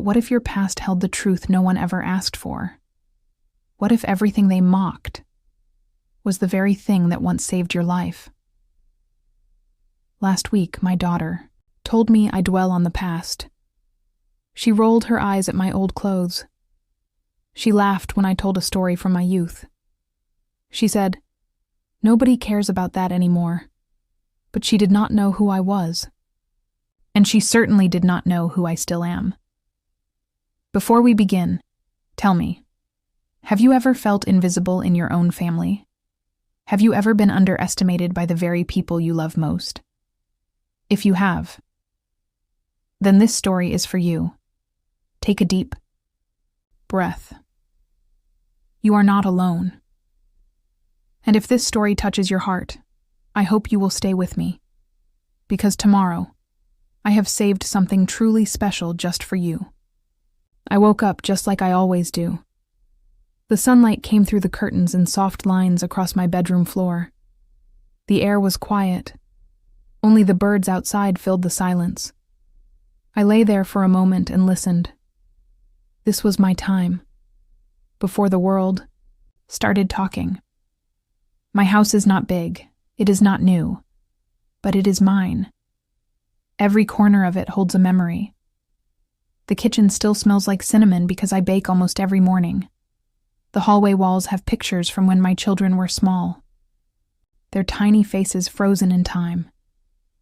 But what if your past held the truth no one ever asked for? What if everything they mocked was the very thing that once saved your life? Last week, my daughter told me I dwell on the past. She rolled her eyes at my old clothes. She laughed when I told a story from my youth. She said, "Nobody cares about that anymore." But she did not know who I was. And she certainly did not know who I still am. Before we begin, tell me, have you ever felt invisible in your own family? Have you ever been underestimated by the very people you love most? If you have, then this story is for you. Take a deep breath. You are not alone. And if this story touches your heart, I hope you will stay with me, because tomorrow, I have saved something truly special just for you. I woke up just like I always do. The sunlight came through the curtains in soft lines across my bedroom floor. The air was quiet. Only the birds outside filled the silence. I lay there for a moment and listened. This was my time, before the world started talking. My house is not big, it is not new, but it is mine. Every corner of it holds a memory. The kitchen still smells like cinnamon because I bake almost every morning. The hallway walls have pictures from when my children were small. Their tiny faces frozen in time.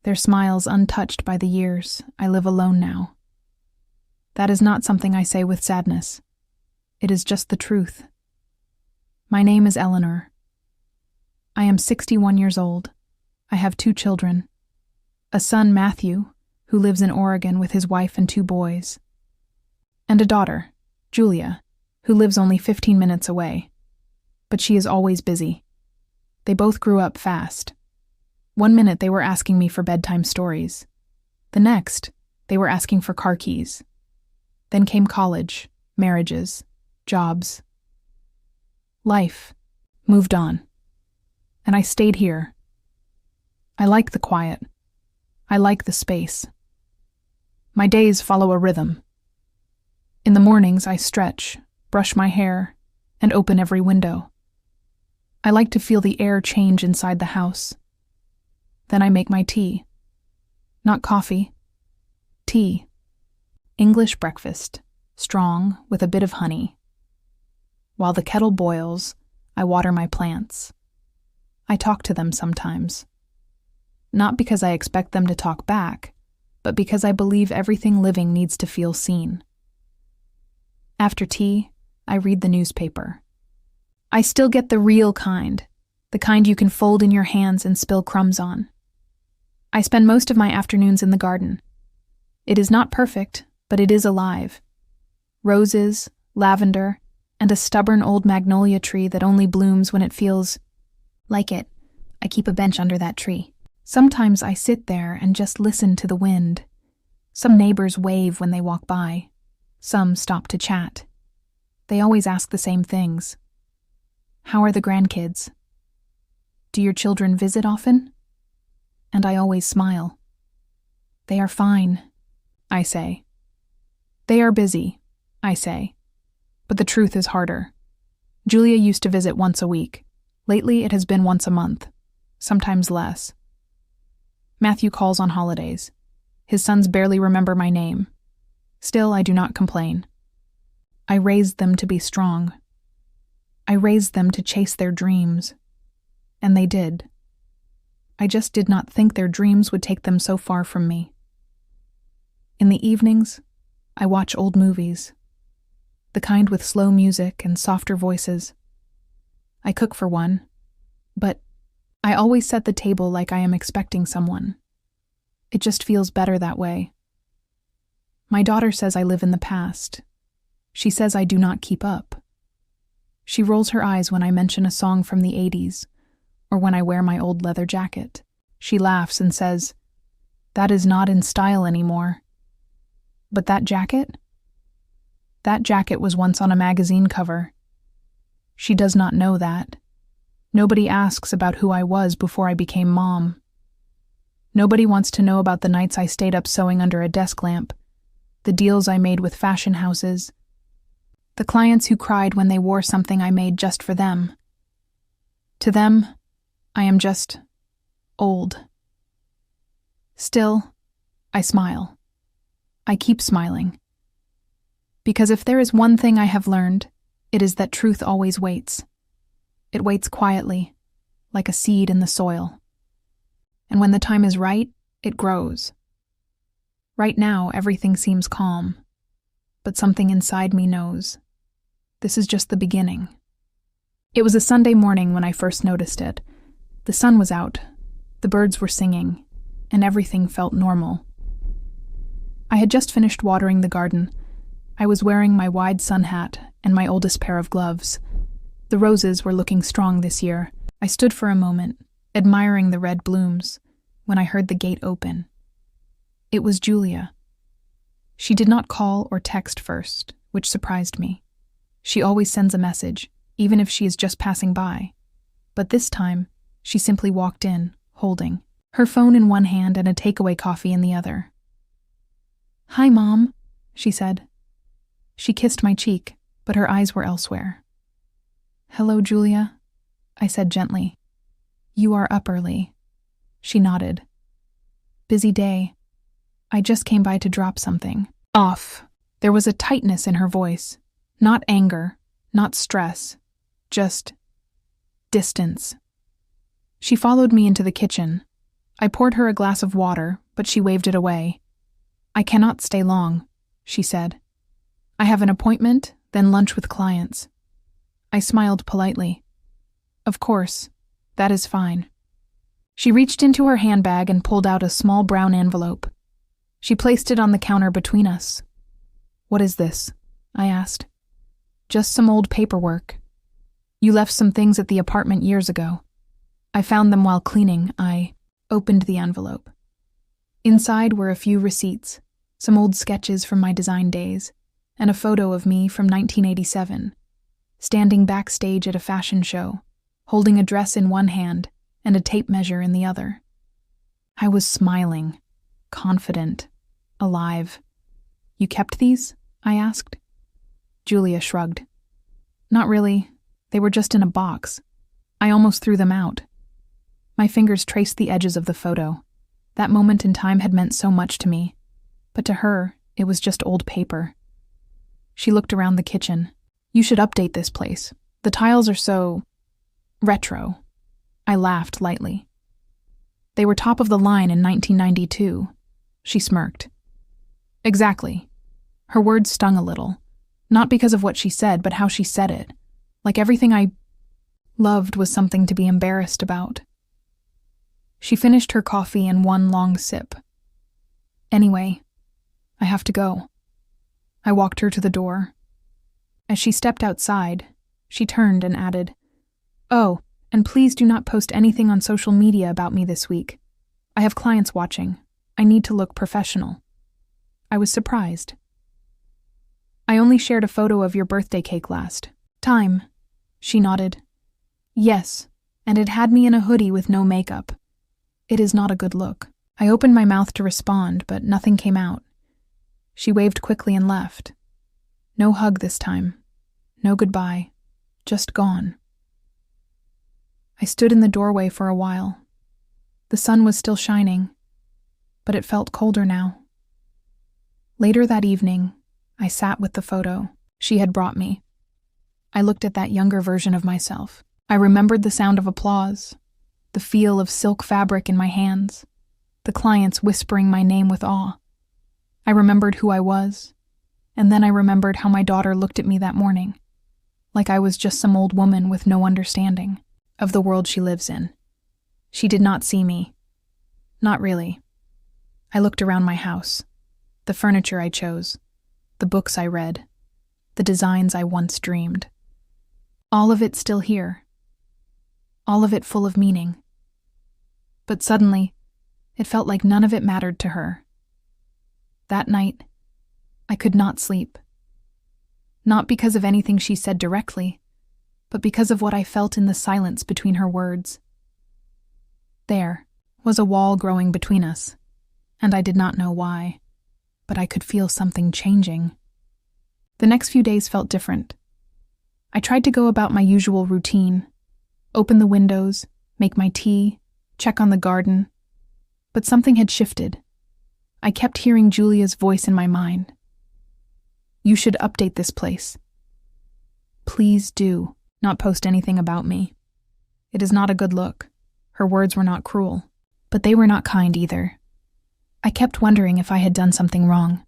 Their smiles untouched by the years. I live alone now. That is not something I say with sadness. It is just the truth. My name is Eleanor. I am 61 years old. I have 2 children. A son, Matthew, who lives in Oregon with his wife and 2 boys. And a daughter, Julia, who lives only 15 minutes away. But she is always busy. They both grew up fast. One minute they were asking me for bedtime stories. The next, they were asking for car keys. Then came college, marriages, jobs. Life moved on. And I stayed here. I like the quiet. I like the space. My days follow a rhythm. In the mornings, I stretch, brush my hair, and open every window. I like to feel the air change inside the house. Then I make my tea. Not coffee. Tea. English breakfast, strong with a bit of honey. While the kettle boils, I water my plants. I talk to them sometimes. Not because I expect them to talk back, but because I believe everything living needs to feel seen. After tea, I read the newspaper. I still get the real kind, the kind you can fold in your hands and spill crumbs on. I spend most of my afternoons in the garden. It is not perfect, but it is alive. Roses, lavender, and a stubborn old magnolia tree that only blooms when it feels like it. I keep a bench under that tree. Sometimes I sit there and just listen to the wind. Some neighbors wave when they walk by. Some stop to chat. They always ask the same things. How are the grandkids? Do your children visit often? And I always smile. They are fine, I say. They are busy, I say. But the truth is harder. Julia used to visit once a week. Lately, it has been once a month, sometimes less. Matthew calls on holidays. His sons barely remember my name. Still, I do not complain. I raised them to be strong. I raised them to chase their dreams. And they did. I just did not think their dreams would take them so far from me. In the evenings, I watch old movies. The kind with slow music and softer voices. I cook for one, but I always set the table like I am expecting someone. It just feels better that way. My daughter says I live in the past. She says I do not keep up. She rolls her eyes when I mention a song from the 80s, or when I wear my old leather jacket. She laughs and says, "That is not in style anymore." But that jacket? That jacket was once on a magazine cover. She does not know that. Nobody asks about who I was before I became mom. Nobody wants to know about the nights I stayed up sewing under a desk lamp, the deals I made with fashion houses, the clients who cried when they wore something I made just for them. To them, I am just old. Still, I smile. I keep smiling. Because if there is one thing I have learned, it is that truth always waits. It waits quietly, like a seed in the soil. And when the time is right, it grows. Right now, everything seems calm, but something inside me knows. This is just the beginning. It was a Sunday morning when I first noticed it. The sun was out, the birds were singing, and everything felt normal. I had just finished watering the garden. I was wearing my wide sun hat and my oldest pair of gloves. The roses were looking strong this year. I stood for a moment, admiring the red blooms, when I heard the gate open. It was Julia. She did not call or text first, which surprised me. She always sends a message, even if she is just passing by. But this time, she simply walked in, holding her phone in one hand and a takeaway coffee in the other. "Hi, Mom," she said. She kissed my cheek, but her eyes were elsewhere. "Hello, Julia," I said gently. "You are up early." She nodded. "Busy day. I just came by to drop something off." There was a tightness in her voice. Not anger, not stress, just distance. She followed me into the kitchen. I poured her a glass of water, but she waved it away. "I cannot stay long," she said. "I have an appointment, then lunch with clients." I smiled politely. "Of course, that is fine." She reached into her handbag and pulled out a small brown envelope. She placed it on the counter between us. "What is this?" I asked. "Just some old paperwork. You left some things at the apartment years ago. I found them while cleaning." I opened the envelope. Inside were a few receipts, some old sketches from my design days, and a photo of me from 1987, standing backstage at a fashion show, holding a dress in one hand and a tape measure in the other. I was smiling, confident, alive. "You kept these?" I asked. Julia shrugged. "Not really. They were just in a box. I almost threw them out." My fingers traced the edges of the photo. That moment in time had meant so much to me, but to her, it was just old paper. She looked around the kitchen. "You should update this place. The tiles are so retro." I laughed lightly. "They were top of the line in 1992. She smirked. "Exactly." Her words stung a little, not because of what she said, but how she said it. Like everything I loved was something to be embarrassed about. She finished her coffee in one long sip. "Anyway, I have to go." I walked her to the door. As she stepped outside, she turned and added, "Oh, and please do not post anything on social media about me this week. I have clients watching. I need to look professional." I was surprised. "I only shared a photo of your birthday cake last time." She nodded. "Yes, and it had me in a hoodie with no makeup. It is not a good look." I opened my mouth to respond, but nothing came out. She waved quickly and left. No hug this time. No goodbye. Just gone. I stood in the doorway for a while. The sun was still shining, but it felt colder now. Later that evening, I sat with the photo she had brought me. I looked at that younger version of myself. I remembered the sound of applause, the feel of silk fabric in my hands, the clients whispering my name with awe. I remembered who I was, and then I remembered how my daughter looked at me that morning, like I was just some old woman with no understanding of the world she lives in. She did not see me. Not really. I looked around my house, the furniture I chose, the books I read, the designs I once dreamed. All of it still here. All of it full of meaning. But suddenly, it felt like none of it mattered to her. That night, I could not sleep. Not because of anything she said directly, but because of what I felt in the silence between her words. There was a wall growing between us, and I did not know why. but I could feel something changing. The next few days felt different. I tried to go about my usual routine, open the windows, make my tea, check on the garden, but something had shifted. I kept hearing Julia's voice in my mind. You should update this place. Please do not post anything about me. It is not a good look. Her words were not cruel, but they were not kind either. I kept wondering if I had done something wrong.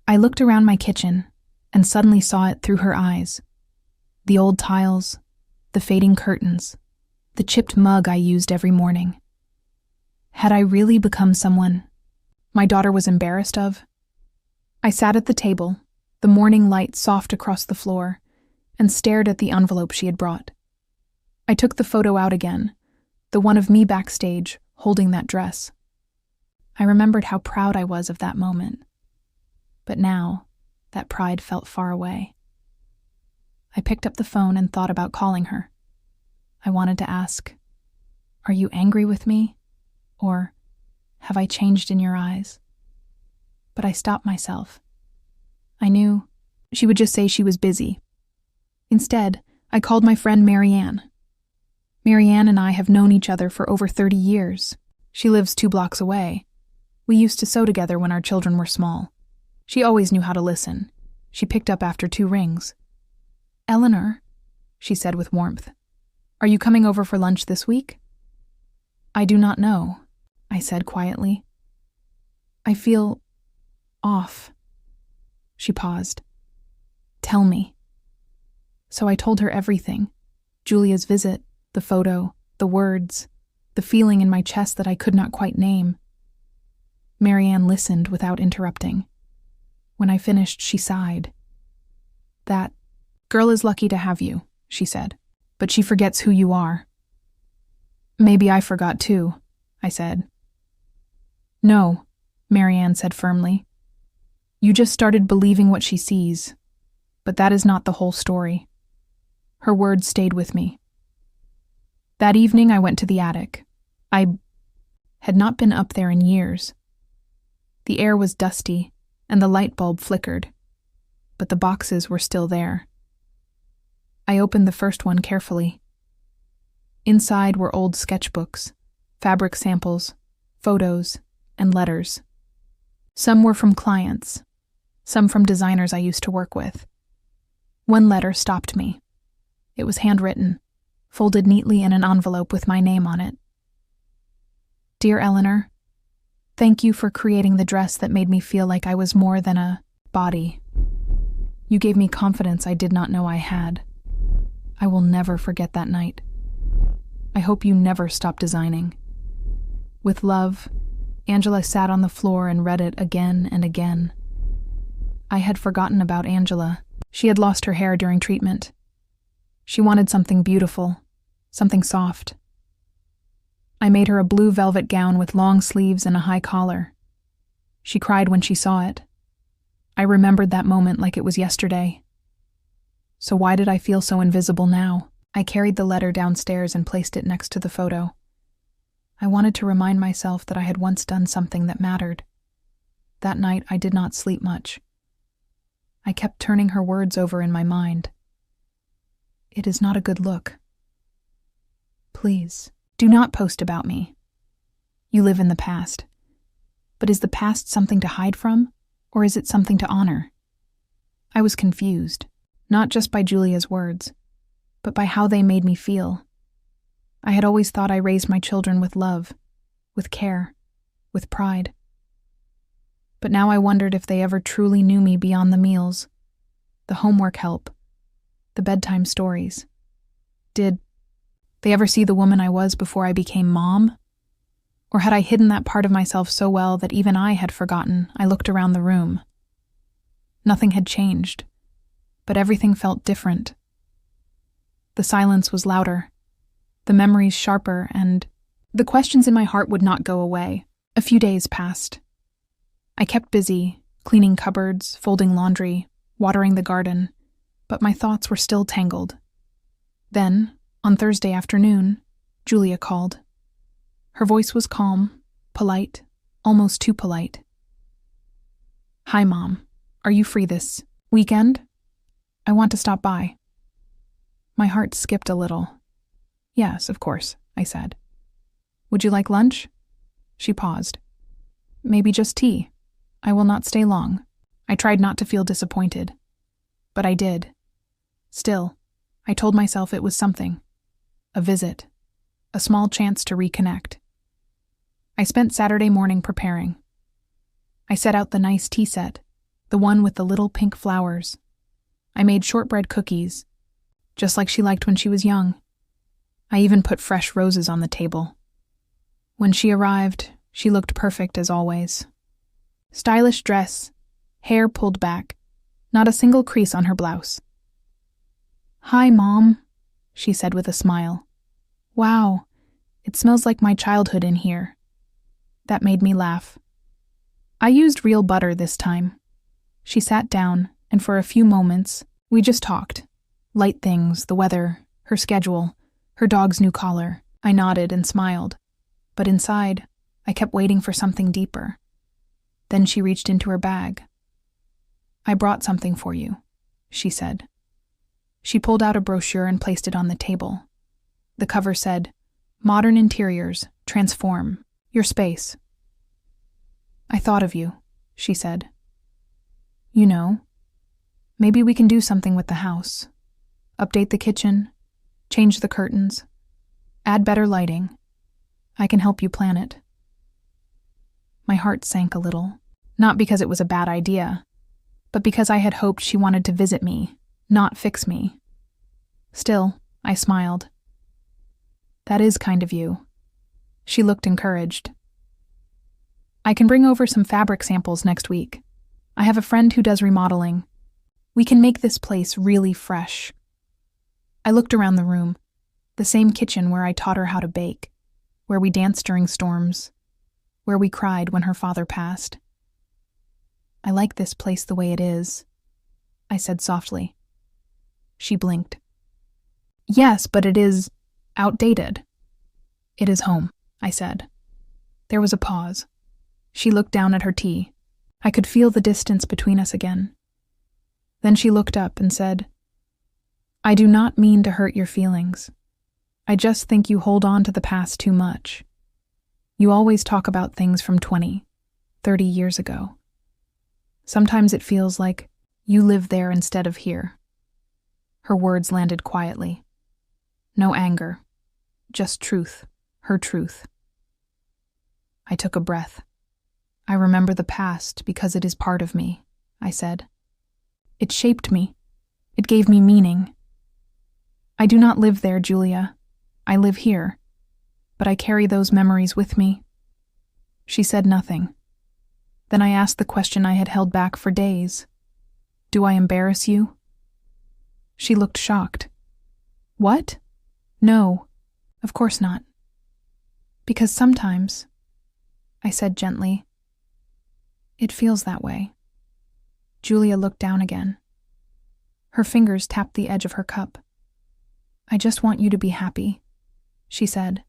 I looked around my kitchen and suddenly saw it through her eyes. The old tiles, the fading curtains, the chipped mug I used every morning. Had I really become someone my daughter was embarrassed of? I sat at the table, the morning light soft across the floor, and stared at the envelope she had brought. I took the photo out again, the one of me backstage, holding that dress. I remembered how proud I was of that moment. But now, that pride felt far away. I picked up the phone and thought about calling her. I wanted to ask, "Are you angry with me? Or, have I changed in your eyes?" But I stopped myself. I knew she would just say she was busy. Instead, I called my friend Marianne. Marianne and I have known each other for over 30 years. She lives 2 blocks away. We used to sew together when our children were small. She always knew how to listen. She picked up after 2 rings. "Eleanor," she said with warmth, "are you coming over for lunch this week?" "I do not know," I said quietly. "I feel off." She paused. "Tell me." So I told her everything. Julia's visit, the photo, the words, the feeling in my chest that I could not quite name. Marianne listened without interrupting. When I finished, she sighed. "That girl is lucky to have you," she said, "but she forgets who you are." "Maybe I forgot too," I said. "No," Marianne said firmly. "You just started believing what she sees, but that is not the whole story." Her words stayed with me. That evening I went to the attic. I had not been up there in years. The air was dusty, and the light bulb flickered, but the boxes were still there. I opened the first one carefully. Inside were old sketchbooks, fabric samples, photos, and letters. Some were from clients, some from designers I used to work with. One letter stopped me. It was handwritten, folded neatly in an envelope with my name on it. "Dear Eleanor, thank you for creating the dress that made me feel like I was more than a body. You gave me confidence I did not know I had. I will never forget that night. I hope you never stop designing. With love." Angela sat on the floor and read it again and again. I had forgotten about Angela. She had lost her hair during treatment. She wanted something beautiful, something soft. I made her a blue velvet gown with long sleeves and a high collar. She cried when she saw it. I remembered that moment like it was yesterday. So why did I feel so invisible now? I carried the letter downstairs and placed it next to the photo. I wanted to remind myself that I had once done something that mattered. That night I did not sleep much. I kept turning her words over in my mind. It is not a good look. Please, do not post about me. You live in the past. But is the past something to hide from, or is it something to honor? I was confused, not just by Julia's words, but by how they made me feel. I had always thought I raised my children with love, with care, with pride. But now I wondered if they ever truly knew me beyond the meals, the homework help, the bedtime stories. Did they ever see the woman I was before I became mom? Or had I hidden that part of myself so well that even I had forgotten? I looked around the room. Nothing had changed, but everything felt different. The silence was louder, the memories sharper, and the questions in my heart would not go away. A few days passed. I kept busy, cleaning cupboards, folding laundry, watering the garden, but my thoughts were still tangled. Then, on Thursday afternoon, Julia called. Her voice was calm, polite, almost too polite. Hi, Mom. Are you free this weekend? I want to stop by. My heart skipped a little. Yes, of course, I said. Would you like lunch? She paused. Maybe just tea. I will not stay long. I tried not to feel disappointed. But I did. Still, I told myself it was something. A visit. A small chance to reconnect. I spent Saturday morning preparing. I set out the nice tea set, the one with the little pink flowers. I made shortbread cookies, just like she liked when she was young. I even put fresh roses on the table. When she arrived, she looked perfect as always. Stylish dress, hair pulled back, not a single crease on her blouse. Hi, Mom, she said with a smile. Wow, it smells like my childhood in here. That made me laugh. I used real butter this time. She sat down, and for a few moments, we just talked. Light things, the weather, her schedule, her dog's new collar. I nodded and smiled. But inside, I kept waiting for something deeper. Then she reached into her bag. I brought something for you, she said. She pulled out a brochure and placed it on the table. The cover said, Modern Interiors, Transform Your Space. I thought of you, she said. You know, maybe we can do something with the house. Update the kitchen, change the curtains, add better lighting. I can help you plan it. My heart sank a little, not because it was a bad idea, but because I had hoped she wanted to visit me, not fix me. Still, I smiled. That is kind of you. She looked encouraged. I can bring over some fabric samples next week. I have a friend who does remodeling. We can make this place really fresh. I looked around the room, the same kitchen where I taught her how to bake, where we danced during storms, where we cried when her father passed. I like this place the way it is, I said softly. She blinked. Yes, but it is outdated. It is home, I said. There was a pause. She looked down at her tea. I could feel the distance between us again. Then she looked up and said, I do not mean to hurt your feelings. I just think you hold on to the past too much. You always talk about things from 20, 30 years ago. Sometimes it feels like you live there instead of here. Her words landed quietly. No anger, just truth, her truth. I took a breath. I remember the past because it is part of me, I said. It shaped me. It gave me meaning. I do not live there, Julia. I live here. But I carry those memories with me. She said nothing. Then I asked the question I had held back for days. Do I embarrass you? She looked shocked. What? No, of course not. Because sometimes, I said gently, it feels that way. Julia looked down again. Her fingers tapped the edge of her cup. I just want you to be happy, she said.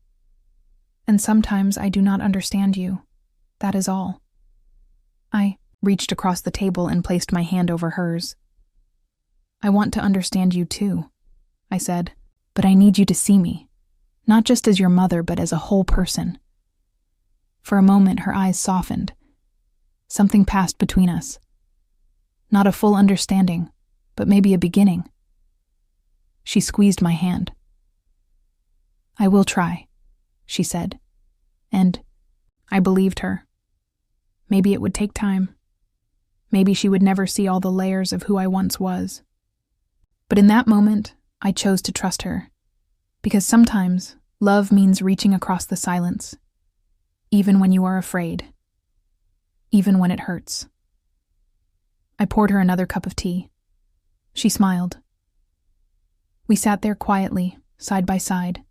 And sometimes I do not understand you. That is all. I reached across the table and placed my hand over hers. I want to understand you too, I said, but I need you to see me, not just as your mother, but as a whole person. For a moment, her eyes softened. Something passed between us. Not a full understanding, but maybe a beginning. She squeezed my hand. I will try, she said, and I believed her. Maybe it would take time. Maybe she would never see all the layers of who I once was. But in that moment, I chose to trust her, because sometimes love means reaching across the silence, even when you are afraid, even when it hurts. I poured her another cup of tea. She smiled. We sat there quietly, side by side,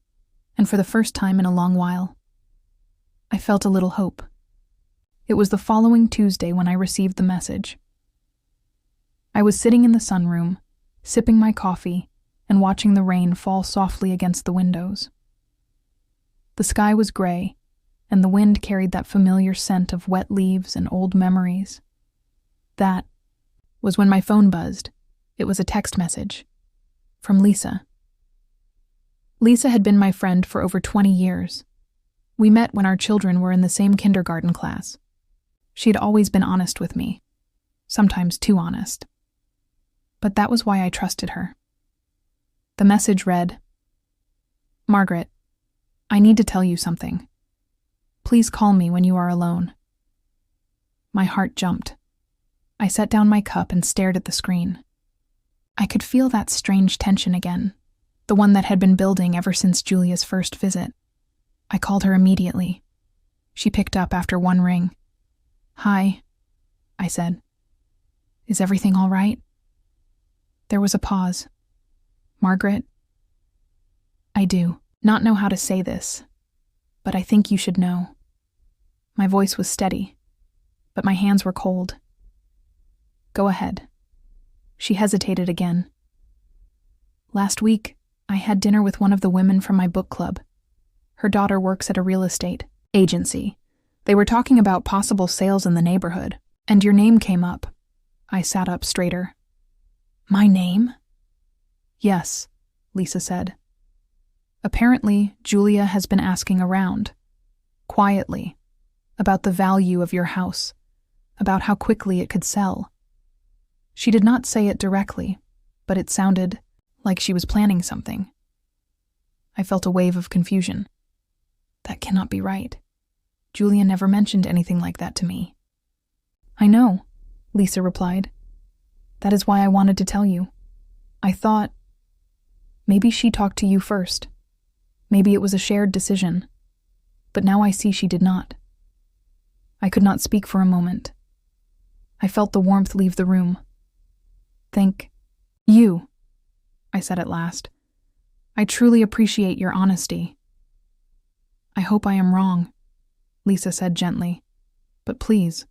and for the first time in a long while, I felt a little hope. It was the following Tuesday when I received the message. I was sitting in the sunroom, sipping my coffee, and watching the rain fall softly against the windows. The sky was gray, and the wind carried that familiar scent of wet leaves and old memories. That was when my phone buzzed. It was a text message from Lisa. Lisa had been my friend for over 20 years. We met when our children were in the same kindergarten class. She'd always been honest with me, sometimes too honest. But that was why I trusted her. The message read, "Margaret, I need to tell you something. Please call me when you are alone." My heart jumped. I set down my cup and stared at the screen. I could feel that strange tension again, the one that had been building ever since Julia's first visit. I called her immediately. She picked up after one ring. "Hi," I said. "Is everything all right?" There was a pause. "Margaret, I do not know how to say this, but I think you should know." My voice was steady, but my hands were cold. "Go ahead." She hesitated again. "Last week, I had dinner with one of the women from my book club. Her daughter works at a real estate agency. They were talking about possible sales in the neighborhood, and your name came up." I sat up straighter. "My name?" "Yes," Lisa said. "Apparently, Julia has been asking around, quietly, about the value of your house, about how quickly it could sell. She did not say it directly, but it sounded like she was planning something." I felt a wave of confusion. That cannot be right. Julia never mentioned anything like that to me. "I know," Lisa replied. "That is why I wanted to tell you. I thought maybe she talked to you first. Maybe it was a shared decision. But now I see she did not." I could not speak for a moment. I felt the warmth leave the room. "Thank you," I said at last. "I truly appreciate your honesty." "I hope I am wrong," Lisa said gently. "But please,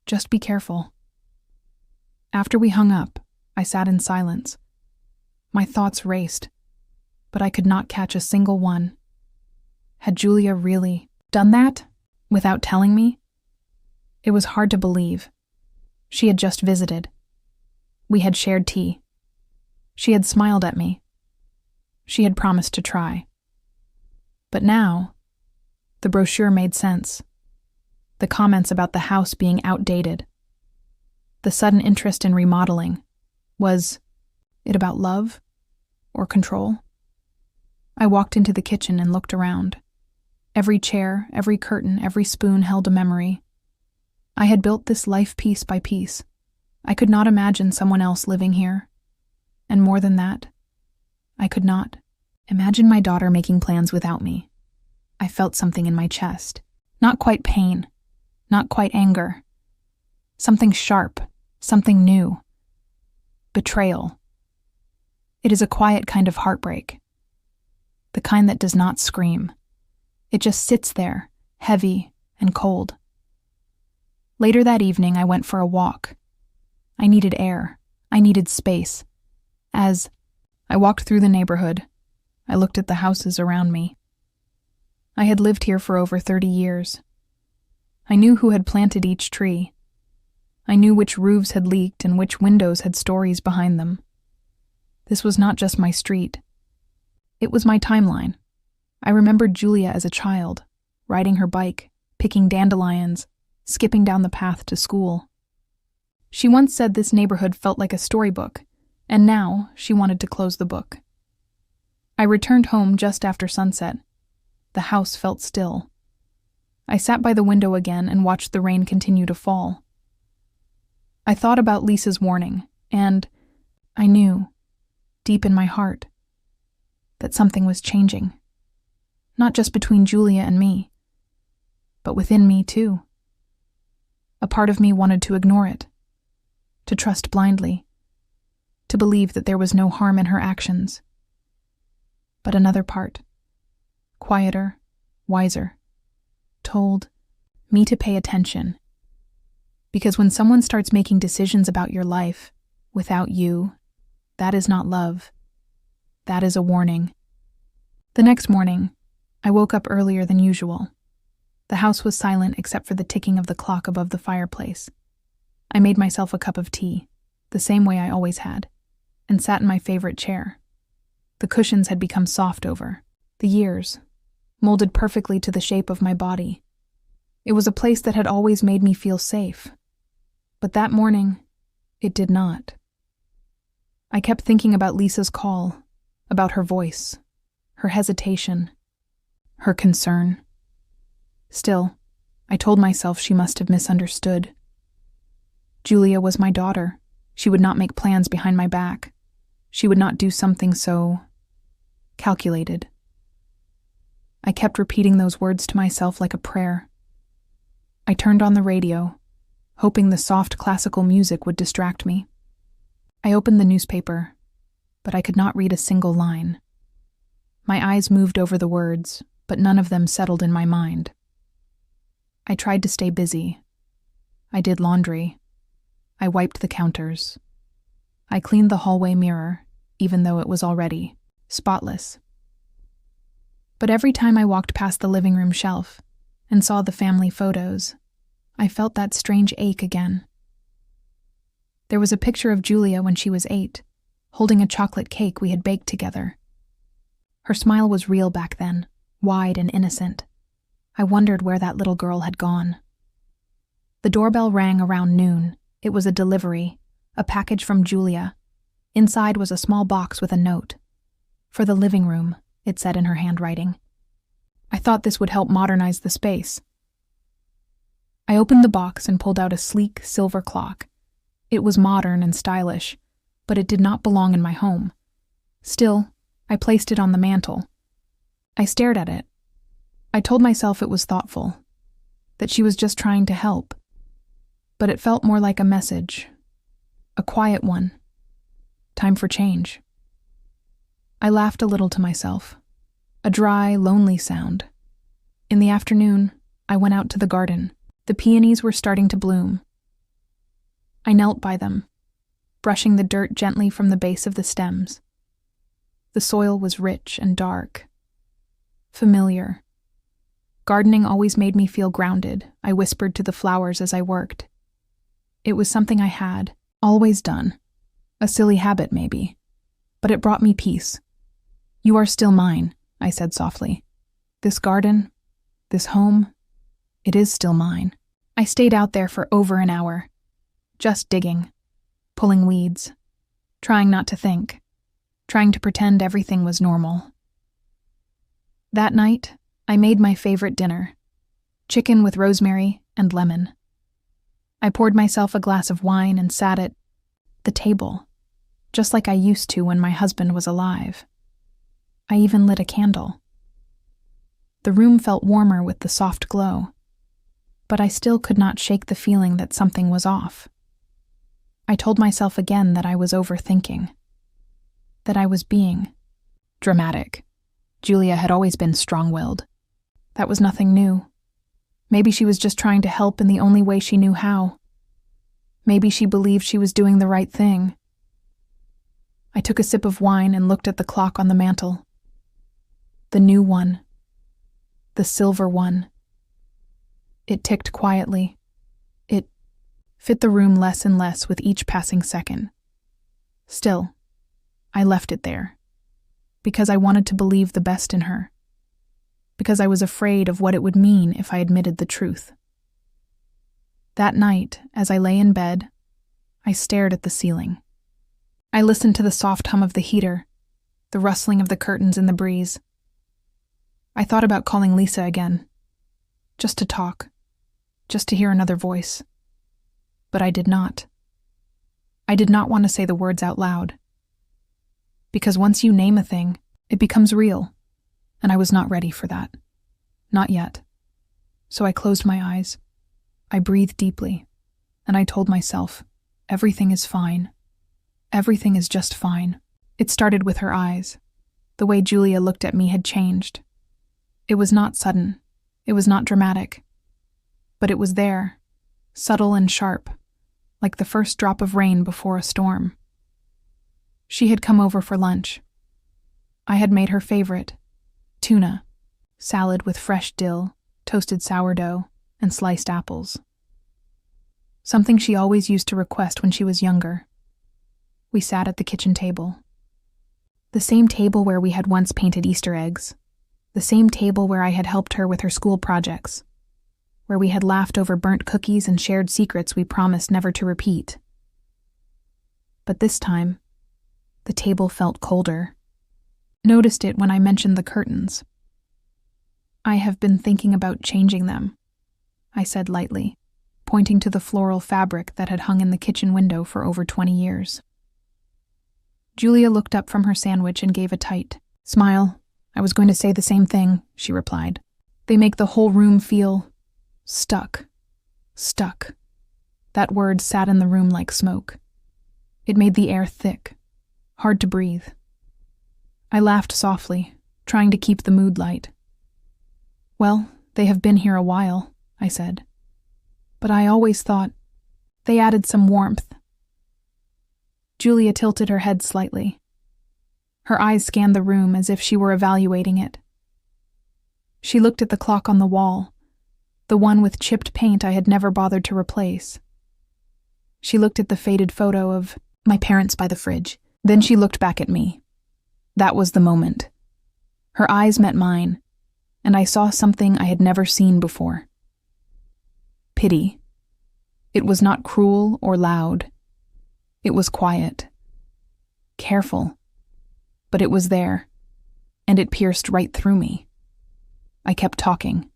just be careful." After we hung up, I sat in silence. My thoughts raced, but I could not catch a single one. Had Julia really done that without telling me? It was hard to believe. She had just visited. We had shared tea. She had smiled at me. She had promised to try. But now, the brochure made sense. The comments about the house being outdated. The sudden interest in remodeling. Was it about love or control? I walked into the kitchen and looked around. Every chair, every curtain, every spoon held a memory. I had built this life piece by piece. I could not imagine someone else living here. And more than that, I could not imagine my daughter making plans without me. I felt something in my chest. Not quite pain, not quite anger. Something sharp, something new. Betrayal. It is a quiet kind of heartbreak. The kind that does not scream. It just sits there, heavy and cold. Later that evening, I went for a walk. I needed air. I needed space. As I walked through the neighborhood, I looked at the houses around me. I had lived here for over 30 years. I knew who had planted each tree. I knew which roofs had leaked and which windows had stories behind them. This was not just my street. It was my timeline. I remembered Julia as a child, riding her bike, picking dandelions, skipping down the path to school. She once said this neighborhood felt like a storybook, and now she wanted to close the book. I returned home just after sunset. The house felt still. I sat by the window again and watched the rain continue to fall. I thought about Lisa's warning, and I knew, deep in my heart, that something was changing. Not just between Julia and me, but within me too. A part of me wanted to ignore it, to trust blindly, to believe that there was no harm in her actions. But another part, quieter, wiser, told me to pay attention. Because when someone starts making decisions about your life without you, that is not love. That is a warning. The next morning, I woke up earlier than usual. The house was silent except for the ticking of the clock above the fireplace. I made myself a cup of tea, the same way I always had, and sat in my favorite chair. The cushions had become soft over the years, molded perfectly to the shape of my body. It was a place that had always made me feel safe. But that morning, it did not. I kept thinking about Lisa's call, about her voice, her hesitation, her concern. Still, I told myself she must have misunderstood. Julia was my daughter. She would not make plans behind my back. She would not do something so calculated. I kept repeating those words to myself like a prayer. I turned on the radio, hoping the soft classical music would distract me. I opened the newspaper, but I could not read a single line. My eyes moved over the words, but none of them settled in my mind. I tried to stay busy. I did laundry. I wiped the counters. I cleaned the hallway mirror, even though it was already spotless. But every time I walked past the living room shelf and saw the family photos, I felt that strange ache again. There was a picture of Julia when she was 8, holding a chocolate cake we had baked together. Her smile was real back then, wide and innocent. I wondered where that little girl had gone. The doorbell rang around noon. It was a delivery, a package from Julia. Inside was a small box with a note. "For the living room," it said in her handwriting. I thought this would help modernize the space. I opened the box and pulled out a sleek silver clock. It was modern and stylish, but it did not belong in my home. Still, I placed it on the mantel. I stared at it. I told myself it was thoughtful, that she was just trying to help. But it felt more like a message, a quiet one. Time for change. I laughed a little to myself, a dry, lonely sound. In the afternoon, I went out to the garden. The peonies were starting to bloom. I knelt by them, brushing the dirt gently from the base of the stems. The soil was rich and dark, familiar. Gardening always made me feel grounded, I whispered to the flowers as I worked. It was something I had always done, a silly habit maybe, but it brought me peace. "You are still mine," I said softly. "This garden, this home, it is still mine." I stayed out there for over an hour, just digging, pulling weeds, trying not to think, trying to pretend everything was normal. That night, I made my favorite dinner, chicken with rosemary and lemon. I poured myself a glass of wine and sat at the table, just like I used to when my husband was alive. I even lit a candle. The room felt warmer with the soft glow, but I still could not shake the feeling that something was off. I told myself again that I was overthinking, that I was being dramatic. Julia had always been strong-willed. That was nothing new. Maybe she was just trying to help in the only way she knew how. Maybe she believed she was doing the right thing. I took a sip of wine and looked at the clock on the mantel. The new one. The silver one. It ticked quietly. It fit the room less and less with each passing second. Still, I left it there, because I wanted to believe the best in her, because I was afraid of what it would mean if I admitted the truth. That night, as I lay in bed, I stared at the ceiling. I listened to the soft hum of the heater, the rustling of the curtains in the breeze. I thought about calling Lisa again, just to talk, just to hear another voice. But I did not. I did not want to say the words out loud. Because once you name a thing, it becomes real, and I was not ready for that. Not yet. So I closed my eyes. I breathed deeply, and I told myself, everything is fine. Everything is just fine. It started with her eyes. The way Julia looked at me had changed. It was not sudden. It was not dramatic. But it was there, subtle and sharp, like the first drop of rain before a storm. She had come over for lunch. I had made her favorite, tuna, salad with fresh dill, toasted sourdough, and sliced apples. something she always used to request when she was younger. We sat at the kitchen table. The same table where we had once painted Easter eggs. The same table where I had helped her with her school projects. Where we had laughed over burnt cookies and shared secrets we promised never to repeat. But this time, the table felt colder. Noticed it when I mentioned the curtains. I have been thinking about changing them, I said lightly, pointing to the floral fabric that had hung in the kitchen window for over 20 years. Julia looked up from her sandwich and gave a tight smile. I was going to say the same thing, she replied. They make the whole room feel stuck. Stuck. That word sat in the room like smoke. It made the air thick, hard to breathe. I laughed softly, trying to keep the mood light. Well, they have been here a while, I said. But I always thought they added some warmth. Julia tilted her head slightly. Her eyes scanned the room as if she were evaluating it. She looked at the clock on the wall, the one with chipped paint I had never bothered to replace. She looked at the faded photo of my parents by the fridge. Then she looked back at me. That was the moment. Her eyes met mine, and I saw something I had never seen before. Pity. It was not cruel or loud. It was quiet. Careful. But it was there, and it pierced right through me. I kept talking.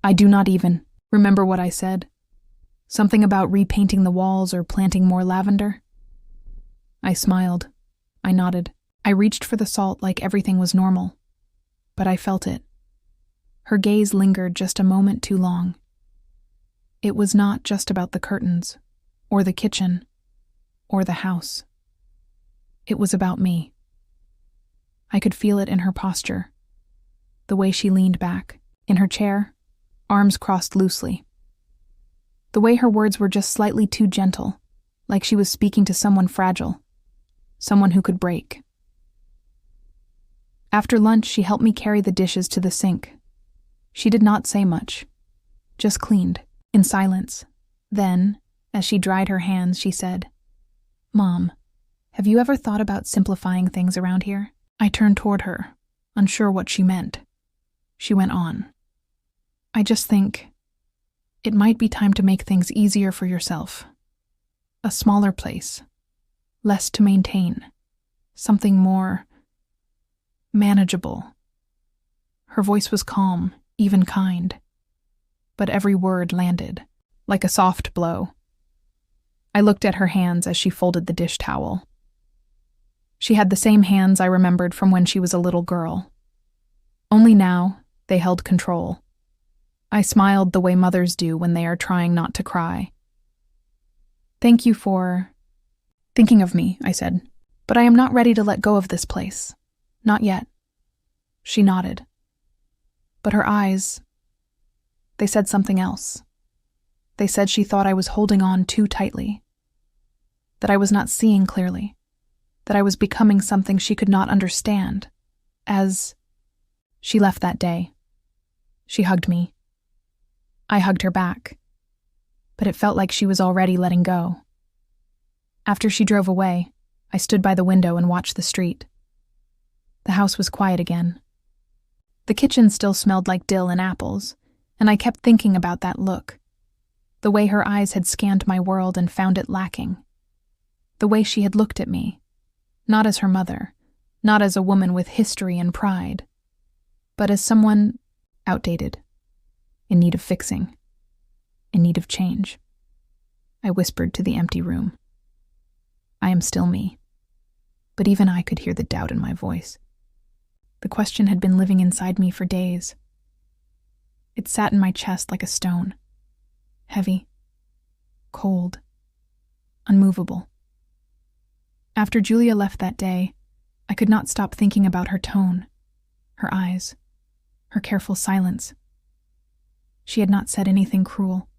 I do not even remember what I said. Something about repainting the walls or planting more lavender. I smiled. I nodded. I reached for the salt like everything was normal. But I felt it. Her gaze lingered just a moment too long. It was not just about the curtains, or the kitchen, or the house. It was about me. I could feel it in her posture, the way she leaned back, in her chair, arms crossed loosely. The way her words were just slightly too gentle, like she was speaking to someone fragile, someone who could break. After lunch, she helped me carry the dishes to the sink. She did not say much, just cleaned, in silence. Then, as she dried her hands, she said, "Mom, have you ever thought about simplifying things around here?" I turned toward her, unsure what she meant. She went on. "I just think it might be time to make things easier for yourself. A smaller place, less to maintain, something more manageable." Her voice was calm, even kind, but every word landed, like a soft blow. I looked at her hands as she folded the dish towel. She had the same hands I remembered from when she was a little girl. Only now, they held control. I smiled the way mothers do when they are trying not to cry. "Thank you for thinking of me," I said, "but I am not ready to let go of this place. Not yet." She nodded. But her eyes, they said something else. They said she thought I was holding on too tightly, that I was not seeing clearly, that I was becoming something she could not understand, as she left that day. She hugged me. I hugged her back, but it felt like she was already letting go. After she drove away, I stood by the window and watched the street. The house was quiet again. The kitchen still smelled like dill and apples, and I kept thinking about that look, the way her eyes had scanned my world and found it lacking, the way she had looked at me, not as her mother, not as a woman with history and pride, but as someone outdated, in need of fixing, in need of change. I whispered to the empty room. I am still me, but even I could hear the doubt in my voice. The question had been living inside me for days. It sat in my chest like a stone, heavy, cold, unmovable. After Julia left that day, I could not stop thinking about her tone, her eyes, her careful silence. She had not said anything cruel,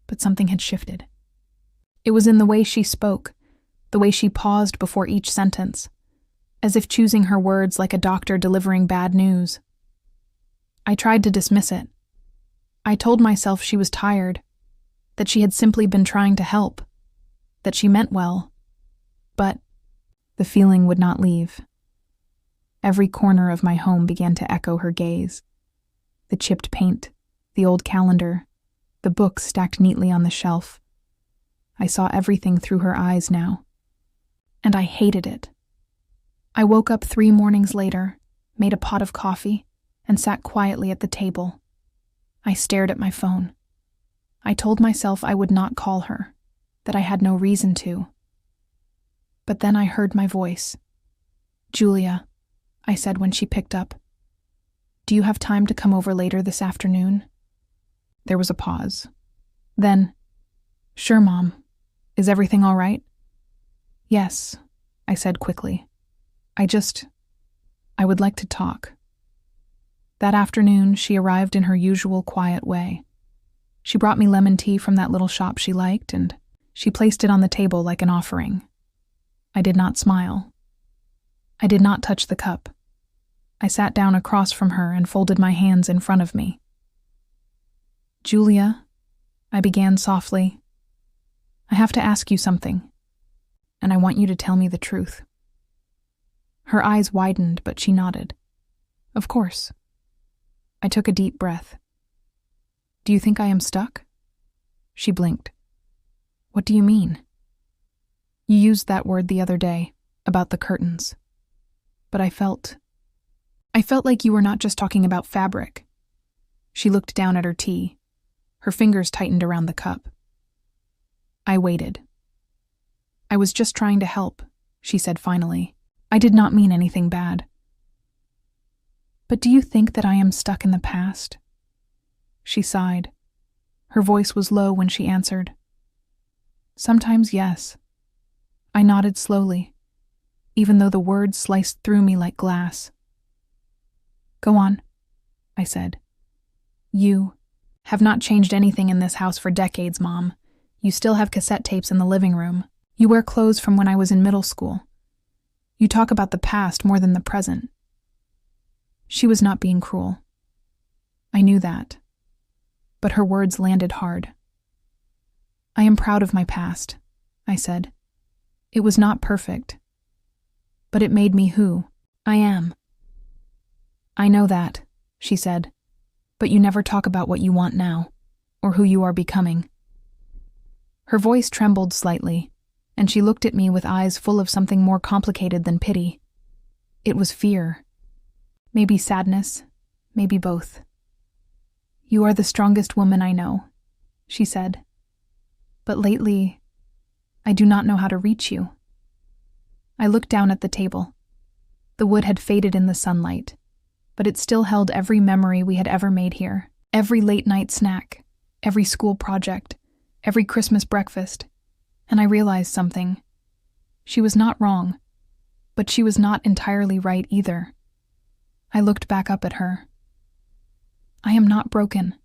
but something had shifted. It was in the way she spoke, the way she paused before each sentence, as if choosing her words like a doctor delivering bad news. I tried to dismiss it. I told myself she was tired, that she had simply been trying to help, that she meant well. But the feeling would not leave. Every corner of my home began to echo her gaze. The chipped paint, the old calendar, the books stacked neatly on the shelf. I saw everything through her eyes now, and I hated it. I woke up 3 mornings later, made a pot of coffee, and sat quietly at the table. I stared at my phone. I told myself I would not call her, that I had no reason to. But then I heard my voice. "Julia," I said when she picked up. "Do you have time to come over later this afternoon?" There was a pause. Then, "Sure, Mom. Is everything all right?" "Yes," I said quickly. I would like to talk." That afternoon, she arrived in her usual quiet way. She brought me lemon tea from that little shop she liked, and she placed it on the table like an offering. I did not smile. I did not touch the cup. I sat down across from her and folded my hands in front of me. "Julia," I began softly, "I have to ask you something, and I want you to tell me the truth." Her eyes widened, but she nodded. "Of course." I took a deep breath. "Do you think I am stuck?" She blinked. "What do you mean?" "You used that word the other day, about the curtains. But I felt like you were not just talking about fabric." She looked down at her tea. Her fingers tightened around the cup. I waited. "I was just trying to help," she said finally. "I did not mean anything bad." "But do you think that I am stuck in the past?" She sighed. Her voice was low when she answered. "Sometimes, yes." I nodded slowly, even though the words sliced through me like glass. "Go on," I said. "You have not changed anything in this house for decades, Mom. You still have cassette tapes in the living room. You wear clothes from when I was in middle school. You talk about the past more than the present." She was not being cruel. I knew that. But her words landed hard. "I am proud of my past," I said. "It was not perfect, but it made me who I am." "I know that," she said, "but you never talk about what you want now, or who you are becoming." Her voice trembled slightly, and she looked at me with eyes full of something more complicated than pity. It was fear. Maybe sadness, maybe both. "You are the strongest woman I know," she said. "But lately, I do not know how to reach you." I looked down at the table. The wood had faded in the sunlight, but it still held every memory we had ever made here. Every late-night snack, every school project, every Christmas breakfast. And I realized something. She was not wrong, but she was not entirely right either. I looked back up at her. "I am not broken,"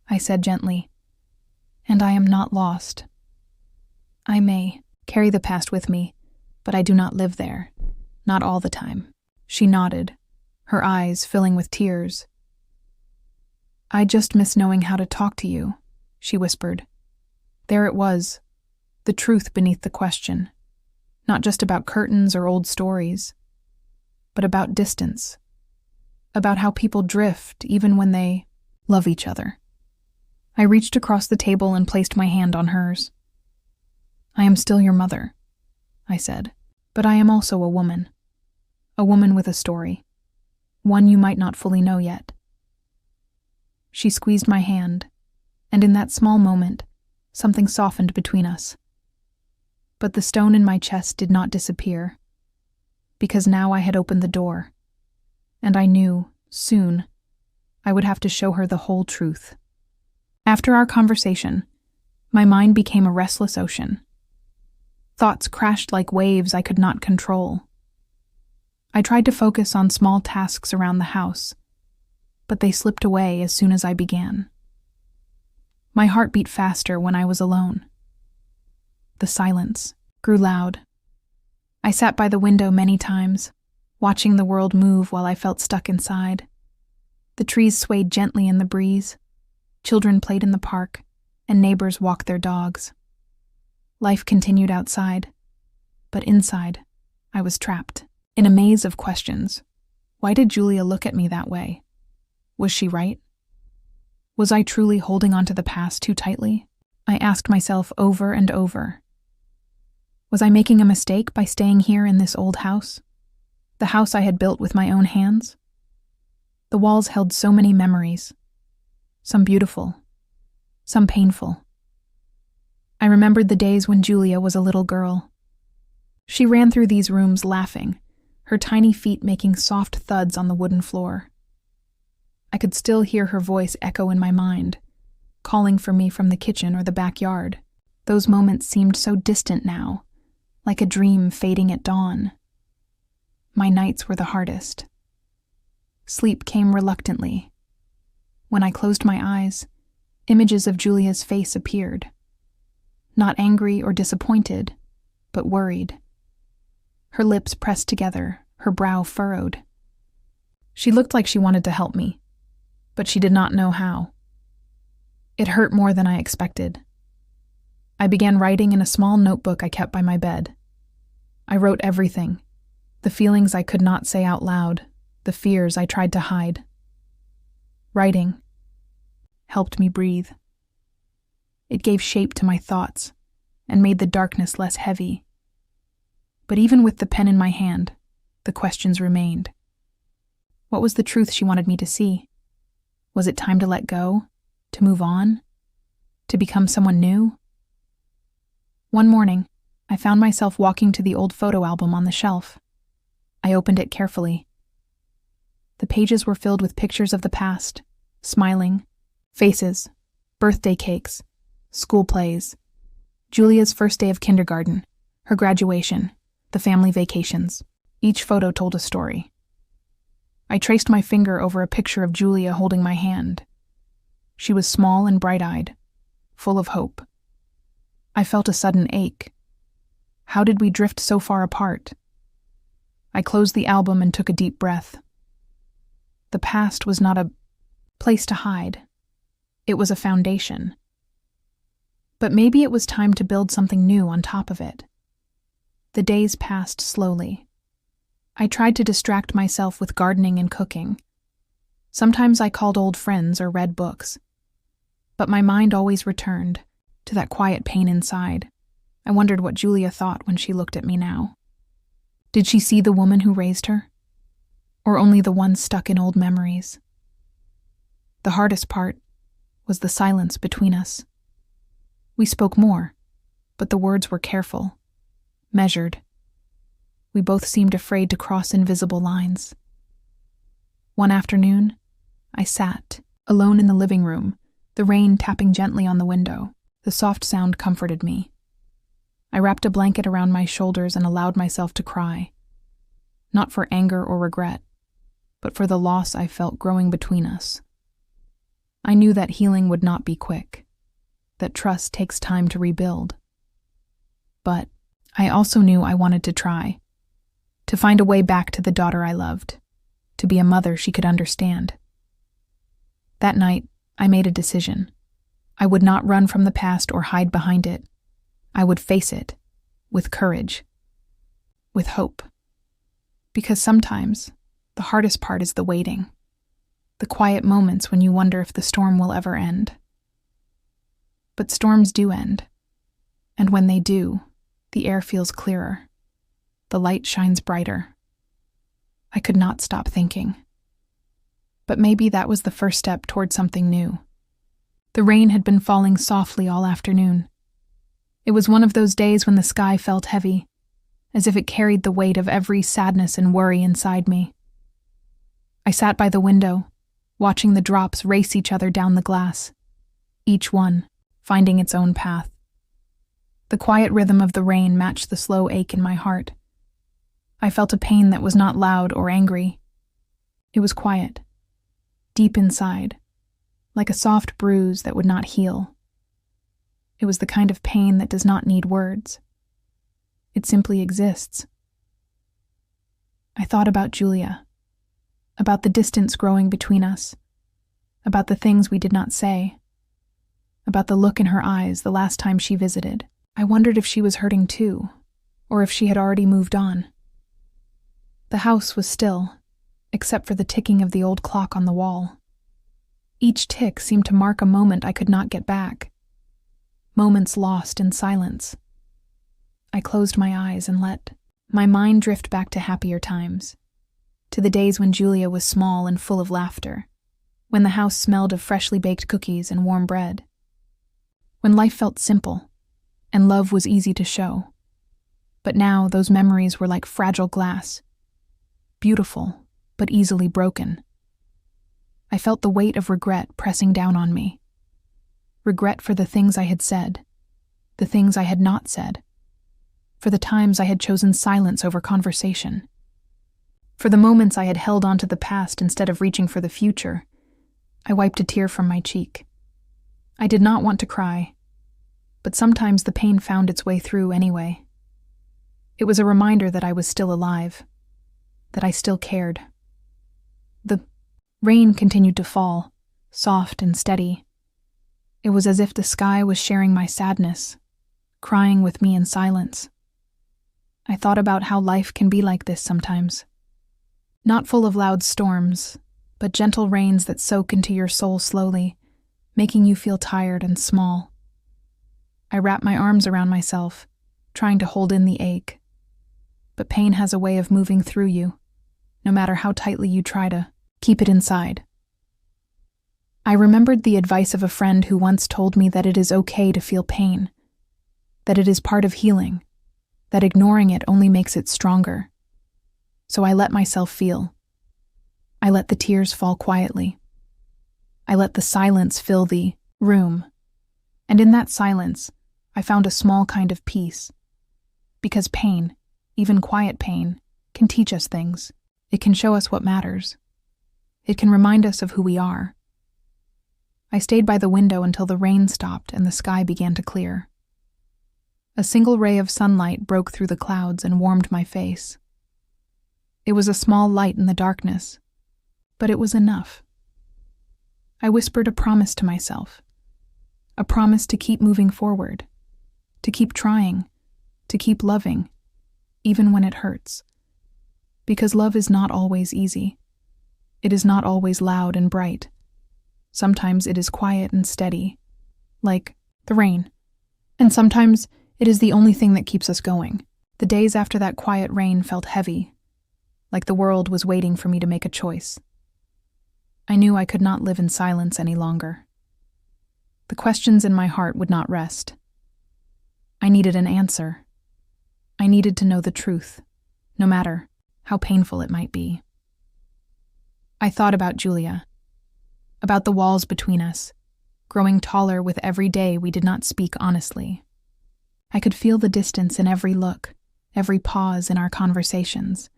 I said gently, "and I am not lost. I may carry the past with me, but I do not live there, not all the time." She nodded, her eyes filling with tears. "I just miss knowing how to talk to you," she whispered. There it was, the truth beneath the question, not just about curtains or old stories, but about distance, about how people drift even when they love each other. I reached across the table and placed my hand on hers. "I am still your mother," I said, "but I am also a woman with a story, one you might not fully know yet." She squeezed my hand, and in that small moment, something softened between us. But the stone in my chest did not disappear, because now I had opened the door, and I knew, soon, I would have to show her the whole truth. After our conversation, my mind became a restless ocean. Thoughts crashed like waves I could not control. I tried to focus on small tasks around the house, but they slipped away as soon as I began. My heart beat faster when I was alone. The silence grew loud. I sat by the window many times, watching the world move while I felt stuck inside. The trees swayed gently in the breeze, children played in the park, and neighbors walked their dogs. Life continued outside, but inside, I was trapped in a maze of questions. Why did Julia look at me that way? Was she right? Was I truly holding on to the past too tightly? I asked myself over and over. Was I making a mistake by staying here in this old house? The house I had built with my own hands? The walls held so many memories, some beautiful, some painful. I remembered the days when Julia was a little girl. She ran through these rooms laughing, her tiny feet making soft thuds on the wooden floor. I could still hear her voice echo in my mind, calling for me from the kitchen or the backyard. Those moments seemed so distant now, like a dream fading at dawn. My nights were the hardest. Sleep came reluctantly. When I closed my eyes, images of Julia's face appeared. Not angry or disappointed, but worried. Her lips pressed together, her brow furrowed. She looked like she wanted to help me, but she did not know how. It hurt more than I expected. I began writing in a small notebook I kept by my bed. I wrote everything, the feelings I could not say out loud, the fears I tried to hide. Writing helped me breathe. It gave shape to my thoughts and made the darkness less heavy. But even with the pen in my hand, the questions remained. What was the truth she wanted me to see? Was it time to let go? To move on? To become someone new? One morning, I found myself walking to the old photo album on the shelf. I opened it carefully. The pages were filled with pictures of the past, smiling, faces, birthday cakes, school plays, Julia's first day of kindergarten, her graduation, the family vacations. Each photo told a story. I traced my finger over a picture of Julia holding my hand. She was small and bright-eyed, full of hope. I felt a sudden ache. How did we drift so far apart? I closed the album and took a deep breath. The past was not a place to hide. It was a foundation. But maybe it was time to build something new on top of it. The days passed slowly. I tried to distract myself with gardening and cooking. Sometimes I called old friends or read books. But my mind always returned to that quiet pain inside. I wondered what Julia thought when she looked at me now. Did she see the woman who raised her? Or only the one stuck in old memories? The hardest part was the silence between us. We spoke more, but the words were careful, measured. We both seemed afraid to cross invisible lines. One afternoon, I sat, alone in the living room, the rain tapping gently on the window. The soft sound comforted me. I wrapped a blanket around my shoulders and allowed myself to cry. Not for anger or regret, but for the loss I felt growing between us. I knew that healing would not be quick, that trust takes time to rebuild. But I also knew I wanted to try, to find a way back to the daughter I loved, to be a mother she could understand. That night, I made a decision. I would not run from the past or hide behind it. I would face it, with courage, with hope. Because sometimes, the hardest part is the waiting, the quiet moments when you wonder if the storm will ever end. But storms do end, and when they do, the air feels clearer. The light shines brighter. I could not stop thinking. But maybe that was the first step toward something new. The rain had been falling softly all afternoon. It was one of those days when the sky felt heavy, as if it carried the weight of every sadness and worry inside me. I sat by the window, watching the drops race each other down the glass, each one finding its own path. The quiet rhythm of the rain matched the slow ache in my heart. I felt a pain that was not loud or angry. It was quiet, deep inside, like a soft bruise that would not heal. It was the kind of pain that does not need words. It simply exists. I thought about Julia, about the distance growing between us, about the things we did not say. about the look in her eyes the last time she visited. I wondered if she was hurting too, or if she had already moved on. The house was still, except for the ticking of the old clock on the wall. Each tick seemed to mark a moment I could not get back. Moments lost in silence. I closed my eyes and let my mind drift back to happier times, to the days when Julia was small and full of laughter, when the house smelled of freshly baked cookies and warm bread, when life felt simple and love was easy to show. But now those memories were like fragile glass, beautiful but easily broken. I felt the weight of regret pressing down on me. Regret for the things I had said, the things I had not said, for the times I had chosen silence over conversation, for the moments I had held on to the past instead of reaching for the future. I wiped a tear from my cheek. I did not want to cry, but sometimes the pain found its way through anyway. It was a reminder that I was still alive, that I still cared. The rain continued to fall, soft and steady. It was as if the sky was sharing my sadness, crying with me in silence. I thought about how life can be like this sometimes. Not full of loud storms, but gentle rains that soak into your soul slowly, making you feel tired and small. I wrapped my arms around myself, trying to hold in the ache. But pain has a way of moving through you, no matter how tightly you try to keep it inside. I remembered the advice of a friend who once told me that it is okay to feel pain, that it is part of healing, that ignoring it only makes it stronger. So I let myself feel. I let the tears fall quietly. I let the silence fill the room. And in that silence, I found a small kind of peace. Because pain, even quiet pain, can teach us things. It can show us what matters. It can remind us of who we are. I stayed by the window until the rain stopped and the sky began to clear. A single ray of sunlight broke through the clouds and warmed my face. It was a small light in the darkness, but it was enough. I whispered a promise to myself, a promise to keep moving forward, to keep trying, to keep loving, even when it hurts. Because love is not always easy. It is not always loud and bright. Sometimes it is quiet and steady, like the rain. And sometimes it is the only thing that keeps us going. The days after that quiet rain felt heavy, like the world was waiting for me to make a choice. I knew I could not live in silence any longer. The questions in my heart would not rest. I needed an answer. I needed to know the truth, no matter how painful it might be. I thought about Julia, about the walls between us, growing taller with every day we did not speak honestly. I could feel the distance in every look, every pause in our conversations.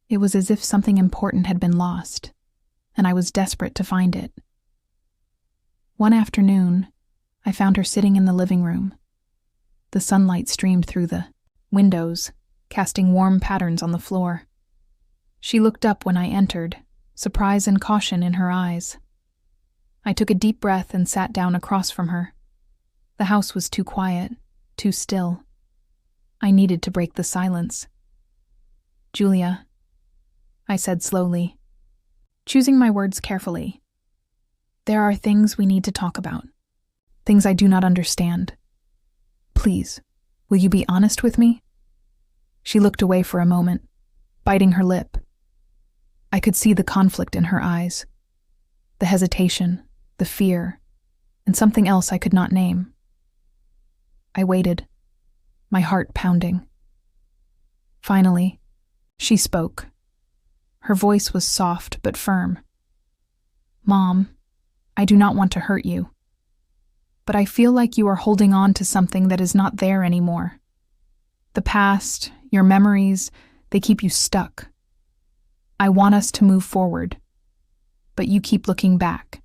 It was as if something important had been lost, and I was desperate to find it. One afternoon, I found her sitting in the living room. The sunlight streamed through the windows, casting warm patterns on the floor. She looked up when I entered, surprise and caution in her eyes. I took a deep breath and sat down across from her. The house was too quiet, too still. I needed to break the silence. "Julia," I said slowly, choosing my words carefully. "There are things we need to talk about, things I do not understand. Please, will you be honest with me?" She looked away for a moment, biting her lip. I could see the conflict in her eyes, the hesitation, the fear, and something else I could not name. I waited, my heart pounding. Finally, she spoke. Her voice was soft but firm. "Mom, I do not want to hurt you, but I feel like you are holding on to something that is not there anymore. The past, your memories, they keep you stuck. I want us to move forward, but you keep looking back."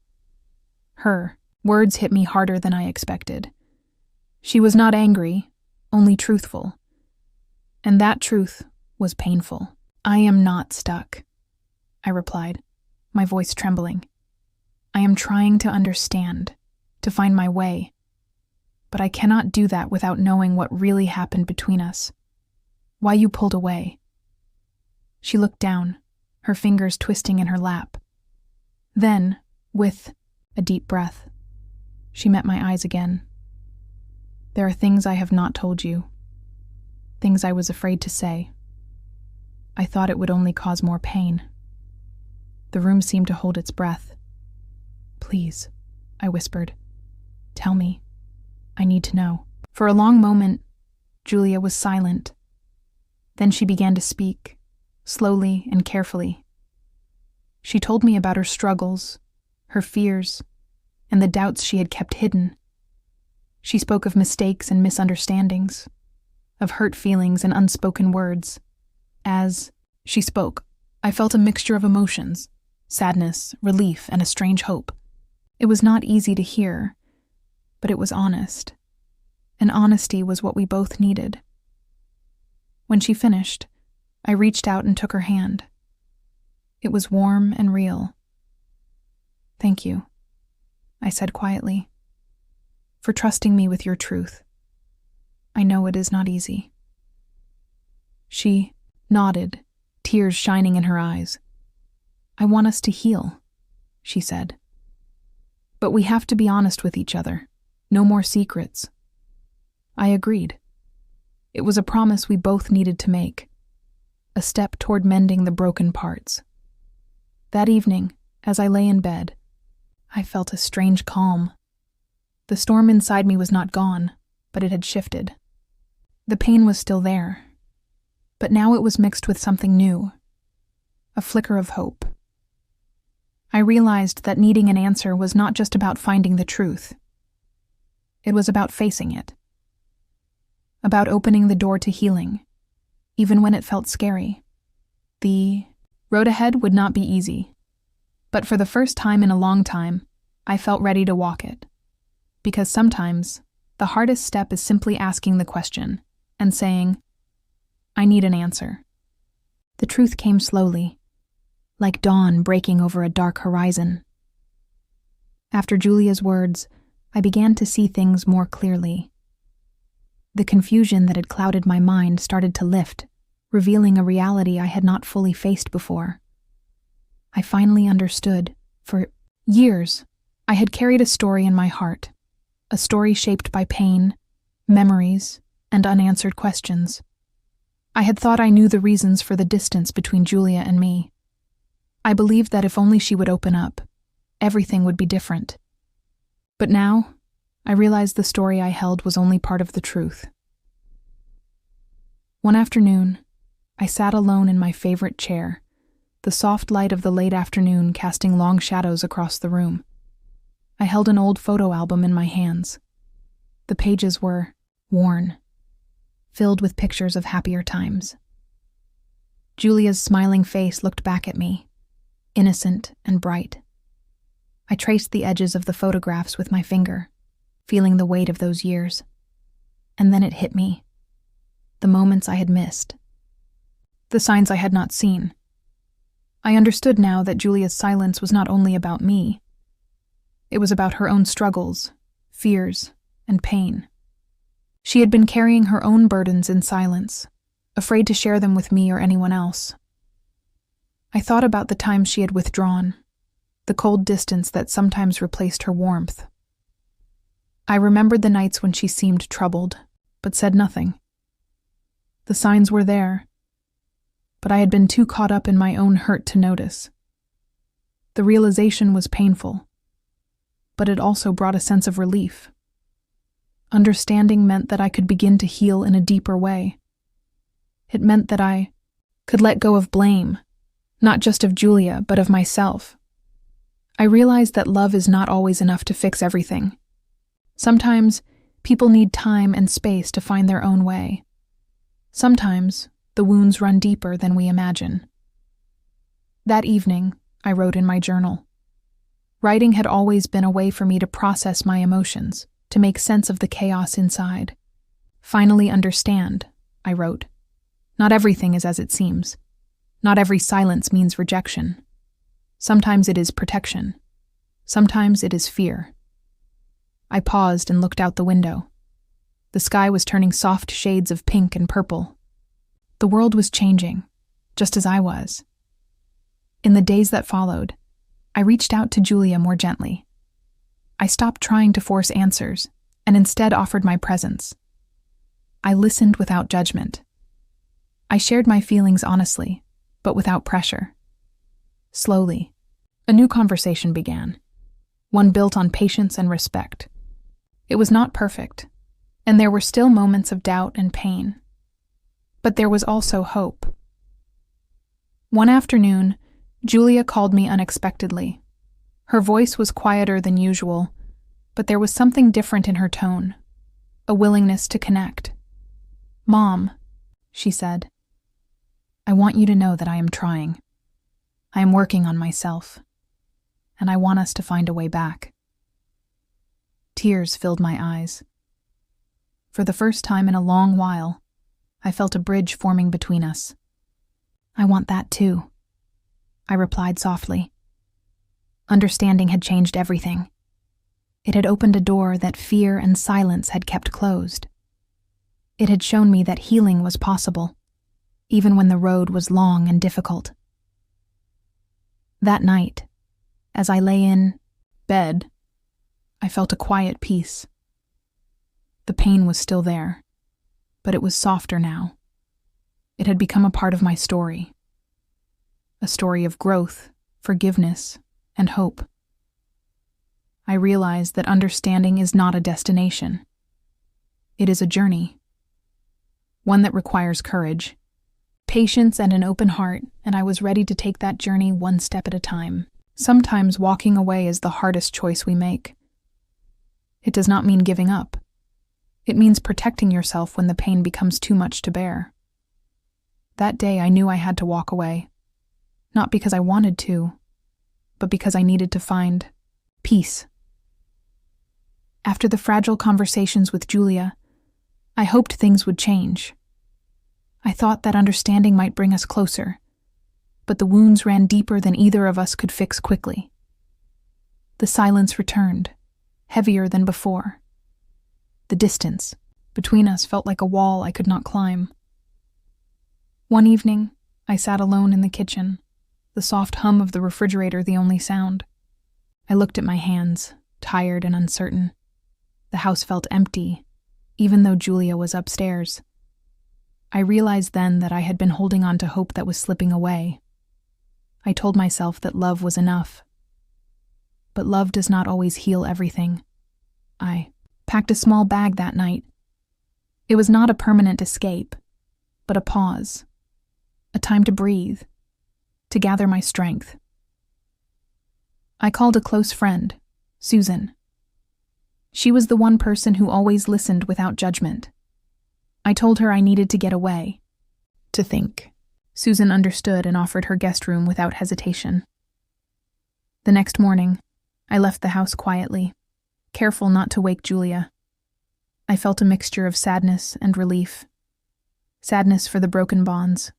Her words hit me harder than I expected. She was not angry, only truthful. And that truth was painful. "I am not stuck," I replied, my voice trembling. "I am trying to understand, to find my way. But I cannot do that without knowing what really happened between us. Why you pulled away." She looked down, her fingers twisting in her lap. Then, with a deep breath, she met my eyes again. "There are things I have not told you. Things I was afraid to say. I thought it would only cause more pain." The room seemed to hold its breath. "Please," I whispered. "Tell me. I need to know." For a long moment, Julia was silent. Then she began to speak, slowly and carefully. She told me about her struggles, her fears, and the doubts she had kept hidden. She spoke of mistakes and misunderstandings, of hurt feelings and unspoken words. As she spoke, I felt a mixture of emotions, sadness, relief, and a strange hope. It was not easy to hear, but it was honest, and honesty was what we both needed. When she finished, I reached out and took her hand. It was warm and real. "Thank you," I said quietly, "for trusting me with your truth. I know it is not easy." She nodded, tears shining in her eyes. "I want us to heal," she said. "But we have to be honest with each other. No more secrets." I agreed. It was a promise we both needed to make, a step toward mending the broken parts. That evening, as I lay in bed, I felt a strange calm. The storm inside me was not gone, but it had shifted. The pain was still there, but now it was mixed with something new, a flicker of hope. I realized that needing an answer was not just about finding the truth. It was about facing it, about opening the door to healing, even when it felt scary. The road ahead would not be easy, but for the first time in a long time, I felt ready to walk it. Because sometimes, the hardest step is simply asking the question and saying, "I need an answer." The truth came slowly, like dawn breaking over a dark horizon. After Julia's words, I began to see things more clearly. The confusion that had clouded my mind started to lift, revealing a reality I had not fully faced before. I finally understood. For years, I had carried a story in my heart, a story shaped by pain, memories, and unanswered questions. I had thought I knew the reasons for the distance between Julia and me. I believed that if only she would open up, everything would be different. But now, I realized the story I held was only part of the truth. One afternoon, I sat alone in my favorite chair, the soft light of the late afternoon casting long shadows across the room. I held an old photo album in my hands. The pages were worn, filled with pictures of happier times. Julia's smiling face looked back at me, innocent and bright. I traced the edges of the photographs with my finger, feeling the weight of those years. And then it hit me. The moments I had missed. The signs I had not seen. I understood now that Julia's silence was not only about me. It was about her own struggles, fears, and pain. She had been carrying her own burdens in silence, afraid to share them with me or anyone else. I thought about the times she had withdrawn, the cold distance that sometimes replaced her warmth. I remembered the nights when she seemed troubled, but said nothing. The signs were there, but I had been too caught up in my own hurt to notice. The realization was painful, but it also brought a sense of relief. Understanding meant that I could begin to heal in a deeper way. It meant that I could let go of blame, not just of Julia, but of myself. I realized that love is not always enough to fix everything. Sometimes, people need time and space to find their own way. Sometimes, the wounds run deeper than we imagine. That evening, I wrote in my journal. Writing had always been a way for me to process my emotions, to make sense of the chaos inside. Finally understand, I wrote. Not everything is as it seems. Not every silence means rejection. Sometimes it is protection. Sometimes it is fear. I paused and looked out the window. The sky was turning soft shades of pink and purple. The world was changing, just as I was. In the days that followed, I reached out to Julia more gently. I stopped trying to force answers and instead offered my presence. I listened without judgment. I shared my feelings honestly, but without pressure. Slowly, a new conversation began, one built on patience and respect. It was not perfect, and there were still moments of doubt and pain. But there was also hope. One afternoon, Julia called me unexpectedly. Her voice was quieter than usual, but there was something different in her tone, a willingness to connect. "Mom," she said, "I want you to know that I am trying. I am working on myself, and I want us to find a way back." Tears filled my eyes. For the first time in a long while, I felt a bridge forming between us. "I want that too," I replied softly. Understanding had changed everything. It had opened a door that fear and silence had kept closed. It had shown me that healing was possible, even when the road was long and difficult. That night, as I lay in bed, I felt a quiet peace. The pain was still there, but it was softer now. It had become a part of my story. A story of growth, forgiveness, and hope. I realized that understanding is not a destination. It is a journey. One that requires courage, patience, and an open heart, and I was ready to take that journey one step at a time. Sometimes walking away is the hardest choice we make. It does not mean giving up. It means protecting yourself when the pain becomes too much to bear. That day I knew I had to walk away, not because I wanted to, but because I needed to find peace. After the fragile conversations with Julia, I hoped things would change. I thought that understanding might bring us closer, but the wounds ran deeper than either of us could fix quickly. The silence returned, heavier than before. The distance between us felt like a wall I could not climb. One evening, I sat alone in the kitchen, the soft hum of the refrigerator the only sound. I looked at my hands, tired and uncertain. The house felt empty, even though Julia was upstairs. I realized then that I had been holding on to hope that was slipping away. I told myself that love was enough. But love does not always heal everything. I packed a small bag that night. It was not a permanent escape, but a pause, a time to breathe, to gather my strength. I called a close friend, Susan. She was the one person who always listened without judgment. I told her I needed to get away, to think. Susan understood and offered her guest room without hesitation. The next morning, I left the house quietly, careful not to wake Julia. I felt a mixture of sadness and relief. Sadness for the broken bonds,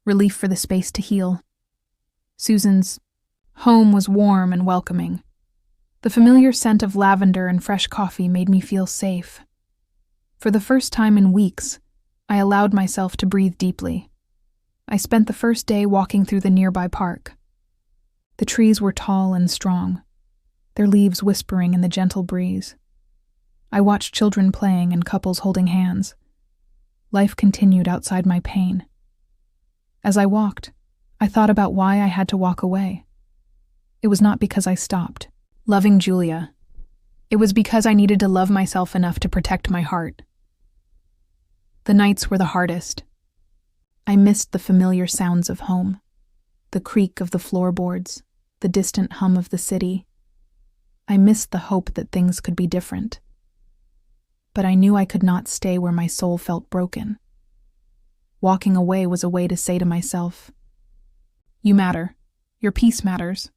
relief for the space to heal. Susan's home was warm and welcoming. The familiar scent of lavender and fresh coffee made me feel safe. For the first time in weeks, I allowed myself to breathe deeply. I spent the first day walking through the nearby park. The trees were tall and strong, their leaves whispering in the gentle breeze. I watched children playing and couples holding hands. Life continued outside my pain. As I walked, I thought about why I had to walk away. It was not because I stopped loving Julia. It was because I needed to love myself enough to protect my heart. The nights were the hardest. I missed the familiar sounds of home, the creak of the floorboards, the distant hum of the city. I missed the hope that things could be different. But I knew I could not stay where my soul felt broken. Walking away was a way to say to myself, "You matter. Your peace matters."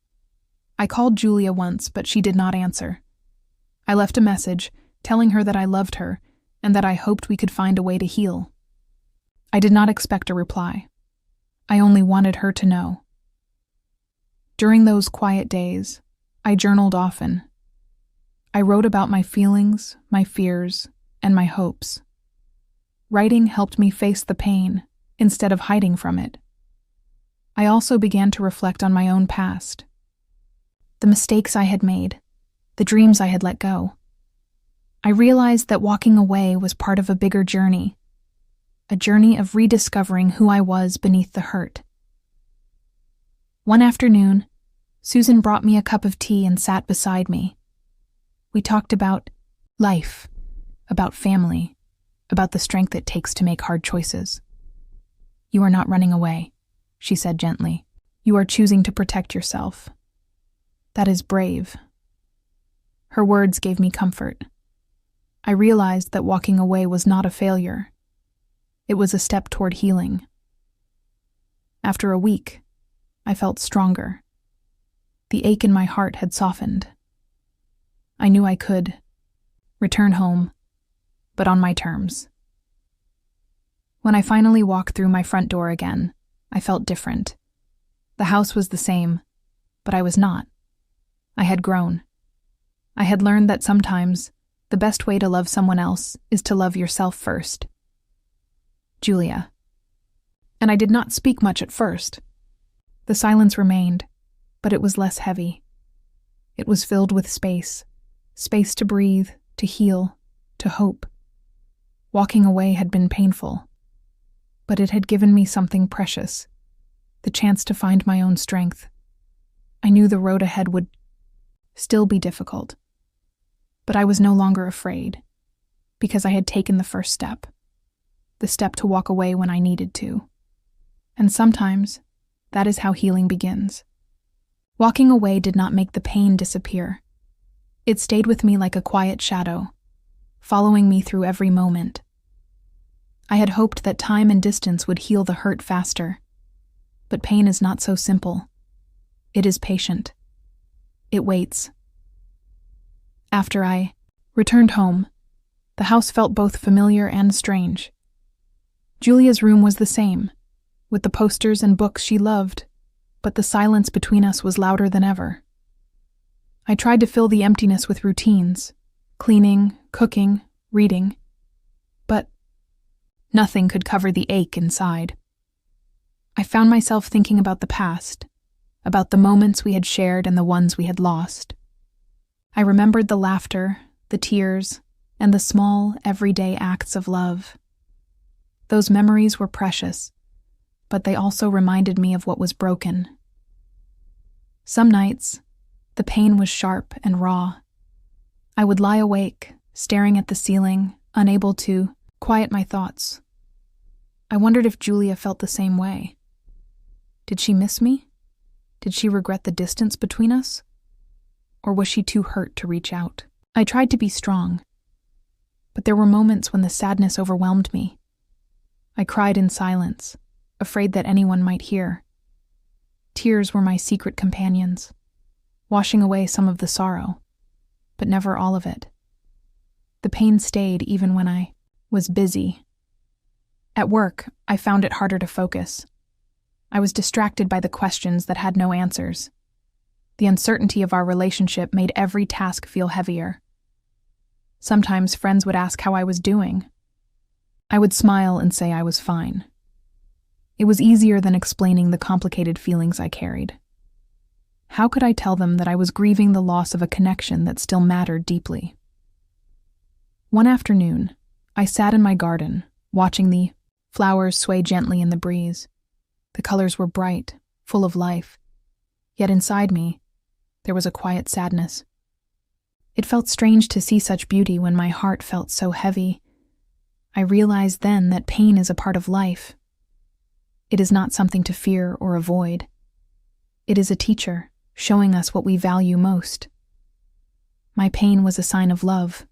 I called Julia once, but she did not answer. I left a message, telling her that I loved her and that I hoped we could find a way to heal. I did not expect a reply. I only wanted her to know. During those quiet days, I journaled often. I wrote about my feelings, my fears, and my hopes. Writing helped me face the pain instead of hiding from it. I also began to reflect on my own past, the mistakes I had made, the dreams I had let go. I realized that walking away was part of a bigger journey, a journey of rediscovering who I was beneath the hurt. One afternoon, Susan brought me a cup of tea and sat beside me. We talked about life, about family, about the strength it takes to make hard choices. "You are not running away," she said gently. "You are choosing to protect yourself. That is brave." Her words gave me comfort. I realized that walking away was not a failure. It was a step toward healing. After a week, I felt stronger. The ache in my heart had softened. I knew I could return home, but on my terms. When I finally walked through my front door again, I felt different. The house was the same, but I was not. I had grown. I had learned that sometimes the best way to love someone else is to love yourself first. Julia. And I did not speak much at first. The silence remained, but it was less heavy. It was filled with space to breathe, to heal, to hope. Walking away had been painful, but it had given me something precious, the chance to find my own strength. I knew the road ahead would still be difficult, but I was no longer afraid, because I had taken the first step, the step to walk away when I needed to. And sometimes, that is how healing begins. Walking away did not make the pain disappear. It stayed with me like a quiet shadow, following me through every moment. I had hoped that time and distance would heal the hurt faster, but pain is not so simple. It is patient. It waits. After I returned home, the house felt both familiar and strange. Julia's room was the same, with the posters and books she loved, but the silence between us was louder than ever. I tried to fill the emptiness with routines, cleaning, cooking, reading, but nothing could cover the ache inside. I found myself thinking about the past, about the moments we had shared and the ones we had lost. I remembered the laughter, the tears, and the small, everyday acts of love. Those memories were precious, but they also reminded me of what was broken. Some nights, the pain was sharp and raw. I would lie awake, staring at the ceiling, unable to quiet my thoughts. I wondered if Julia felt the same way. Did she miss me? Did she regret the distance between us? Or was she too hurt to reach out? I tried to be strong, but there were moments when the sadness overwhelmed me. I cried in silence, afraid that anyone might hear. Tears were my secret companions, washing away some of the sorrow, but never all of it. The pain stayed even when I was busy. At work, I found it harder to focus. I was distracted by the questions that had no answers. The uncertainty of our relationship made every task feel heavier. Sometimes friends would ask how I was doing. I would smile and say I was fine. It was easier than explaining the complicated feelings I carried. How could I tell them that I was grieving the loss of a connection that still mattered deeply? One afternoon, I sat in my garden, watching the flowers sway gently in the breeze. The colors were bright, full of life. Yet inside me, there was a quiet sadness. It felt strange to see such beauty when my heart felt so heavy. I realized then that pain is a part of life. It is not something to fear or avoid. It is a teacher, showing us what we value most. My pain was a sign of love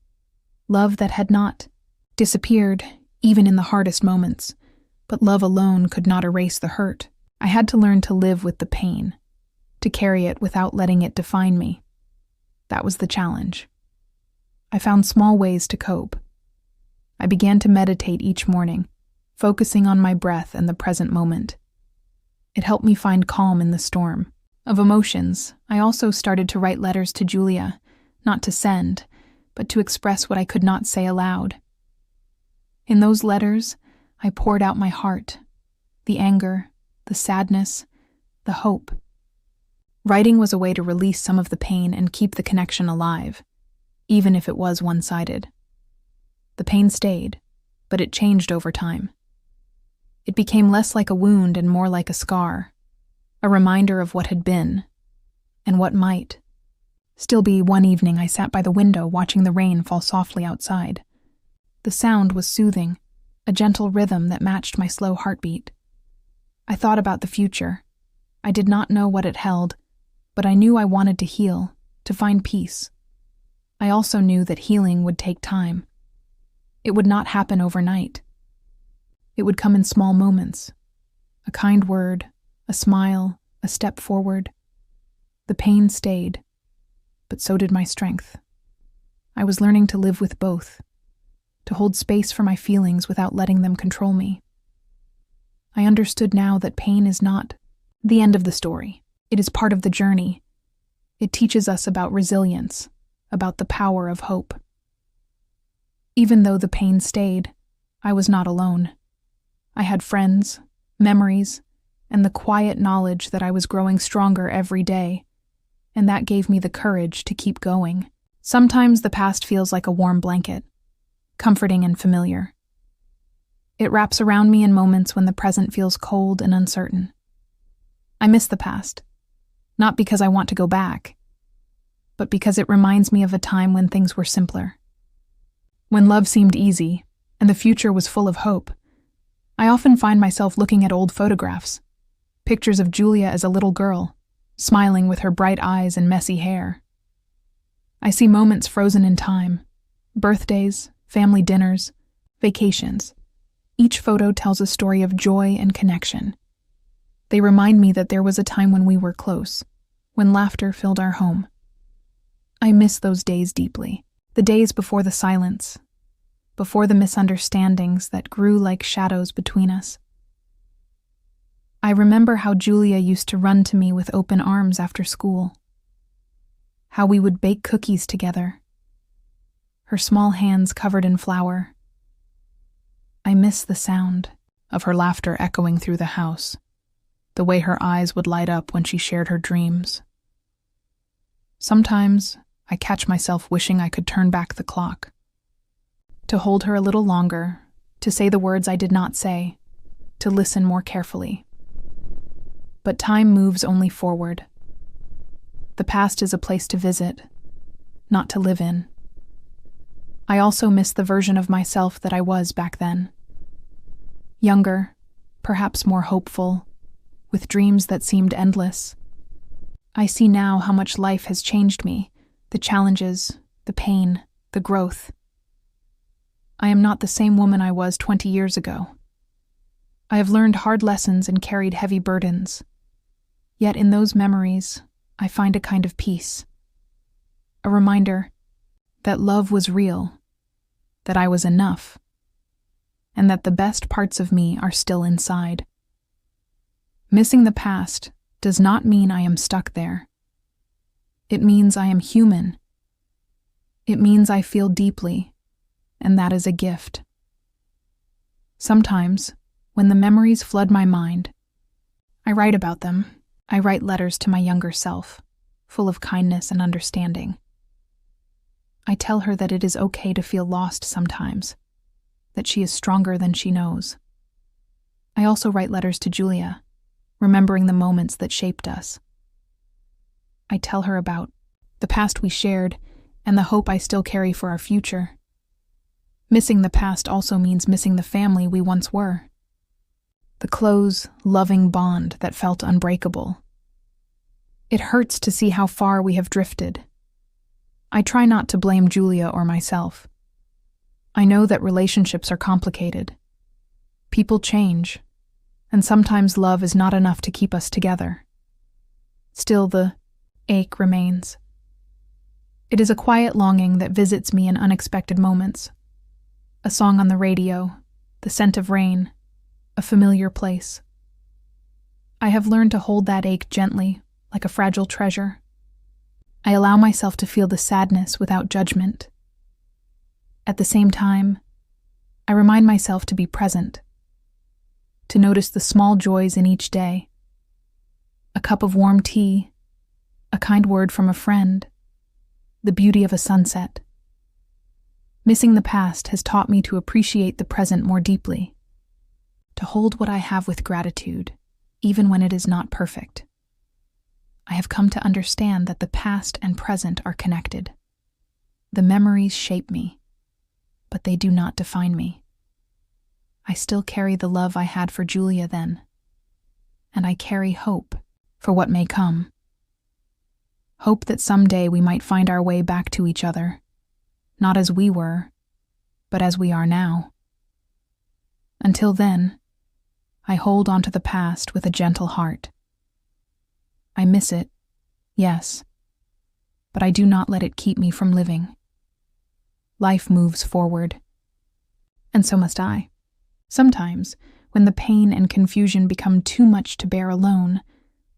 that had not disappeared, even in the hardest moments, but love alone could not erase the hurt. I had to learn to live with the pain, to carry it without letting it define me. That was the challenge. I found small ways to cope. I began to meditate each morning, focusing on my breath and the present moment. It helped me find calm in the storm of emotions. I also started to write letters to Julia, not to send, but to express what I could not say aloud. In those letters, I poured out my heart, the anger, the sadness, the hope. Writing was a way to release some of the pain and keep the connection alive, even if it was one-sided. The pain stayed, but it changed over time. It became less like a wound and more like a scar, a reminder of what had been, and what might. Still be. One evening I sat by the window watching the rain fall softly outside. The sound was soothing, a gentle rhythm that matched my slow heartbeat. I thought about the future. I did not know what it held, but I knew I wanted to heal, to find peace. I also knew that healing would take time. It would not happen overnight. It would come in small moments. A kind word, a smile, a step forward. The pain stayed, but so did my strength. I was learning to live with both, to hold space for my feelings without letting them control me. I understood now that pain is not the end of the story. It is part of the journey. It teaches us about resilience, about the power of hope. Even though the pain stayed, I was not alone. I had friends, memories, and the quiet knowledge that I was growing stronger every day, and that gave me the courage to keep going. Sometimes the past feels like a warm blanket, comforting and familiar. It wraps around me in moments when the present feels cold and uncertain. I miss the past, not because I want to go back, but because it reminds me of a time when things were simpler. When love seemed easy, and the future was full of hope. I often find myself looking at old photographs, pictures of Julia as a little girl, smiling with her bright eyes and messy hair. I see moments frozen in time, birthdays, family dinners, vacations. Each photo tells a story of joy and connection. They remind me that there was a time when we were close, when laughter filled our home. I miss those days deeply, the days before the silence, before the misunderstandings that grew like shadows between us. I remember how Julia used to run to me with open arms after school, how we would bake cookies together, her small hands covered in flour. I miss the sound of her laughter echoing through the house, the way her eyes would light up when she shared her dreams. Sometimes I catch myself wishing I could turn back the clock, to hold her a little longer, to say the words I did not say, to listen more carefully. But time moves only forward. The past is a place to visit, not to live in. I also miss the version of myself that I was back then. Younger, perhaps more hopeful, with dreams that seemed endless. I see now how much life has changed me, the challenges, the pain, the growth. I am not the same woman I was 20 years ago. I have learned hard lessons and carried heavy burdens. Yet in those memories, I find a kind of peace. A reminder that love was real, that I was enough, and that the best parts of me are still inside. Missing the past does not mean I am stuck there. It means I am human. It means I feel deeply, and that is a gift. Sometimes, when the memories flood my mind, I write about them. I write letters to my younger self, full of kindness and understanding. I tell her that it is okay to feel lost sometimes, that she is stronger than she knows. I also write letters to Julia, remembering the moments that shaped us. I tell her about the past we shared and the hope I still carry for our future. Missing the past also means missing the family we once were. The close, loving bond that felt unbreakable. It hurts to see how far we have drifted. I try not to blame Julia or myself. I know that relationships are complicated. People change, and sometimes love is not enough to keep us together. Still, the ache remains. It is a quiet longing that visits me in unexpected moments. A song on the radio, the scent of rain, a familiar place. I have learned to hold that ache gently, like a fragile treasure. I allow myself to feel the sadness without judgment. At the same time, I remind myself to be present, to notice the small joys in each day. A cup of warm tea, a kind word from a friend, the beauty of a sunset. Missing the past has taught me to appreciate the present more deeply, to hold what I have with gratitude, even when it is not perfect. I have come to understand that the past and present are connected. The memories shape me, but they do not define me. I still carry the love I had for Julia then, and I carry hope for what may come. Hope that someday we might find our way back to each other, not as we were, but as we are now. Until then, I hold on to the past with a gentle heart. I miss it, yes, but I do not let it keep me from living. Life moves forward, and so must I. Sometimes, when the pain and confusion become too much to bear alone,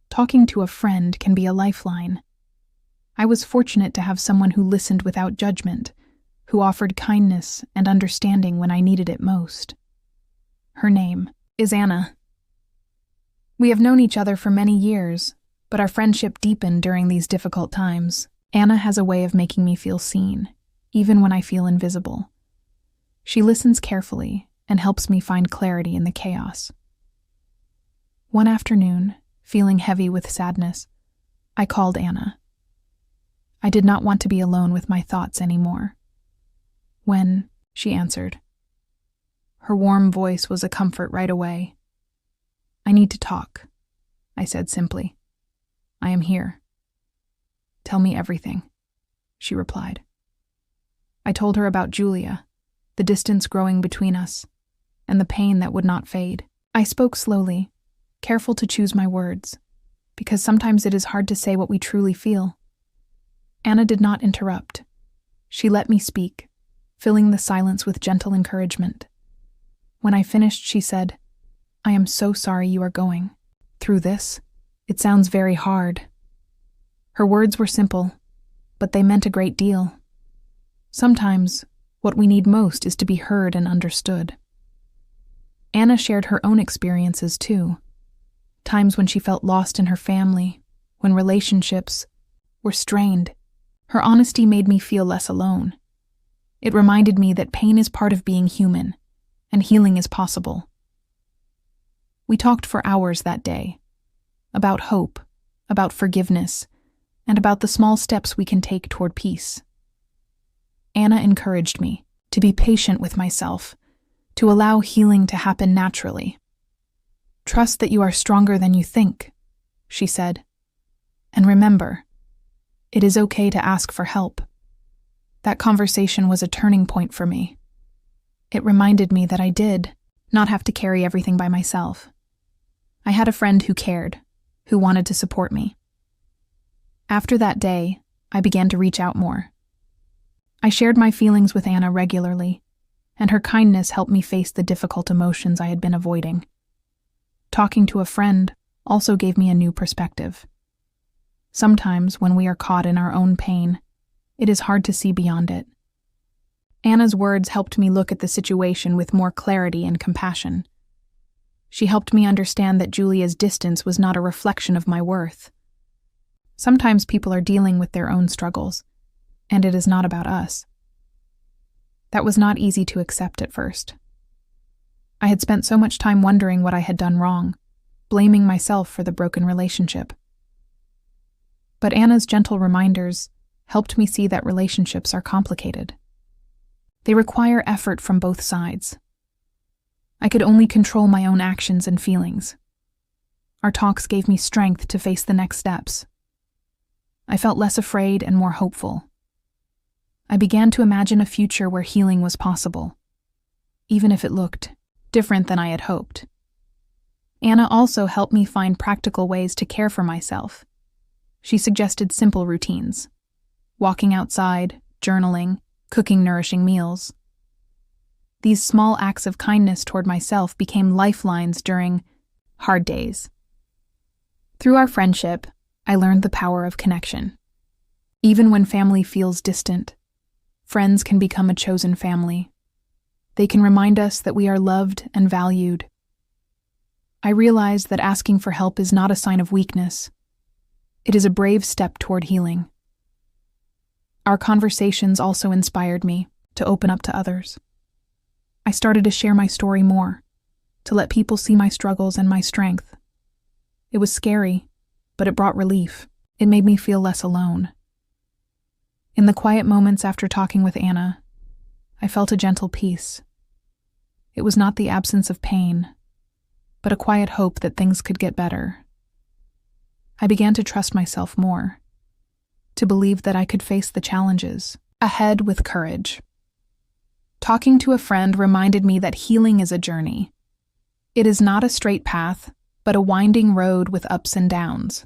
talking to a friend can be a lifeline. I was fortunate to have someone who listened without judgment, who offered kindness and understanding when I needed it most. Her name is Anna. We have known each other for many years, but our friendship deepened during these difficult times. Anna has a way of making me feel seen, even when I feel invisible. She listens carefully and helps me find clarity in the chaos. One afternoon, feeling heavy with sadness, I called Anna. I did not want to be alone with my thoughts anymore. When she answered, her warm voice was a comfort right away. "I need to talk," I said simply. "I am here." "Tell me everything," she replied. I told her about Julia, the distance growing between us, and the pain that would not fade. I spoke slowly, careful to choose my words, because sometimes it is hard to say what we truly feel. Anna did not interrupt. She let me speak, filling the silence with gentle encouragement. When I finished, she said, "I am so sorry you are going through this. It sounds very hard." Her words were simple, but they meant a great deal. Sometimes, what we need most is to be heard and understood. Anna shared her own experiences too. Times when she felt lost in her family, when relationships were strained. Her honesty made me feel less alone. It reminded me that pain is part of being human, and healing is possible. We talked for hours that day, about hope, about forgiveness, and about the small steps we can take toward peace. Anna encouraged me to be patient with myself, to allow healing to happen naturally. "Trust that you are stronger than you think," she said. "And remember, it is okay to ask for help." That conversation was a turning point for me. It reminded me that I did not have to carry everything by myself. I had a friend who cared, who wanted to support me. After that day, I began to reach out more. I shared my feelings with Anna regularly, and her kindness helped me face the difficult emotions I had been avoiding. Talking to a friend also gave me a new perspective. Sometimes, when we are caught in our own pain, it is hard to see beyond it. Anna's words helped me look at the situation with more clarity and compassion. She helped me understand that Julia's distance was not a reflection of my worth. Sometimes people are dealing with their own struggles, and it is not about us. That was not easy to accept at first. I had spent so much time wondering what I had done wrong, blaming myself for the broken relationship. But Anna's gentle reminders helped me see that relationships are complicated. They require effort from both sides. I could only control my own actions and feelings. Our talks gave me strength to face the next steps. I felt less afraid and more hopeful. I began to imagine a future where healing was possible, even if it looked different than I had hoped. Anna also helped me find practical ways to care for myself. She suggested simple routines: walking outside, journaling, cooking nourishing meals. These small acts of kindness toward myself became lifelines during hard days. Through our friendship, I learned the power of connection. Even when family feels distant, friends can become a chosen family. They can remind us that we are loved and valued. I realized that asking for help is not a sign of weakness. It is a brave step toward healing. Our conversations also inspired me to open up to others. I started to share my story more, to let people see my struggles and my strength. It was scary, but it brought relief. It made me feel less alone. In the quiet moments after talking with Anna, I felt a gentle peace. It was not the absence of pain, but a quiet hope that things could get better. I began to trust myself more, to believe that I could face the challenges ahead with courage. Talking to a friend reminded me that healing is a journey. It is not a straight path, but a winding road with ups and downs.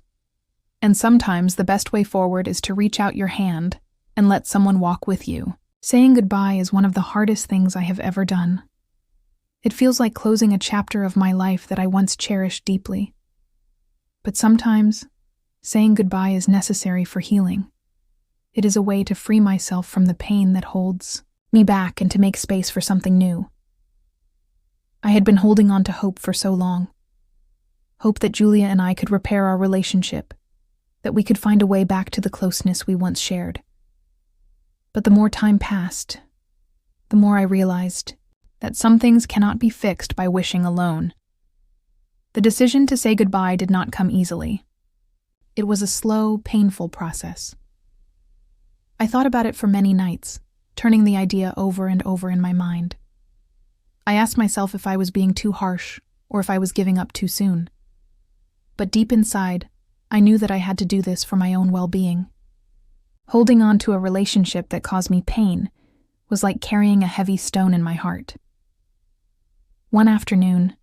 And sometimes the best way forward is to reach out your hand and let someone walk with you. Saying goodbye is one of the hardest things I have ever done. It feels like closing a chapter of my life that I once cherished deeply. But sometimes, saying goodbye is necessary for healing. It is a way to free myself from the pain that holds me back and to make space for something new. I had been holding on to hope for so long. Hope that Julia and I could repair our relationship, that we could find a way back to the closeness we once shared. But the more time passed, the more I realized that some things cannot be fixed by wishing alone. The decision to say goodbye did not come easily. It was a slow, painful process. I thought about it for many nights, turning the idea over and over in my mind. I asked myself if I was being too harsh or if I was giving up too soon. But deep inside, I knew that I had to do this for my own well-being. Holding on to a relationship that caused me pain was like carrying a heavy stone in my heart. One afternoon,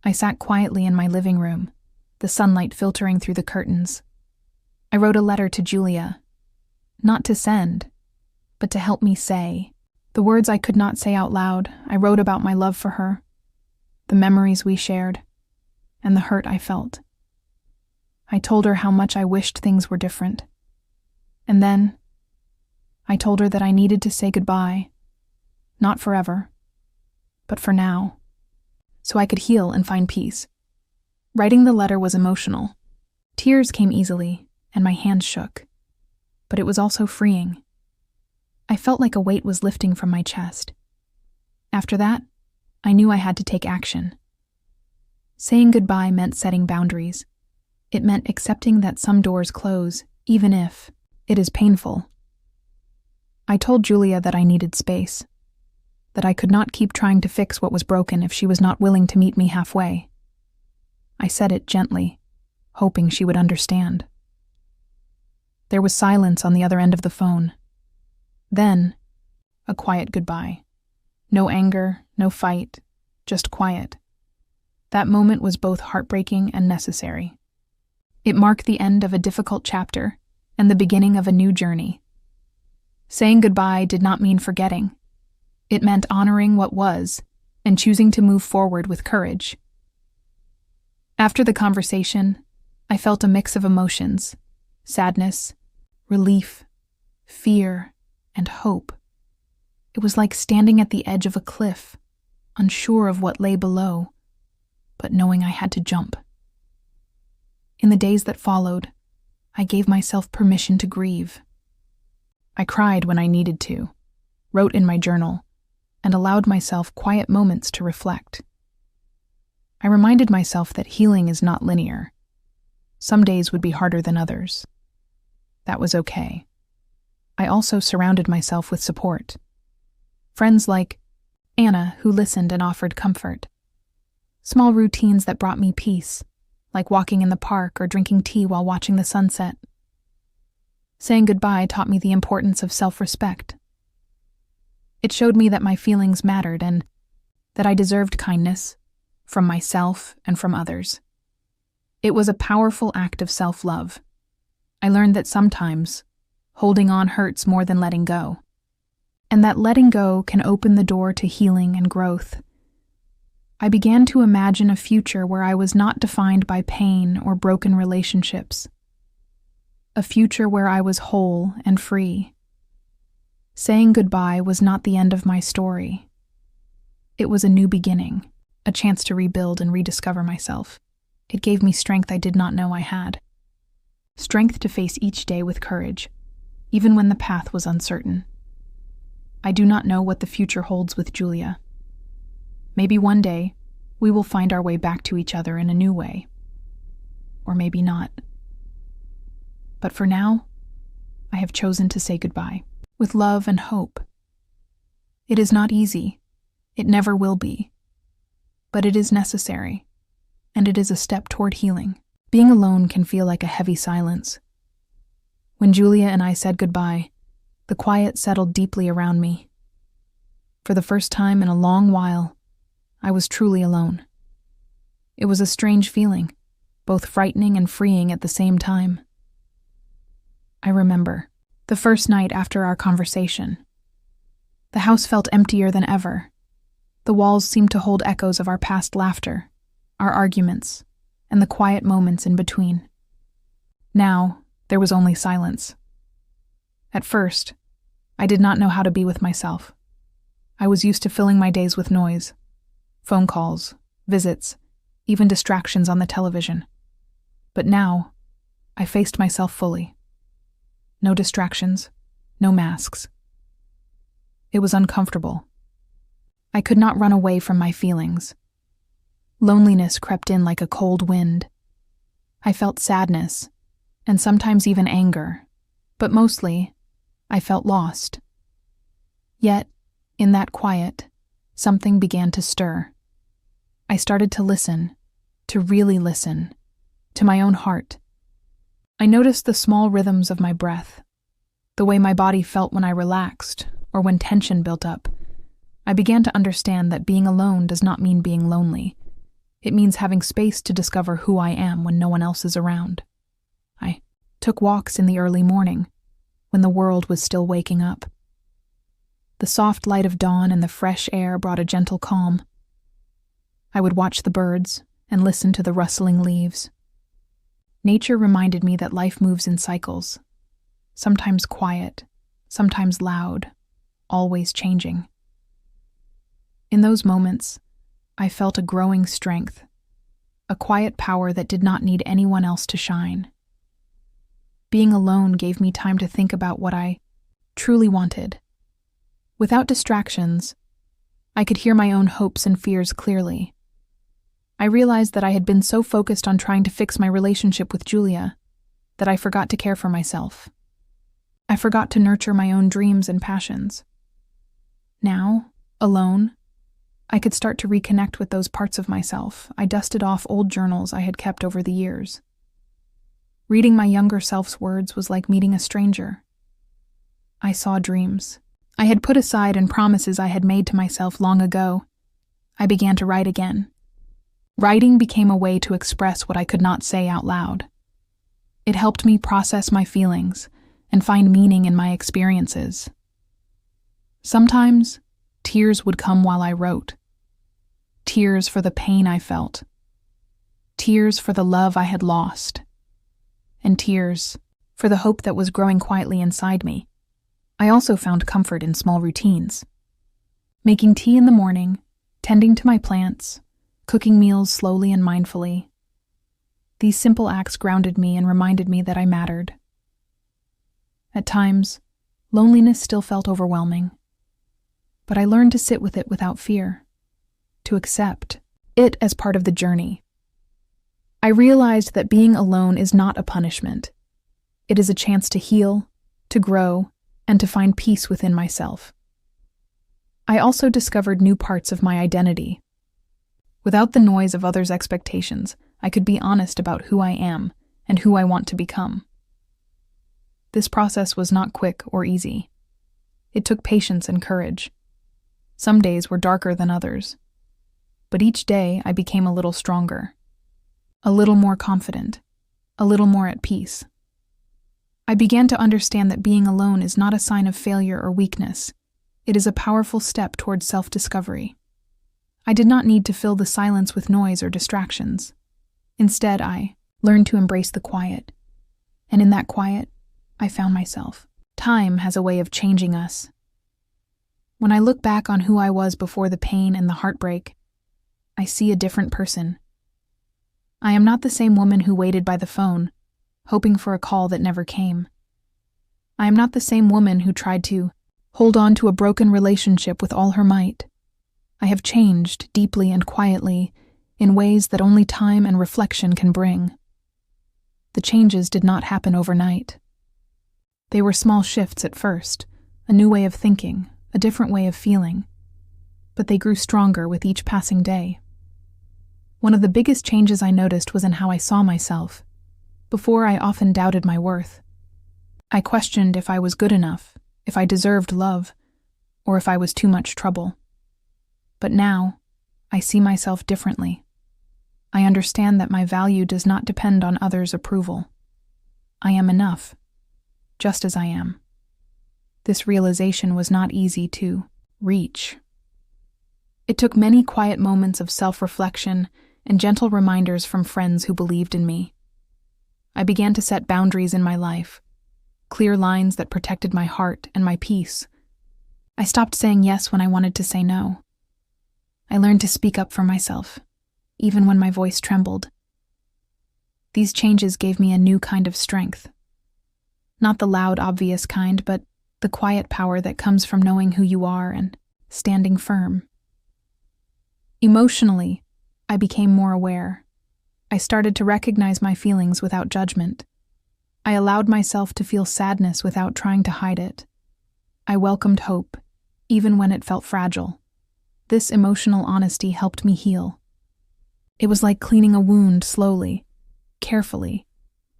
I sat quietly in my living room, the sunlight filtering through the curtains. I wrote a letter to Julia, not to send, but to help me say. The words I could not say out loud, I wrote about my love for her, the memories we shared, and the hurt I felt. I told her how much I wished things were different. And then, I told her that I needed to say goodbye, not forever, but for now, so I could heal and find peace. Writing the letter was emotional. Tears came easily, and my hands shook. But it was also freeing. I felt like a weight was lifting from my chest. After that, I knew I had to take action. Saying goodbye meant setting boundaries. It meant accepting that some doors close, even if it is painful. I told Julia that I needed space, that I could not keep trying to fix what was broken if she was not willing to meet me halfway. I said it gently, hoping she would understand. There was silence on the other end of the phone. Then, a quiet goodbye. No anger, no fight, just quiet. That moment was both heartbreaking and necessary. It marked the end of a difficult chapter and the beginning of a new journey. Saying goodbye did not mean forgetting. It meant honoring what was and choosing to move forward with courage. After the conversation, I felt a mix of emotions: sadness, relief, fear, and hope. It was like standing at the edge of a cliff, unsure of what lay below, but knowing I had to jump. In the days that followed, I gave myself permission to grieve. I cried when I needed to, wrote in my journal, and allowed myself quiet moments to reflect. I reminded myself that healing is not linear. Some days would be harder than others. That was okay. I also surrounded myself with support. Friends like Anna, who listened and offered comfort. Small routines that brought me peace, like walking in the park or drinking tea while watching the sunset. Saying goodbye taught me the importance of self-respect. It showed me that my feelings mattered and that I deserved kindness from myself and from others. It was a powerful act of self-love. I learned that sometimes holding on hurts more than letting go, and that letting go can open the door to healing and growth. I began to imagine a future where I was not defined by pain or broken relationships. a future where I was whole and free. Saying goodbye was not the end of my story. It was a new beginning, a chance to rebuild and rediscover myself. It gave me strength I did not know I had. Strength to face each day with courage, even when the path was uncertain. I do not know what the future holds with Julia. Maybe one day, we will find our way back to each other in a new way. Or maybe not. But for now, I have chosen to say goodbye, with love and hope. It is not easy. It never will be. But it is necessary, and it is a step toward healing. Being alone can feel like a heavy silence. When Julia and I said goodbye, the quiet settled deeply around me. For the first time in a long while, I was truly alone. It was a strange feeling, both frightening and freeing at the same time. I remember the first night after our conversation. The house felt emptier than ever. The walls seemed to hold echoes of our past laughter, our arguments, and the quiet moments in between. Now, there was only silence. At first, I did not know how to be with myself. I was used to filling my days with noise, phone calls, visits, even distractions on the television. But now, I faced myself fully. No distractions, no masks. It was uncomfortable. I could not run away from my feelings. Loneliness crept in like a cold wind. I felt sadness, and sometimes even anger, but mostly, I felt lost. Yet, in that quiet, something began to stir. I started to listen, to really listen, to my own heart. I noticed the small rhythms of my breath, the way my body felt when I relaxed or when tension built up. I began to understand that being alone does not mean being lonely. It means having space to discover who I am when no one else is around. I took walks in the early morning, when the world was still waking up. The soft light of dawn and the fresh air brought a gentle calm. I would watch the birds and listen to the rustling leaves. Nature reminded me that life moves in cycles, sometimes quiet, sometimes loud, always changing. In those moments, I felt a growing strength, a quiet power that did not need anyone else to shine. Being alone gave me time to think about what I truly wanted. Without distractions, I could hear my own hopes and fears clearly. I realized that I had been so focused on trying to fix my relationship with Julia that I forgot to care for myself. I forgot to nurture my own dreams and passions. Now, alone, I could start to reconnect with those parts of myself. I dusted off old journals I had kept over the years. Reading my younger self's words was like meeting a stranger. I saw dreams I had put aside and promises I had made to myself long ago. I began to write again. Writing became a way to express what I could not say out loud. It helped me process my feelings and find meaning in my experiences. Sometimes, tears would come while I wrote. Tears for the pain I felt. Tears for the love I had lost. And tears for the hope that was growing quietly inside me. I also found comfort in small routines. Making tea in the morning, tending to my plants, cooking meals slowly and mindfully. These simple acts grounded me and reminded me that I mattered. At times, loneliness still felt overwhelming, but I learned to sit with it without fear, to accept it as part of the journey. I realized that being alone is not a punishment. It is a chance to heal, to grow, and to find peace within myself. I also discovered new parts of my identity. Without the noise of others' expectations, I could be honest about who I am and who I want to become. This process was not quick or easy. It took patience and courage. Some days were darker than others. But each day I became a little stronger, a little more confident, a little more at peace. I began to understand that being alone is not a sign of failure or weakness. It is a powerful step towards self-discovery. I did not need to fill the silence with noise or distractions. Instead, I learned to embrace the quiet, And in that quiet, I found myself. Time has a way of changing us. When I look back on who I was before the pain and the heartbreak, I see a different person. I am not the same woman who waited by the phone, hoping for a call that never came. I am not the same woman who tried to hold on to a broken relationship with all her might. I have changed deeply and quietly in ways that only time and reflection can bring. The changes did not happen overnight. They were small shifts at first, a new way of thinking, a different way of feeling, but they grew stronger with each passing day. One of the biggest changes I noticed was in how I saw myself. Before, I often doubted my worth. I questioned if I was good enough, if I deserved love, or if I was too much trouble. But now, I see myself differently. I understand that my value does not depend on others' approval. I am enough, just as I am. This realization was not easy to reach. It took many quiet moments of self-reflection and gentle reminders from friends who believed in me. I began to set boundaries in my life, clear lines that protected my heart and my peace. I stopped saying yes when I wanted to say no. I learned to speak up for myself, even when my voice trembled. These changes gave me a new kind of strength. Not the loud, obvious kind, but the quiet power that comes from knowing who you are and standing firm. Emotionally, I became more aware. I started to recognize my feelings without judgment. I allowed myself to feel sadness without trying to hide it. I welcomed hope, even when it felt fragile. This emotional honesty helped me heal. It was like cleaning a wound slowly, carefully,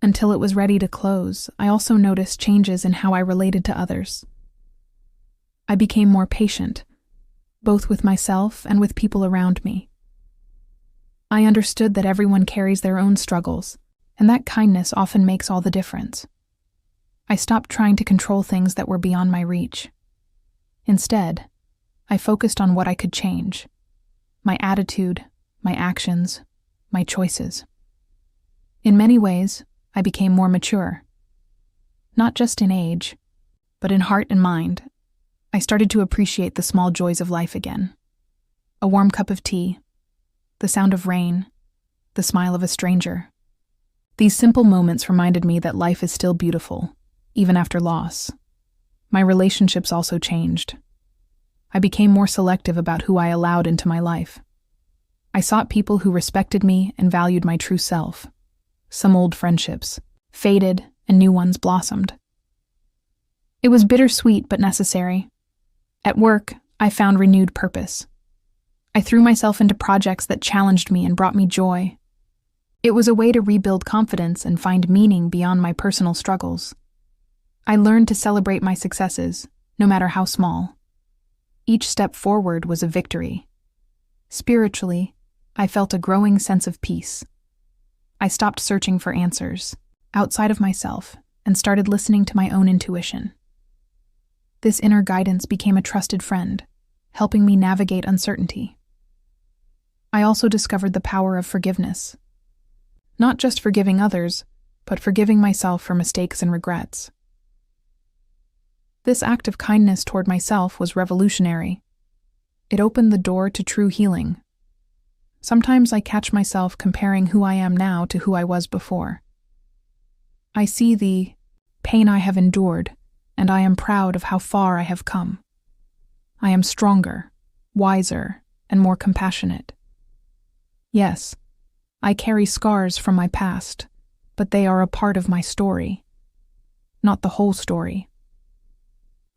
until it was ready to close. I also noticed changes in how I related to others. I became more patient, both with myself and with people around me. I understood that everyone carries their own struggles, and that kindness often makes all the difference. I stopped trying to control things that were beyond my reach. Instead, I focused on what I could change: my attitude, my actions, my choices. In many ways, I became more mature. Not just in age, but in heart and mind. I started to appreciate the small joys of life again. A warm cup of tea, the sound of rain, the smile of a stranger. These simple moments reminded me that life is still beautiful, even after loss. My relationships also changed. I became more selective about who I allowed into my life. I sought people who respected me and valued my true self. Some old friendships faded and new ones blossomed. It was bittersweet but necessary. At work, I found renewed purpose. I threw myself into projects that challenged me and brought me joy. It was a way to rebuild confidence and find meaning beyond my personal struggles. I learned to celebrate my successes, no matter how small. Each step forward was a victory. Spiritually, I felt a growing sense of peace. I stopped searching for answers outside of myself and started listening to my own intuition. This inner guidance became a trusted friend, helping me navigate uncertainty. I also discovered the power of forgiveness. Not just forgiving others, but forgiving myself for mistakes and regrets. This act of kindness toward myself was revolutionary. It opened the door to true healing. Sometimes I catch myself comparing who I am now to who I was before. I see the pain I have endured, and I am proud of how far I have come. I am stronger, wiser, and more compassionate. Yes, I carry scars from my past, but they are a part of my story, not the whole story.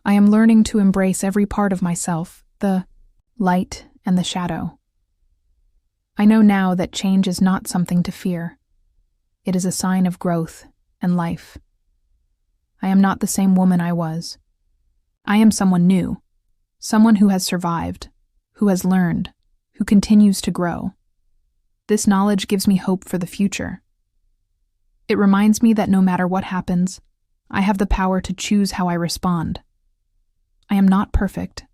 I am learning to embrace every part of myself, the light and the shadow. I know now that change is not something to fear. It is a sign of growth and life. I am not the same woman I was. I am someone new, someone who has survived, who has learned, who continues to grow. This knowledge gives me hope for the future. It reminds me that no matter what happens, I have the power to choose how I respond. I am not perfect,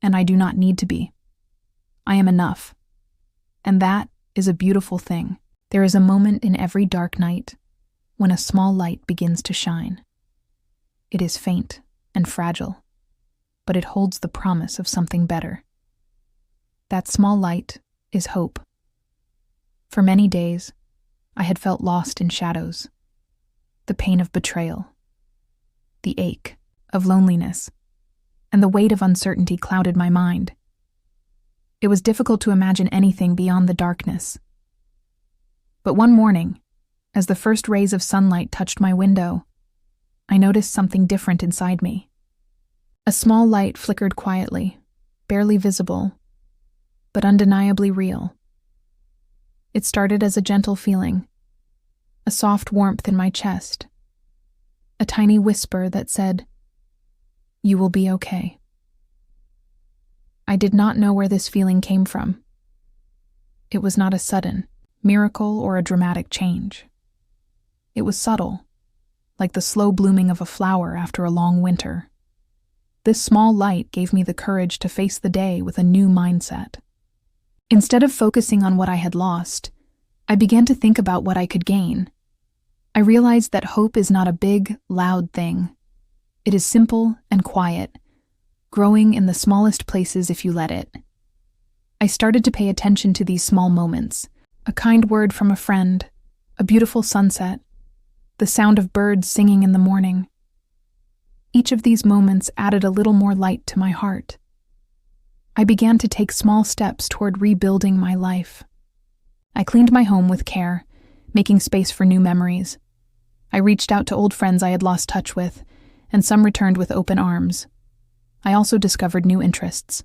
and I do not need to be. I am enough. And that is a beautiful thing. There is a moment in every dark night, when a small light begins to shine. It is faint and fragile, but it holds the promise of something better. That small light is hope. For many days, I had felt lost in shadows, the pain of betrayal, the ache of loneliness, and the weight of uncertainty clouded my mind. It was difficult to imagine anything beyond the darkness. But one morning, as the first rays of sunlight touched my window, I noticed something different inside me. A small light flickered quietly, barely visible, but undeniably real. It started as a gentle feeling, a soft warmth in my chest, a tiny whisper that said, "You will be okay." I did not know where this feeling came from. It was not a sudden miracle or a dramatic change. It was subtle, like the slow blooming of a flower after a long winter. This small light gave me the courage to face the day with a new mindset. Instead of focusing on what I had lost, I began to think about what I could gain. I realized that hope is not a big, loud thing. It is simple and quiet, growing in the smallest places if you let it. I started to pay attention to these small moments: a kind word from a friend, a beautiful sunset, the sound of birds singing in the morning. Each of these moments added a little more light to my heart. I began to take small steps toward rebuilding my life. I cleaned my home with care, making space for new memories. I reached out to old friends I had lost touch with, and some returned with open arms. I also discovered new interests.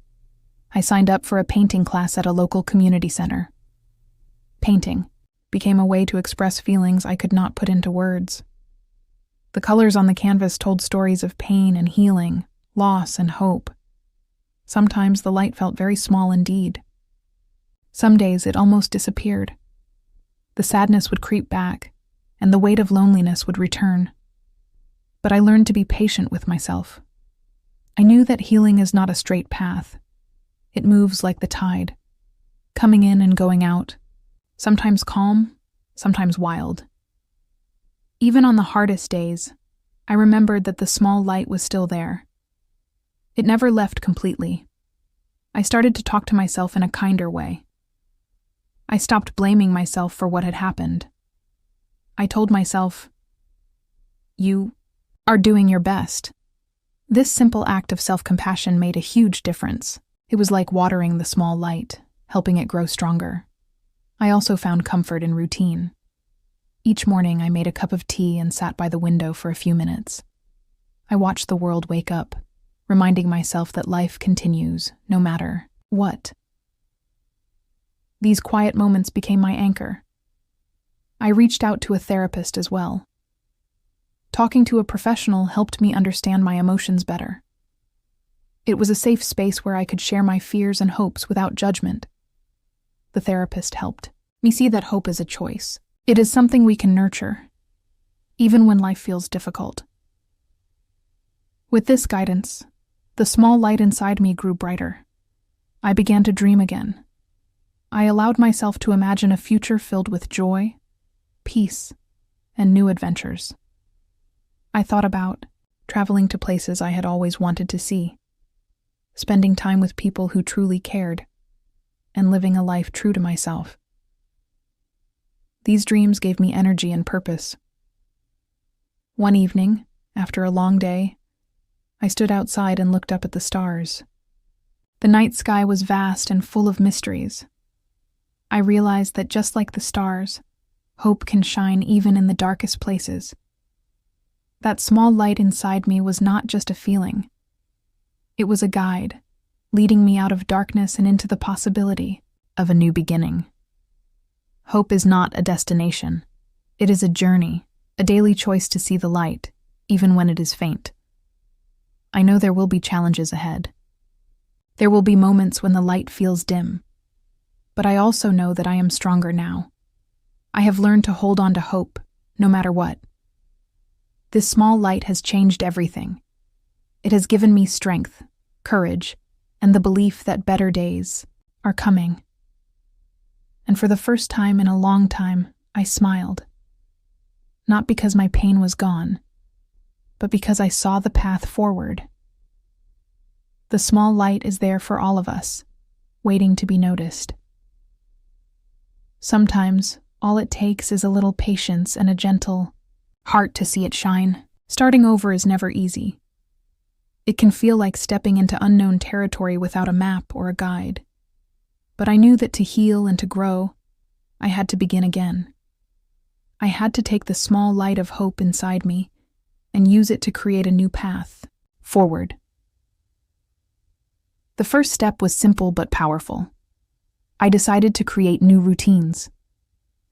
I signed up for a painting class at a local community center. Painting became a way to express feelings I could not put into words. The colors on the canvas told stories of pain and healing, loss and hope. Sometimes the light felt very small indeed. Some days it almost disappeared. The sadness would creep back, and the weight of loneliness would return. But I learned to be patient with myself. I knew that healing is not a straight path. It moves like the tide, coming in and going out, sometimes calm, sometimes wild. Even on the hardest days, I remembered that the small light was still there. It never left completely. I started to talk to myself in a kinder way. I stopped blaming myself for what had happened. I told myself, "You are doing your best." This simple act of self-compassion made a huge difference. It was like watering the small light, helping it grow stronger. I also found comfort in routine. Each morning I made a cup of tea and sat by the window for a few minutes. I watched the world wake up, reminding myself that life continues, no matter what. These quiet moments became my anchor. I reached out to a therapist as well. Talking to a professional helped me understand my emotions better. It was a safe space where I could share my fears and hopes without judgment. The therapist helped me see that hope is a choice. It is something we can nurture, even when life feels difficult. With this guidance, the small light inside me grew brighter. I began to dream again. I allowed myself to imagine a future filled with joy, peace, and new adventures. I thought about traveling to places I had always wanted to see, spending time with people who truly cared, and living a life true to myself. These dreams gave me energy and purpose. One evening, after a long day, I stood outside and looked up at the stars. The night sky was vast and full of mysteries. I realized that just like the stars, hope can shine even in the darkest places. That small light inside me was not just a feeling. It was a guide, leading me out of darkness and into the possibility of a new beginning. Hope is not a destination. It is a journey, a daily choice to see the light, even when it is faint. I know there will be challenges ahead. There will be moments when the light feels dim. But I also know that I am stronger now. I have learned to hold on to hope, no matter what. This small light has changed everything. It has given me strength, courage, and the belief that better days are coming. And for the first time in a long time, I smiled. not because my pain was gone, but because I saw the path forward. The small light is there for all of us, waiting to be noticed. Sometimes, all it takes is a little patience and a gentle heart to see it shine. Starting over is never easy. It can feel like stepping into unknown territory without a map or a guide. But I knew that to heal and to grow, I had to begin again. I had to take the small light of hope inside me and use it to create a new path forward. The first step was simple but powerful. I decided to create new routines.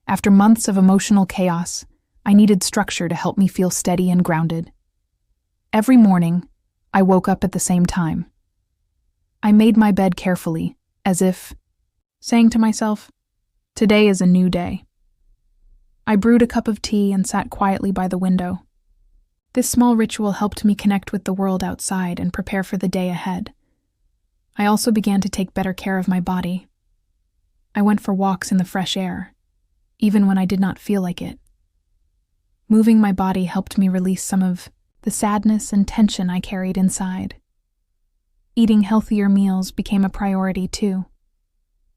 After months of emotional chaos, I needed structure to help me feel steady and grounded. Every morning, I woke up at the same time. I made my bed carefully, as if saying to myself, "Today is a new day." I brewed a cup of tea and sat quietly by the window. This small ritual helped me connect with the world outside and prepare for the day ahead. I also began to take better care of my body. I went for walks in the fresh air, even when I did not feel like it. Moving my body helped me release some of the sadness and tension I carried inside. Eating healthier meals became a priority too.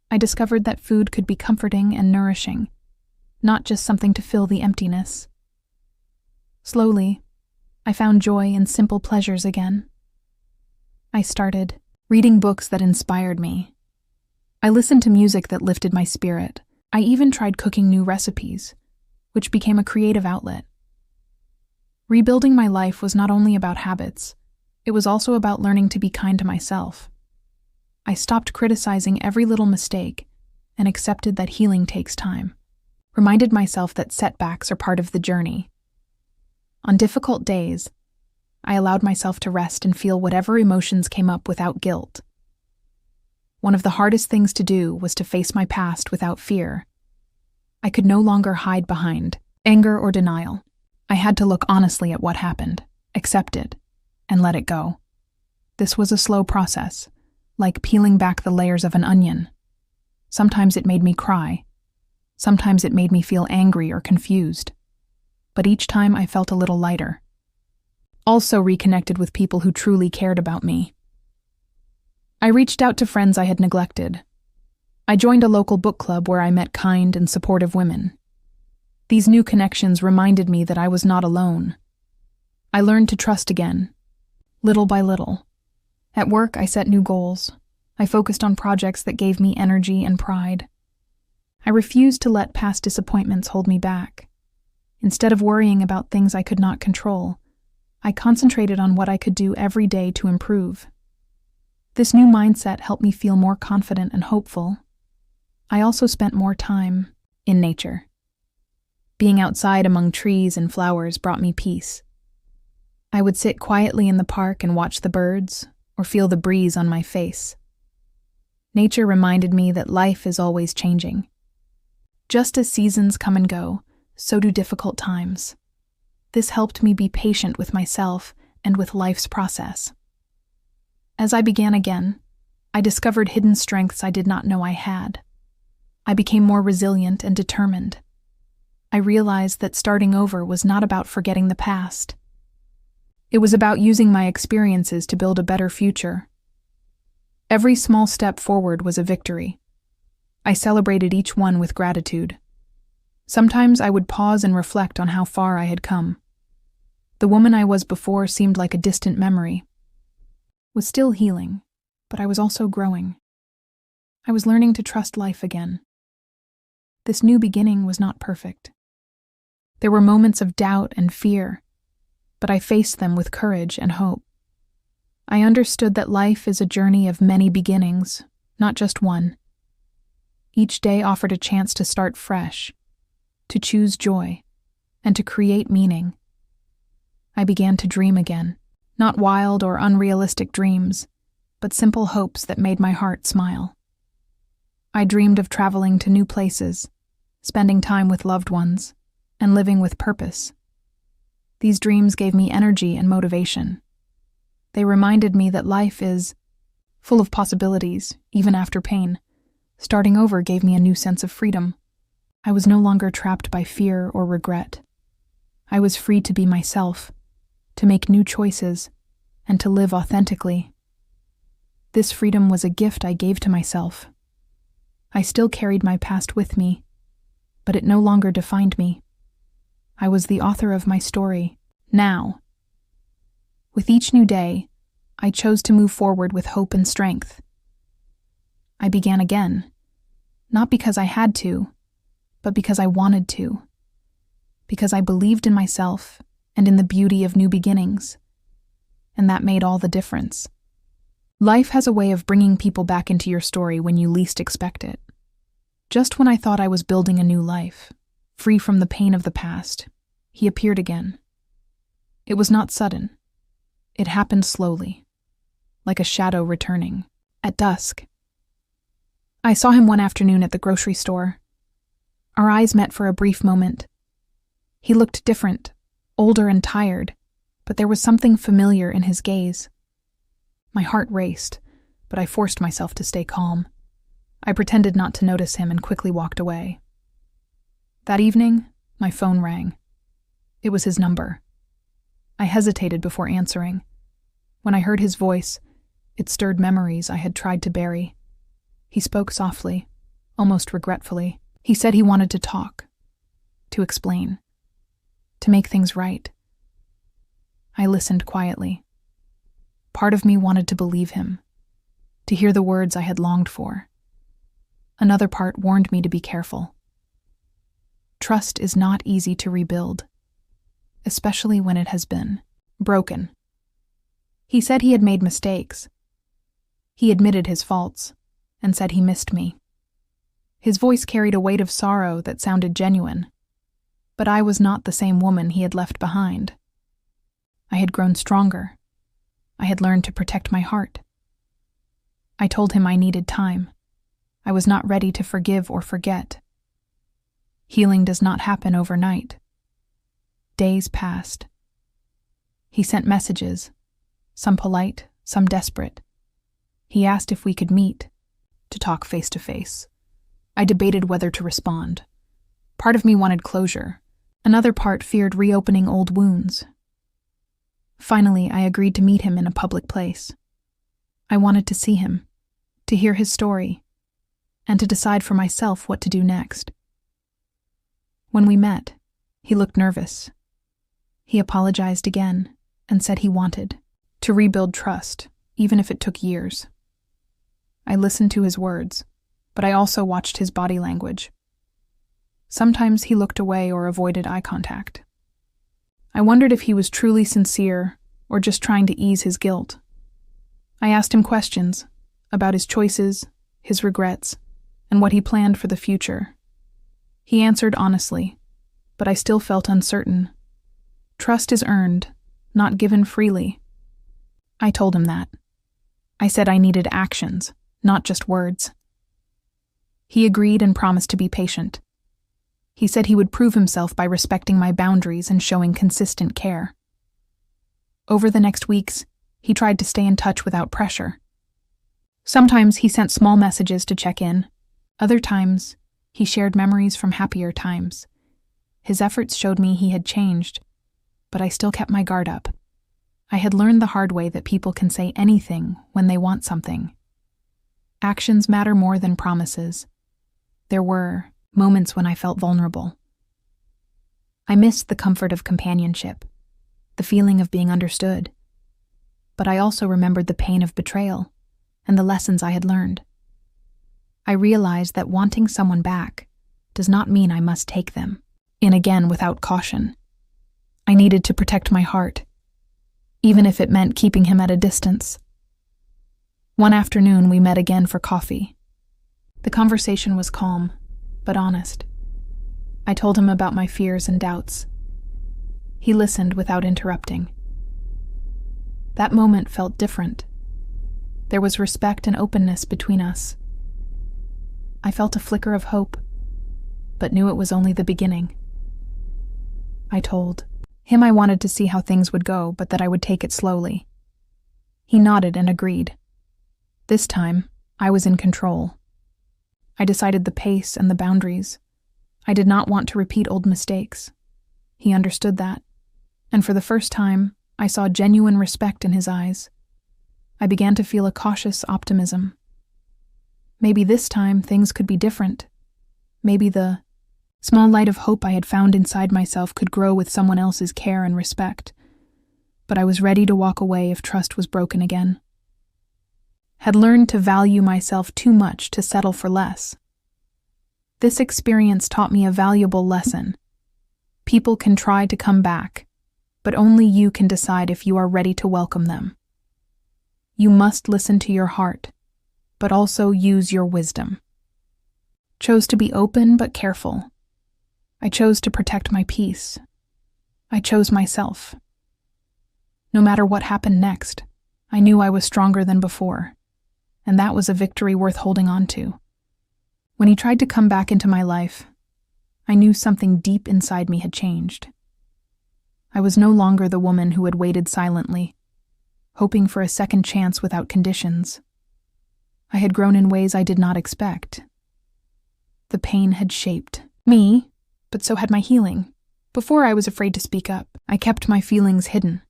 I discovered that food could be comforting and nourishing, not just something to fill the emptiness. Slowly, I found joy in simple pleasures again. I started reading books that inspired me. I listened to music that lifted my spirit. I even tried cooking new recipes, which became a creative outlet. Rebuilding my life was not only about habits, it was also about learning to be kind to myself. I stopped criticizing every little mistake and accepted that healing takes time. Reminded myself that setbacks are part of the journey. On difficult days, I allowed myself to rest and feel whatever emotions came up without guilt. One of the hardest things to do was to face my past without fear. I could no longer hide behind anger or denial. I had to look honestly at what happened, accept it, and let it go. This was a slow process, like peeling back the layers of an onion. Sometimes it made me cry. Sometimes it made me feel angry or confused. But each time I felt a little lighter. Also reconnected with people who truly cared about me. I reached out to friends I had neglected. I joined a local book club where I met kind and supportive women. These new connections reminded me that I was not alone. I learned to trust again, little by little. At work, I set new goals. I focused on projects that gave me energy and pride. I refused to let past disappointments hold me back. Instead of worrying about things I could not control, I concentrated on what I could do every day to improve. This new mindset helped me feel more confident and hopeful. I also spent more time in nature. Being outside among trees and flowers brought me peace. I would sit quietly in the park and watch the birds, or feel the breeze on my face. Nature reminded me that life is always changing. Just as seasons come and go, so do difficult times. This helped me be patient with myself and with life's process. As I began again, I discovered hidden strengths I did not know I had. I became more resilient and determined. I realized that starting over was not about forgetting the past. It was about using my experiences to build a better future. Every small step forward was a victory. I celebrated each one with gratitude. Sometimes I would pause and reflect on how far I had come. The woman I was before seemed like a distant memory. Was still healing, but I was also growing. I was learning to trust life again. This new beginning was not perfect. There were moments of doubt and fear, but I faced them with courage and hope. I understood that life is a journey of many beginnings, not just one. Each day offered a chance to start fresh, to choose joy, and to create meaning. I began to dream again, not wild or unrealistic dreams, but simple hopes that made my heart smile. I dreamed of traveling to new places, spending time with loved ones, and living with purpose. These dreams gave me energy and motivation. They reminded me that life is full of possibilities, even after pain. Starting over gave me a new sense of freedom. I was no longer trapped by fear or regret. I was free to be myself, to make new choices, and to live authentically. This freedom was a gift I gave to myself. I still carried my past with me, but it no longer defined me. I was the author of my story, now. With each new day, I chose to move forward with hope and strength. I began again, not because I had to, but because I wanted to. Because I believed in myself and in the beauty of new beginnings. And that made all the difference. Life has a way of bringing people back into your story when you least expect it. Just when I thought I was building a new life, free from the pain of the past, he appeared again. It was not sudden. It happened slowly, like a shadow returning, at dusk. I saw him one afternoon at the grocery store. Our eyes met for a brief moment. He looked different, older and tired, but there was something familiar in his gaze. My heart raced, but I forced myself to stay calm. I pretended not to notice him and quickly walked away. That evening, my phone rang. It was his number. I hesitated before answering. When I heard his voice, it stirred memories I had tried to bury. He spoke softly, almost regretfully. He said he wanted to talk, to explain, to make things right. I listened quietly. Part of me wanted to believe him, to hear the words I had longed for. Another part warned me to be careful. Trust is not easy to rebuild, especially when it has been broken. He said he had made mistakes. He admitted his faults and said he missed me. His voice carried a weight of sorrow that sounded genuine, but I was not the same woman he had left behind. I had grown stronger. I had learned to protect my heart. I told him I needed time. I was not ready to forgive or forget. Healing does not happen overnight. Days passed. He sent messages, some polite, some desperate. He asked if we could meet, to talk face to face. I debated whether to respond. Part of me wanted closure. Another part feared reopening old wounds. Finally, I agreed to meet him in a public place. I wanted to see him, to hear his story, and to decide for myself what to do next. When we met, he looked nervous. He apologized again and said he wanted to rebuild trust, even if it took years. I listened to his words, but I also watched his body language. Sometimes he looked away or avoided eye contact. I wondered if he was truly sincere or just trying to ease his guilt. I asked him questions about his choices, his regrets, and what he planned for the future. He answered honestly, but I still felt uncertain. Trust is earned, not given freely. I told him that. I said I needed actions, not just words. He agreed and promised to be patient. He said he would prove himself by respecting my boundaries and showing consistent care. Over the next weeks, he tried to stay in touch without pressure. Sometimes he sent small messages to check in. Other times, he shared memories from happier times. His efforts showed me he had changed, but I still kept my guard up. I had learned the hard way that people can say anything when they want something. Actions matter more than promises. There were moments when I felt vulnerable. I missed the comfort of companionship, the feeling of being understood. But I also remembered the pain of betrayal and the lessons I had learned. I realized that wanting someone back does not mean I must take them in again without caution. I needed to protect my heart, even if it meant keeping him at a distance. One afternoon, we met again for coffee. The conversation was calm, but honest. I told him about my fears and doubts. He listened without interrupting. That moment felt different. There was respect and openness between us. I felt a flicker of hope, but knew it was only the beginning. I told him I wanted to see how things would go, but that I would take it slowly. He nodded and agreed. This time, I was in control. I decided the pace and the boundaries. I did not want to repeat old mistakes. He understood that, and for the first time, I saw genuine respect in his eyes. I began to feel a cautious optimism. Maybe this time things could be different. Maybe the small light of hope I had found inside myself could grow with someone else's care and respect. But I was ready to walk away if trust was broken again. Had learned to value myself too much to settle for less. This experience taught me a valuable lesson. People can try to come back, but only you can decide if you are ready to welcome them. You must listen to your heart, but also use your wisdom. Chose to be open but careful. I chose to protect my peace. I chose myself. No matter what happened next, I knew I was stronger than before, and that was a victory worth holding on to. When he tried to come back into my life, I knew something deep inside me had changed. I was no longer the woman who had waited silently, hoping for a second chance without conditions. I had grown in ways I did not expect. The pain had shaped me, but so had my healing. Before I was afraid to speak up, I kept my feelings hidden,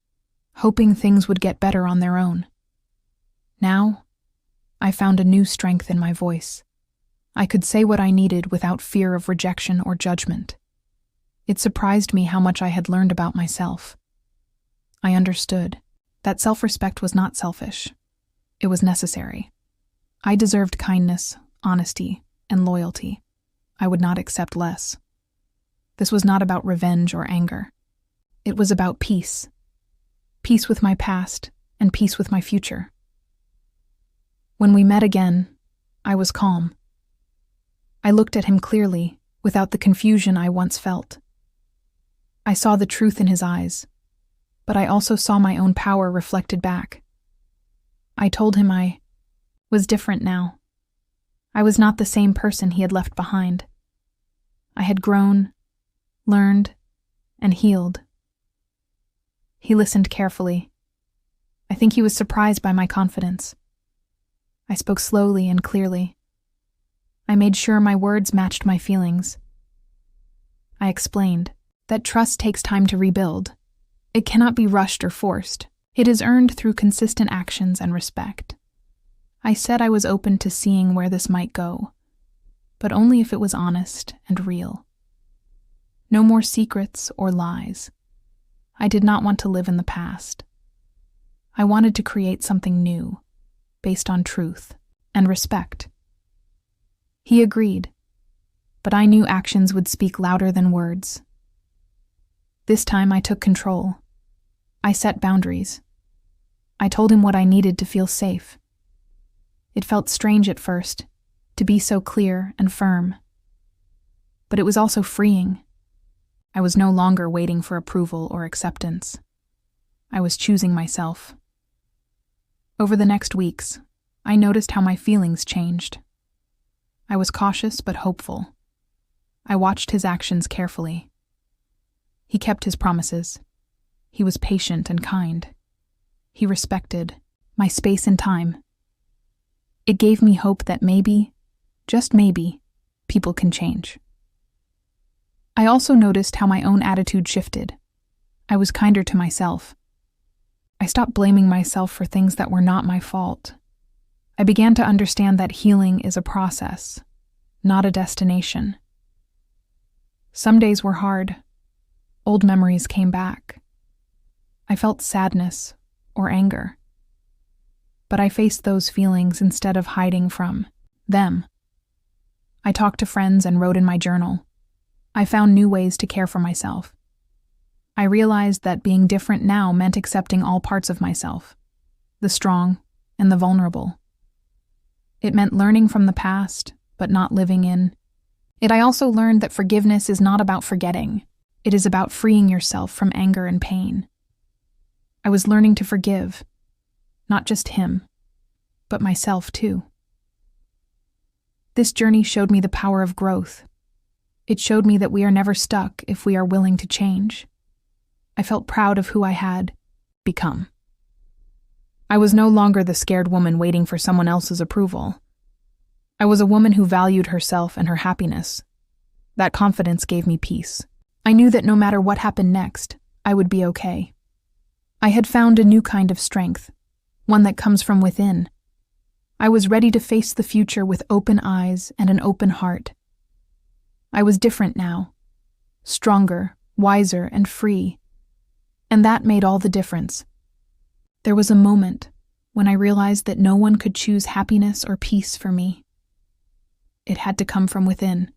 hoping things would get better on their own. Now, I found a new strength in my voice. I could say what I needed without fear of rejection or judgment. It surprised me how much I had learned about myself. I understood that self-respect was not selfish. It was necessary. I deserved kindness, honesty, and loyalty. I would not accept less. This was not about revenge or anger. It was about peace. Peace with my past and peace with my future. When we met again, I was calm. I looked at him clearly, without the confusion I once felt. I saw the truth in his eyes, but I also saw my own power reflected back. I told him I was different now. I was not the same person he had left behind. I had grown, learned, and healed. He listened carefully. I think he was surprised by my confidence. I spoke slowly and clearly. I made sure my words matched my feelings. I explained that trust takes time to rebuild. It cannot be rushed or forced. It is earned through consistent actions and respect. I said I was open to seeing where this might go, but only if it was honest and real. No more secrets or lies. I did not want to live in the past. I wanted to create something new, based on truth and respect. He agreed, but I knew actions would speak louder than words. This time I took control. I set boundaries. I told him what I needed to feel safe. It felt strange at first, to be so clear and firm. But it was also freeing. I was no longer waiting for approval or acceptance. I was choosing myself. Over the next weeks, I noticed how my feelings changed. I was cautious but hopeful. I watched his actions carefully. He kept his promises. He was patient and kind. He respected my space and time. It gave me hope that maybe, just maybe, people can change. I also noticed how my own attitude shifted. I was kinder to myself. I stopped blaming myself for things that were not my fault. I began to understand that healing is a process, not a destination. Some days were hard. Old memories came back. I felt sadness or anger. But I faced those feelings instead of hiding from them. I talked to friends and wrote in my journal. I found new ways to care for myself. I realized that being different now meant accepting all parts of myself, the strong and the vulnerable. It meant learning from the past, but not living in it. I also learned that forgiveness is not about forgetting. It is about freeing yourself from anger and pain. I was learning to forgive, not just him, but myself too. This journey showed me the power of growth. It showed me that we are never stuck if we are willing to change. I felt proud of who I had become. I was no longer the scared woman waiting for someone else's approval. I was a woman who valued herself and her happiness. That confidence gave me peace. I knew that no matter what happened next, I would be okay. I had found a new kind of strength, one that comes from within. I was ready to face the future with open eyes and an open heart. I was different now, stronger, wiser, and free, and that made all the difference. There was a moment when I realized that no one could choose happiness or peace for me. It had to come from within.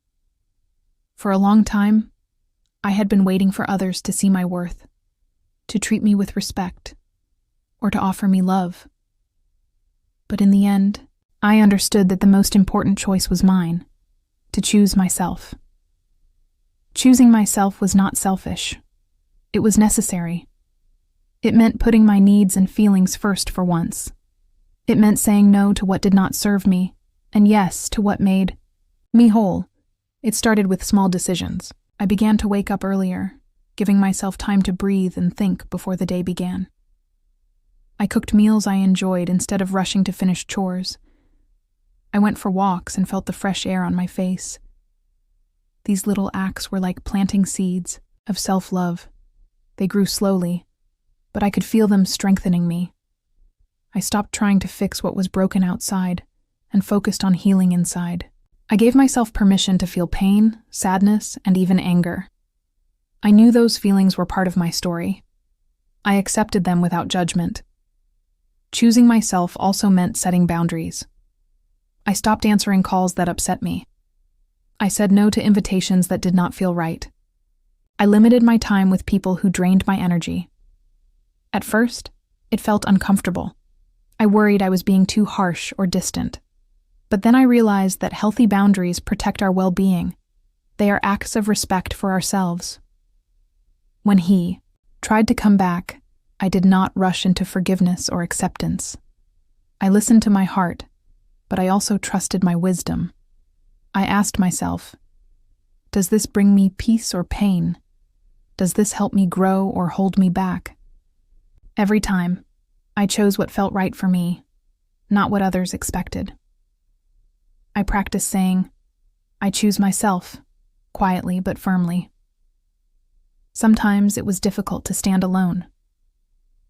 For a long time, I had been waiting for others to see my worth, to treat me with respect, or to offer me love. But in the end, I understood that the most important choice was mine, to choose myself. Choosing myself was not selfish. It was necessary. It meant putting my needs and feelings first for once. It meant saying no to what did not serve me, and yes to what made me whole. It started with small decisions. I began to wake up earlier, giving myself time to breathe and think before the day began. I cooked meals I enjoyed instead of rushing to finish chores. I went for walks and felt the fresh air on my face. These little acts were like planting seeds of self-love. They grew slowly, but I could feel them strengthening me. I stopped trying to fix what was broken outside and focused on healing inside. I gave myself permission to feel pain, sadness, and even anger. I knew those feelings were part of my story. I accepted them without judgment. Choosing myself also meant setting boundaries. I stopped answering calls that upset me. I said no to invitations that did not feel right. I limited my time with people who drained my energy. At first, it felt uncomfortable. I worried I was being too harsh or distant. But then I realized that healthy boundaries protect our well-being. They are acts of respect for ourselves. When he tried to come back, I did not rush into forgiveness or acceptance. I listened to my heart, but I also trusted my wisdom. I asked myself, does this bring me peace or pain? Does this help me grow or hold me back? Every time, I chose what felt right for me, not what others expected. I practiced saying, I choose myself, quietly but firmly. Sometimes it was difficult to stand alone.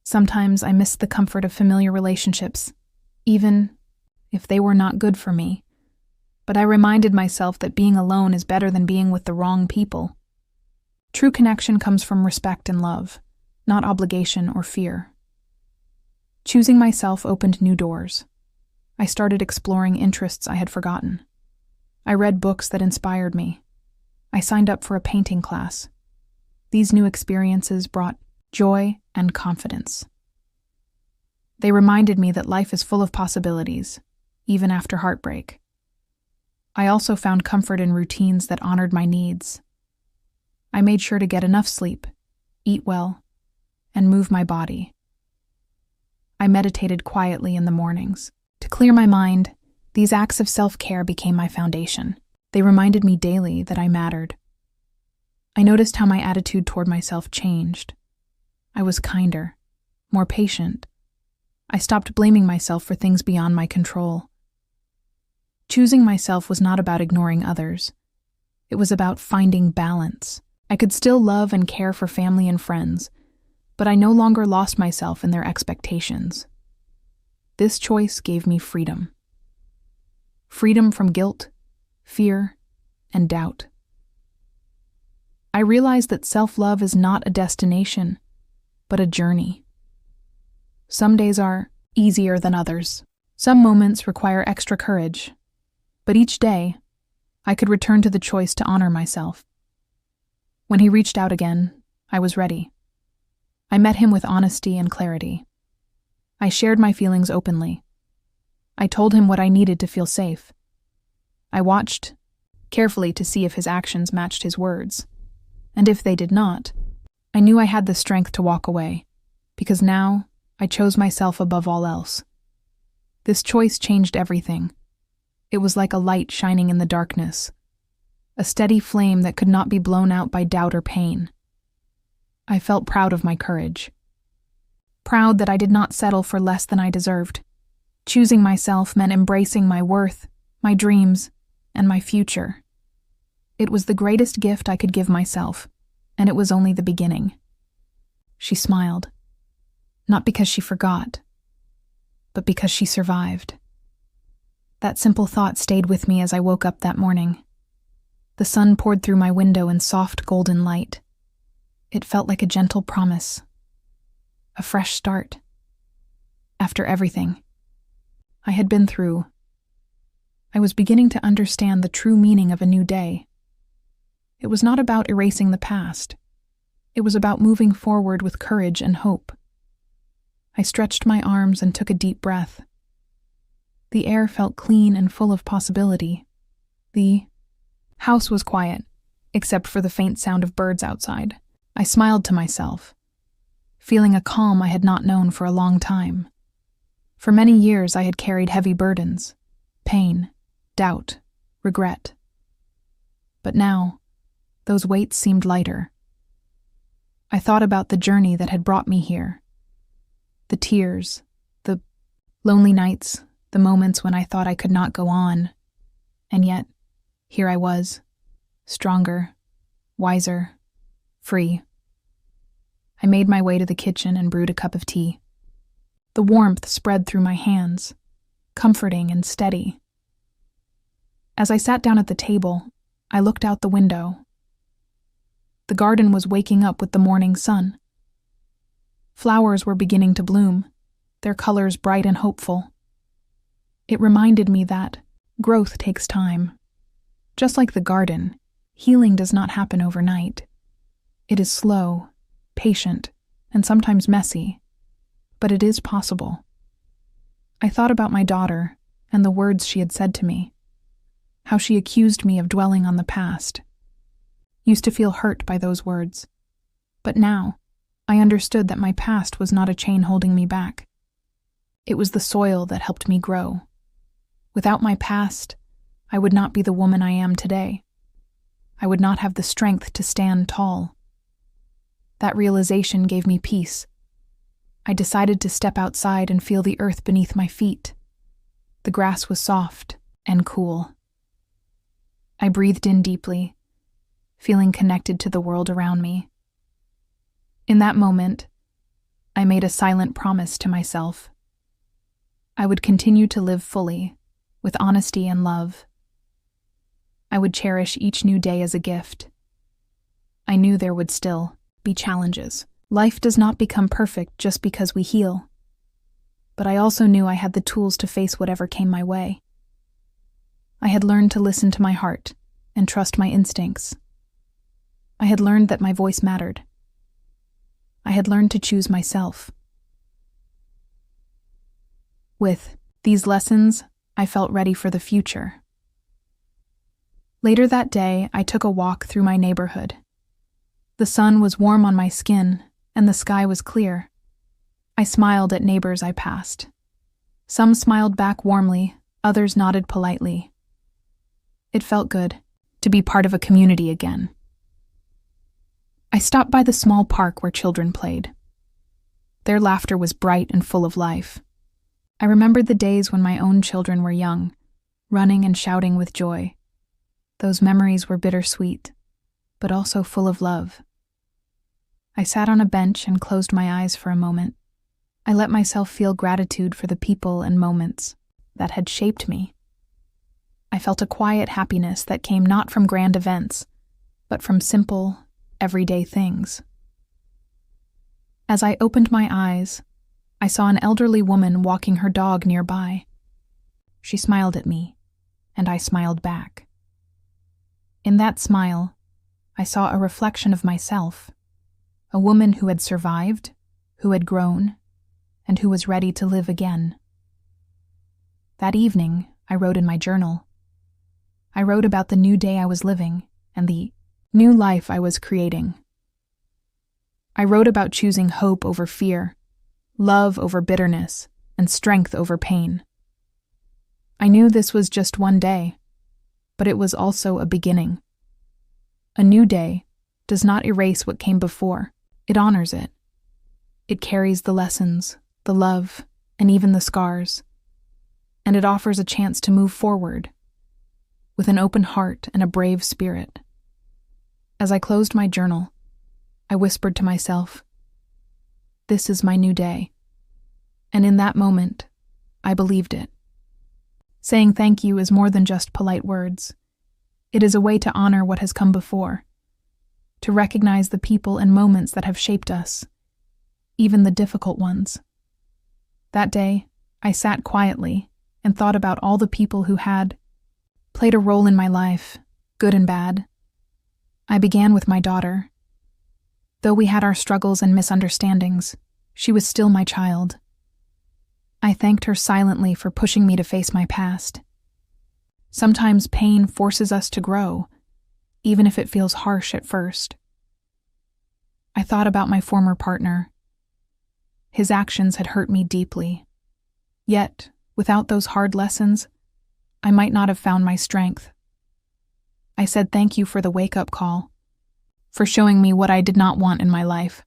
Sometimes I missed the comfort of familiar relationships, even if they were not good for me. But I reminded myself that being alone is better than being with the wrong people. True connection comes from respect and love, not obligation or fear. Choosing myself opened new doors. I started exploring interests I had forgotten. I read books that inspired me. I signed up for a painting class. These new experiences brought joy and confidence. They reminded me that life is full of possibilities, even after heartbreak. I also found comfort in routines that honored my needs. I made sure to get enough sleep, eat well, and move my body. I meditated quietly in the mornings. To clear my mind, these acts of self-care became my foundation. They reminded me daily that I mattered. I noticed how my attitude toward myself changed. I was kinder, more patient. I stopped blaming myself for things beyond my control. Choosing myself was not about ignoring others. It was about finding balance. I could still love and care for family and friends, but I no longer lost myself in their expectations. This choice gave me freedom. Freedom from guilt, fear, and doubt. I realized that self-love is not a destination, but a journey. Some days are easier than others. Some moments require extra courage. But each day, I could return to the choice to honor myself. When he reached out again, I was ready. I met him with honesty and clarity. I shared my feelings openly. I told him what I needed to feel safe. I watched carefully to see if his actions matched his words. And if they did not, I knew I had the strength to walk away, because now I chose myself above all else. This choice changed everything. It was like a light shining in the darkness, a steady flame that could not be blown out by doubt or pain. I felt proud of my courage. Proud that I did not settle for less than I deserved. Choosing myself meant embracing my worth, my dreams, and my future. It was the greatest gift I could give myself. and it was only the beginning. She smiled, not because she forgot, but because she survived. That simple thought stayed with me as I woke up that morning. The sun poured through my window in soft golden light. It felt like a gentle promise, a fresh start. After everything I had been through, I was beginning to understand the true meaning of a new day. It was not about erasing the past. It was about moving forward with courage and hope. I stretched my arms and took a deep breath. The air felt clean and full of possibility. The house was quiet, except for the faint sound of birds outside. I smiled to myself, feeling a calm I had not known for a long time. For many years I had carried heavy burdens, pain, doubt, regret. But now, those weights seemed lighter. I thought about the journey that had brought me here. The tears, the lonely nights, the moments when I thought I could not go on. And yet, here I was, stronger, wiser, free. I made my way to the kitchen and brewed a cup of tea. The warmth spread through my hands, comforting and steady. As I sat down at the table, I looked out the window. The garden was waking up with the morning sun. Flowers were beginning to bloom, their colors bright and hopeful. It reminded me that growth takes time. Just like the garden, healing does not happen overnight. It is slow, patient, and sometimes messy, but it is possible. I thought about my daughter and the words she had said to me, how she accused me of dwelling on the past. Used to feel hurt by those words, but now I understood that my past was not a chain holding me back. It was the soil that helped me grow. Without my past, I would not be the woman I am today. I would not have the strength to stand tall. That realization gave me peace. I decided to step outside and feel the earth beneath my feet. The grass was soft and cool. I breathed in deeply, feeling connected to the world around me. In that moment, I made a silent promise to myself. I would continue to live fully, with honesty and love. I would cherish each new day as a gift. I knew there would still be challenges. Life does not become perfect just because we heal. But I also knew I had the tools to face whatever came my way. I had learned to listen to my heart and trust my instincts. I had learned that my voice mattered. I had learned to choose myself. With these lessons, I felt ready for the future. Later that day, I took a walk through my neighborhood. The sun was warm on my skin, and the sky was clear. I smiled at neighbors I passed. Some smiled back warmly, others nodded politely. It felt good to be part of a community again. I stopped by the small park where children played. Their laughter was bright and full of life. I remembered the days when my own children were young, running and shouting with joy. Those memories were bittersweet, but also full of love. I sat on a bench and closed my eyes for a moment. I let myself feel gratitude for the people and moments that had shaped me. I felt a quiet happiness that came not from grand events, but from simple, everyday things. As I opened my eyes, I saw an elderly woman walking her dog nearby. She smiled at me, and I smiled back. In that smile, I saw a reflection of myself, a woman who had survived, who had grown, and who was ready to live again. That evening, I wrote in my journal. I wrote about the new day I was living and the new life I was creating. I wrote about choosing hope over fear, love over bitterness, and strength over pain. I knew this was just one day, but it was also a beginning. A new day does not erase what came before, it honors it. It carries the lessons, the love, and even the scars, and it offers a chance to move forward with an open heart and a brave spirit. As I closed my journal, I whispered to myself. This is my new day. And in that moment, I believed it. Saying thank you is more than just polite words. It is a way to honor what has come before, to recognize the people and moments that have shaped us, even the difficult ones. That day, I sat quietly and thought about all the people who had played a role in my life, good and bad. I began with my daughter. Though we had our struggles and misunderstandings, she was still my child. I thanked her silently for pushing me to face my past. Sometimes pain forces us to grow, even if it feels harsh at first. I thought about my former partner. His actions had hurt me deeply. Yet, without those hard lessons, I might not have found my strength. I said thank you for the wake-up call, for showing me what I did not want in my life.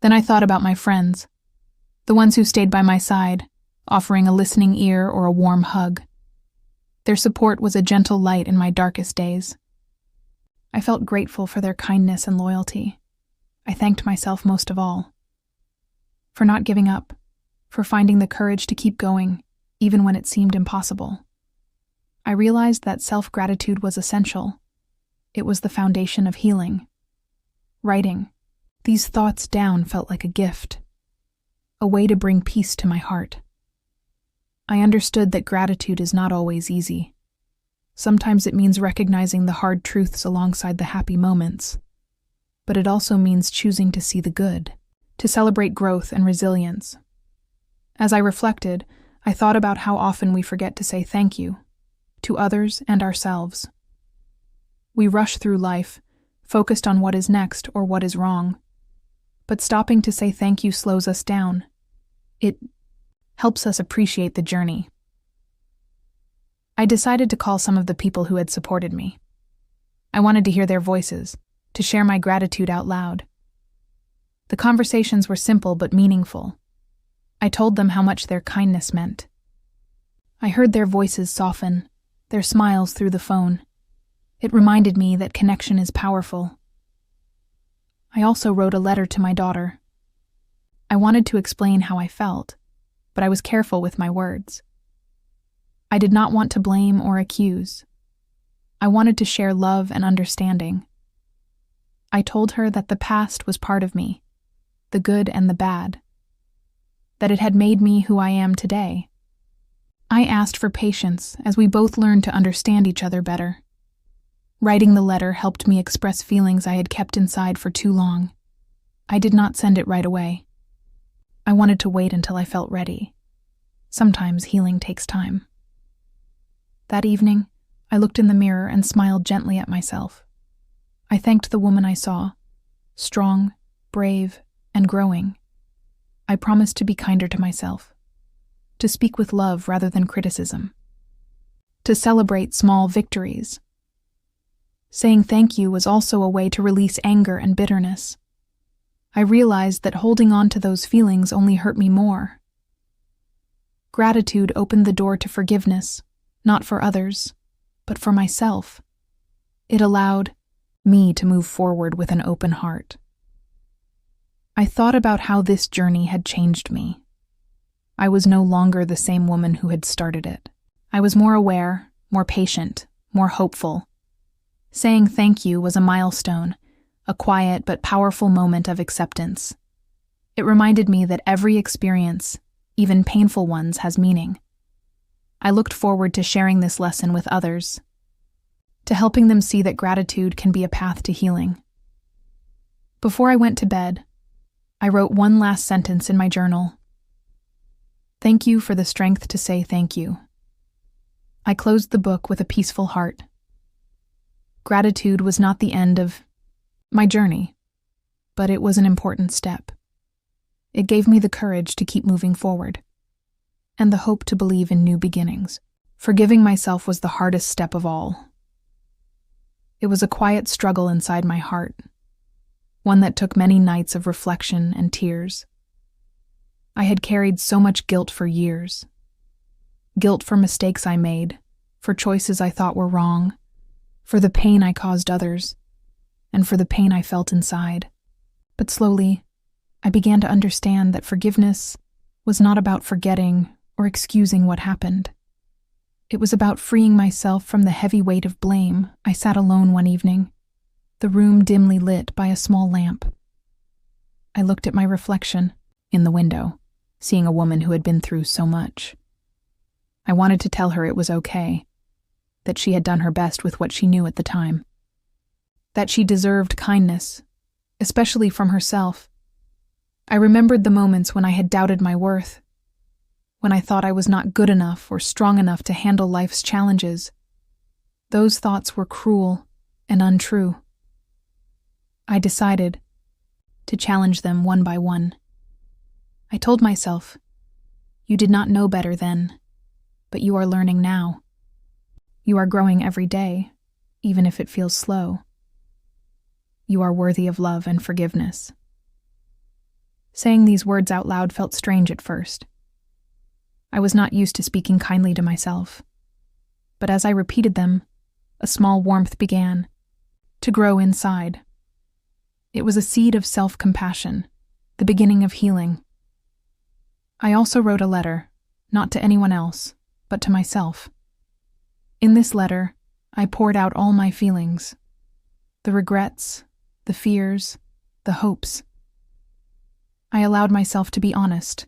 Then I thought about my friends, the ones who stayed by my side, offering a listening ear or a warm hug. Their support was a gentle light in my darkest days. I felt grateful for their kindness and loyalty. I thanked myself most of all. For not giving up, for finding the courage to keep going, even when it seemed impossible. I realized that self-gratitude was essential. It was the foundation of healing. Writing these thoughts down felt like a gift, a way to bring peace to my heart. I understood that gratitude is not always easy. Sometimes it means recognizing the hard truths alongside the happy moments, but it also means choosing to see the good, to celebrate growth and resilience. As I reflected, I thought about how often we forget to say thank you, to others and ourselves. We rush through life, focused on what is next or what is wrong. But stopping to say thank you slows us down. It helps us appreciate the journey. I decided to call some of the people who had supported me. I wanted to hear their voices, to share my gratitude out loud. The conversations were simple but meaningful. I told them how much their kindness meant. I heard their voices soften, their smiles through the phone. It reminded me that connection is powerful. I also wrote a letter to my daughter. I wanted to explain how I felt, but I was careful with my words. I did not want to blame or accuse. I wanted to share love and understanding. I told her that the past was part of me, the good and the bad, that it had made me who I am today. I asked for patience as we both learned to understand each other better. Writing the letter helped me express feelings I had kept inside for too long. I did not send it right away. I wanted to wait until I felt ready. Sometimes healing takes time. That evening, I looked in the mirror and smiled gently at myself. I thanked the woman I saw, strong, brave, and growing. I promised to be kinder to myself, to speak with love rather than criticism, to celebrate small victories. Saying thank you was also a way to release anger and bitterness. I realized that holding on to those feelings only hurt me more. Gratitude opened the door to forgiveness, not for others, but for myself. It allowed me to move forward with an open heart. I thought about how this journey had changed me. I was no longer the same woman who had started it. I was more aware, more patient, more hopeful. Saying thank you was a milestone, a quiet but powerful moment of acceptance. It reminded me that every experience, even painful ones, has meaning. I looked forward to sharing this lesson with others, to helping them see that gratitude can be a path to healing. Before I went to bed, I wrote one last sentence in my journal. Thank you for the strength to say thank you. I closed the book with a peaceful heart. Gratitude was not the end of my journey, but it was an important step. It gave me the courage to keep moving forward, and the hope to believe in new beginnings. Forgiving myself was the hardest step of all. It was a quiet struggle inside my heart, one that took many nights of reflection and tears. I had carried so much guilt for years. Guilt for mistakes I made, for choices I thought were wrong, for the pain I caused others. and for the pain I felt inside. But slowly, I began to understand that forgiveness was not about forgetting or excusing what happened. It was about freeing myself from the heavy weight of blame. I sat alone one evening, the room dimly lit by a small lamp. I looked at my reflection in the window, seeing a woman who had been through so much. I wanted to tell her it was okay, that she had done her best with what she knew at the time, that she deserved kindness, especially from herself. I remembered the moments when I had doubted my worth, when I thought I was not good enough or strong enough to handle life's challenges. Those thoughts were cruel and untrue. I decided to challenge them one by one. I told myself, "You did not know better then, but you are learning now. You are growing every day, even if it feels slow. You are worthy of love and forgiveness." Saying these words out loud felt strange at first. I was not used to speaking kindly to myself. But as I repeated them, a small warmth began to grow inside. It was a seed of self-compassion, the beginning of healing. I also wrote a letter, not to anyone else, but to myself. In this letter, I poured out all my feelings, the regrets, the fears, the hopes. I allowed myself to be honest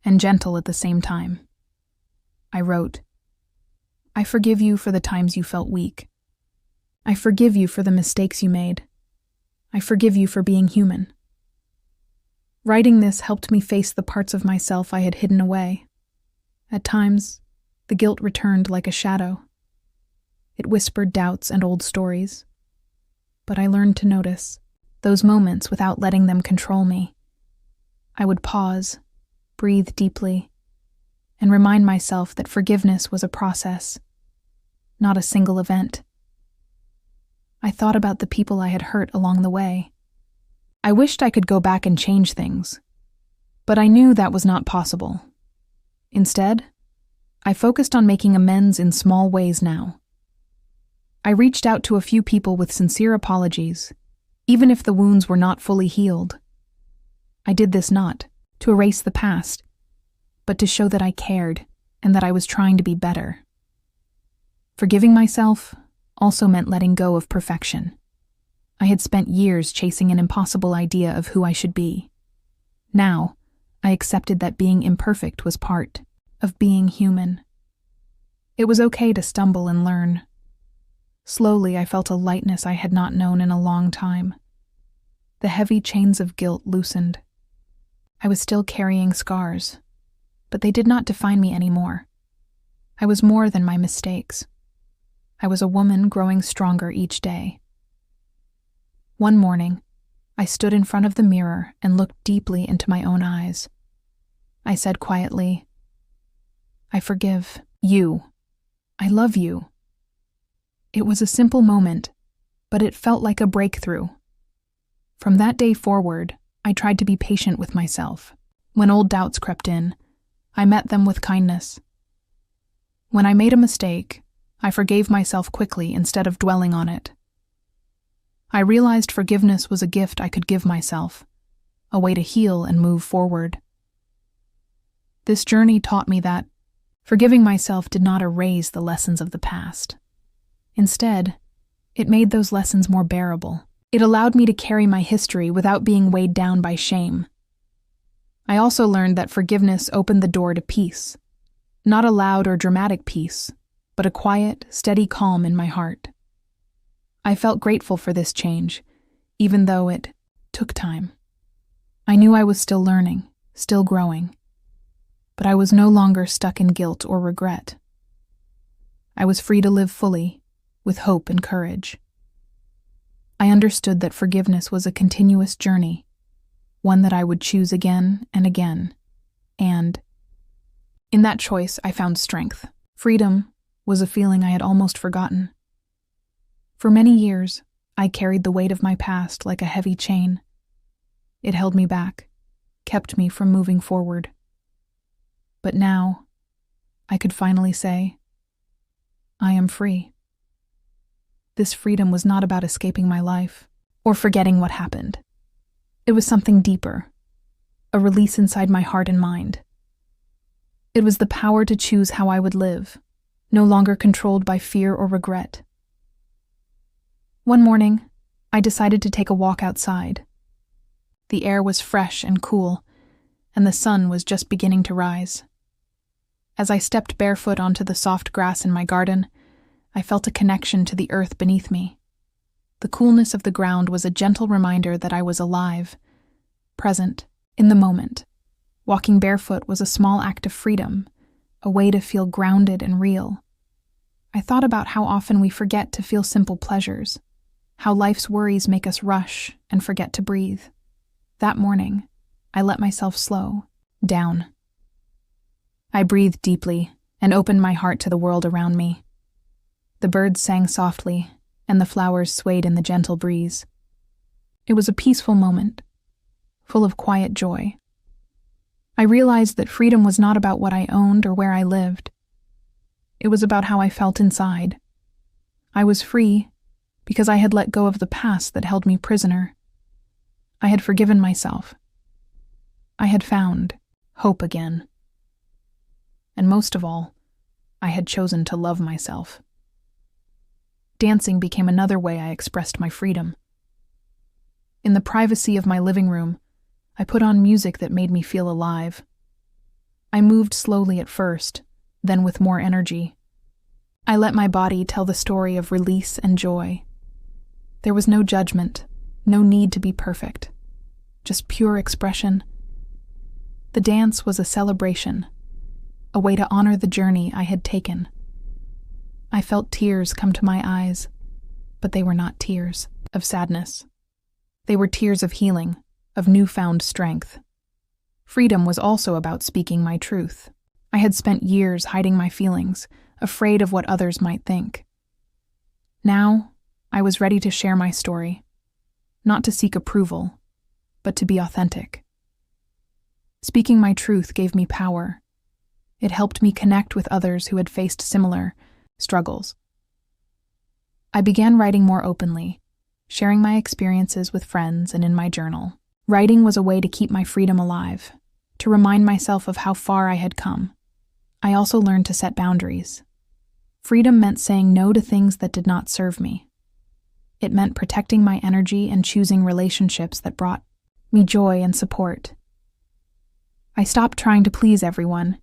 and gentle at the same time. I wrote, "I forgive you for the times you felt weak. I forgive you for the mistakes you made. I forgive you for being human." Writing this helped me face the parts of myself I had hidden away. At times, the guilt returned like a shadow. It whispered doubts and old stories. But I learned to notice those moments without letting them control me. I would pause, breathe deeply, and remind myself that forgiveness was a process, not a single event. I thought about the people I had hurt along the way. I wished I could go back and change things, but I knew that was not possible. Instead, I focused on making amends in small ways now. I reached out to a few people with sincere apologies, even if the wounds were not fully healed. I did this not to erase the past, but to show that I cared and that I was trying to be better. Forgiving myself also meant letting go of perfection. I had spent years chasing an impossible idea of who I should be. Now, I accepted that being imperfect was part of being human. It was okay to stumble and learn. Slowly, I felt a lightness I had not known in a long time. The heavy chains of guilt loosened. I was still carrying scars, but they did not define me anymore. I was more than my mistakes. I was a woman growing stronger each day. One morning, I stood in front of the mirror and looked deeply into my own eyes. I said quietly, "I forgive you. I love you." It was a simple moment, but it felt like a breakthrough. From that day forward, I tried to be patient with myself. When old doubts crept in, I met them with kindness. When I made a mistake, I forgave myself quickly instead of dwelling on it. I realized forgiveness was a gift I could give myself, a way to heal and move forward. This journey taught me that forgiving myself did not erase the lessons of the past. Instead, it made those lessons more bearable. It allowed me to carry my history without being weighed down by shame. I also learned that forgiveness opened the door to peace, not a loud or dramatic peace, but a quiet, steady calm in my heart. I felt grateful for this change, even though it took time. I knew I was still learning, still growing, but I was no longer stuck in guilt or regret. I was free to live fully, with hope and courage. I understood that forgiveness was a continuous journey, one that I would choose again and again, and in that choice I found strength. Freedom was a feeling I had almost forgotten. For many years, I carried the weight of my past like a heavy chain. It held me back, kept me from moving forward. But now, I could finally say, I am free. This freedom was not about escaping my life or forgetting what happened. It was something deeper, a release inside my heart and mind. It was the power to choose how I would live, no longer controlled by fear or regret. One morning, I decided to take a walk outside. The air was fresh and cool, and the sun was just beginning to rise. As I stepped barefoot onto the soft grass in my garden, I felt a connection to the earth beneath me. The coolness of the ground was a gentle reminder that I was alive, present, in the moment. Walking barefoot was a small act of freedom, a way to feel grounded and real. I thought about how often we forget to feel simple pleasures, how life's worries make us rush and forget to breathe. That morning, I let myself slow down. I breathed deeply and opened my heart to the world around me. The birds sang softly, and the flowers swayed in the gentle breeze. It was a peaceful moment, full of quiet joy. I realized that freedom was not about what I owned or where I lived. It was about how I felt inside. I was free because I had let go of the past that held me prisoner. I had forgiven myself. I had found hope again. And most of all, I had chosen to love myself. Dancing became another way I expressed my freedom. In the privacy of my living room, I put on music that made me feel alive. I moved slowly at first, then with more energy. I let my body tell the story of release and joy. There was no judgment, no need to be perfect, just pure expression. The dance was a celebration, a way to honor the journey I had taken. I felt tears come to my eyes, but they were not tears of sadness. They were tears of healing, of newfound strength. Freedom was also about speaking my truth. I had spent years hiding my feelings, afraid of what others might think. Now, I was ready to share my story, not to seek approval, but to be authentic. Speaking my truth gave me power. It helped me connect with others who had faced similar struggles. I began writing more openly, sharing my experiences with friends and in my journal. Writing was a way to keep my freedom alive, to remind myself of how far I had come. I also learned to set boundaries. Freedom meant saying no to things that did not serve me. It meant protecting my energy and choosing relationships that brought me joy and support. I stopped trying to please everyone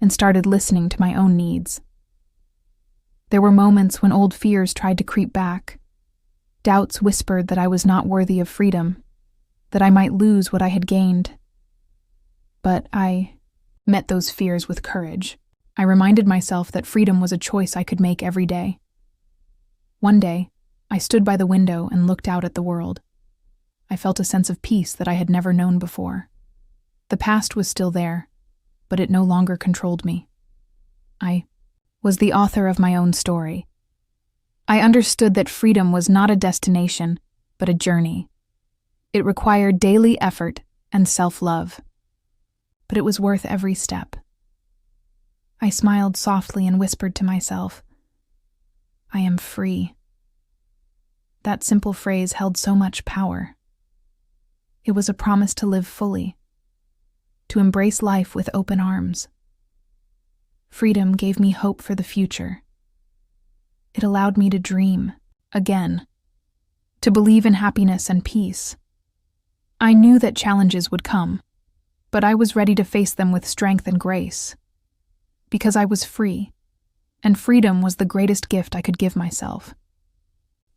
and started listening to my own needs. There were moments when old fears tried to creep back. Doubts whispered that I was not worthy of freedom, that I might lose what I had gained. But I met those fears with courage. I reminded myself that freedom was a choice I could make every day. One day, I stood by the window and looked out at the world. I felt a sense of peace that I had never known before. The past was still there, but it no longer controlled me. I was the author of my own story. I understood that freedom was not a destination, but a journey. It required daily effort and self-love, but it was worth every step. I smiled softly and whispered to myself, I am free. That simple phrase held so much power. It was a promise to live fully, to embrace life with open arms. Freedom gave me hope for the future. It allowed me to dream again, to believe in happiness and peace. I knew that challenges would come, but I was ready to face them with strength and grace, because I was free, and freedom was the greatest gift I could give myself.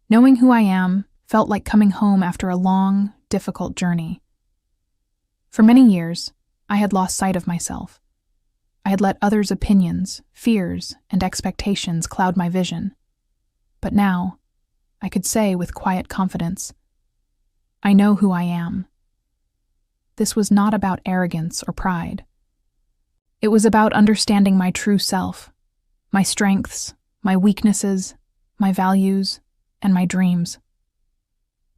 Knowing who I am felt like coming home after a long, difficult journey. For many years, I had lost sight of myself. I had let others' opinions, fears, and expectations cloud my vision. But now, I could say with quiet confidence, I know who I am. This was not about arrogance or pride. It was about understanding my true self, my strengths, my weaknesses, my values, and my dreams.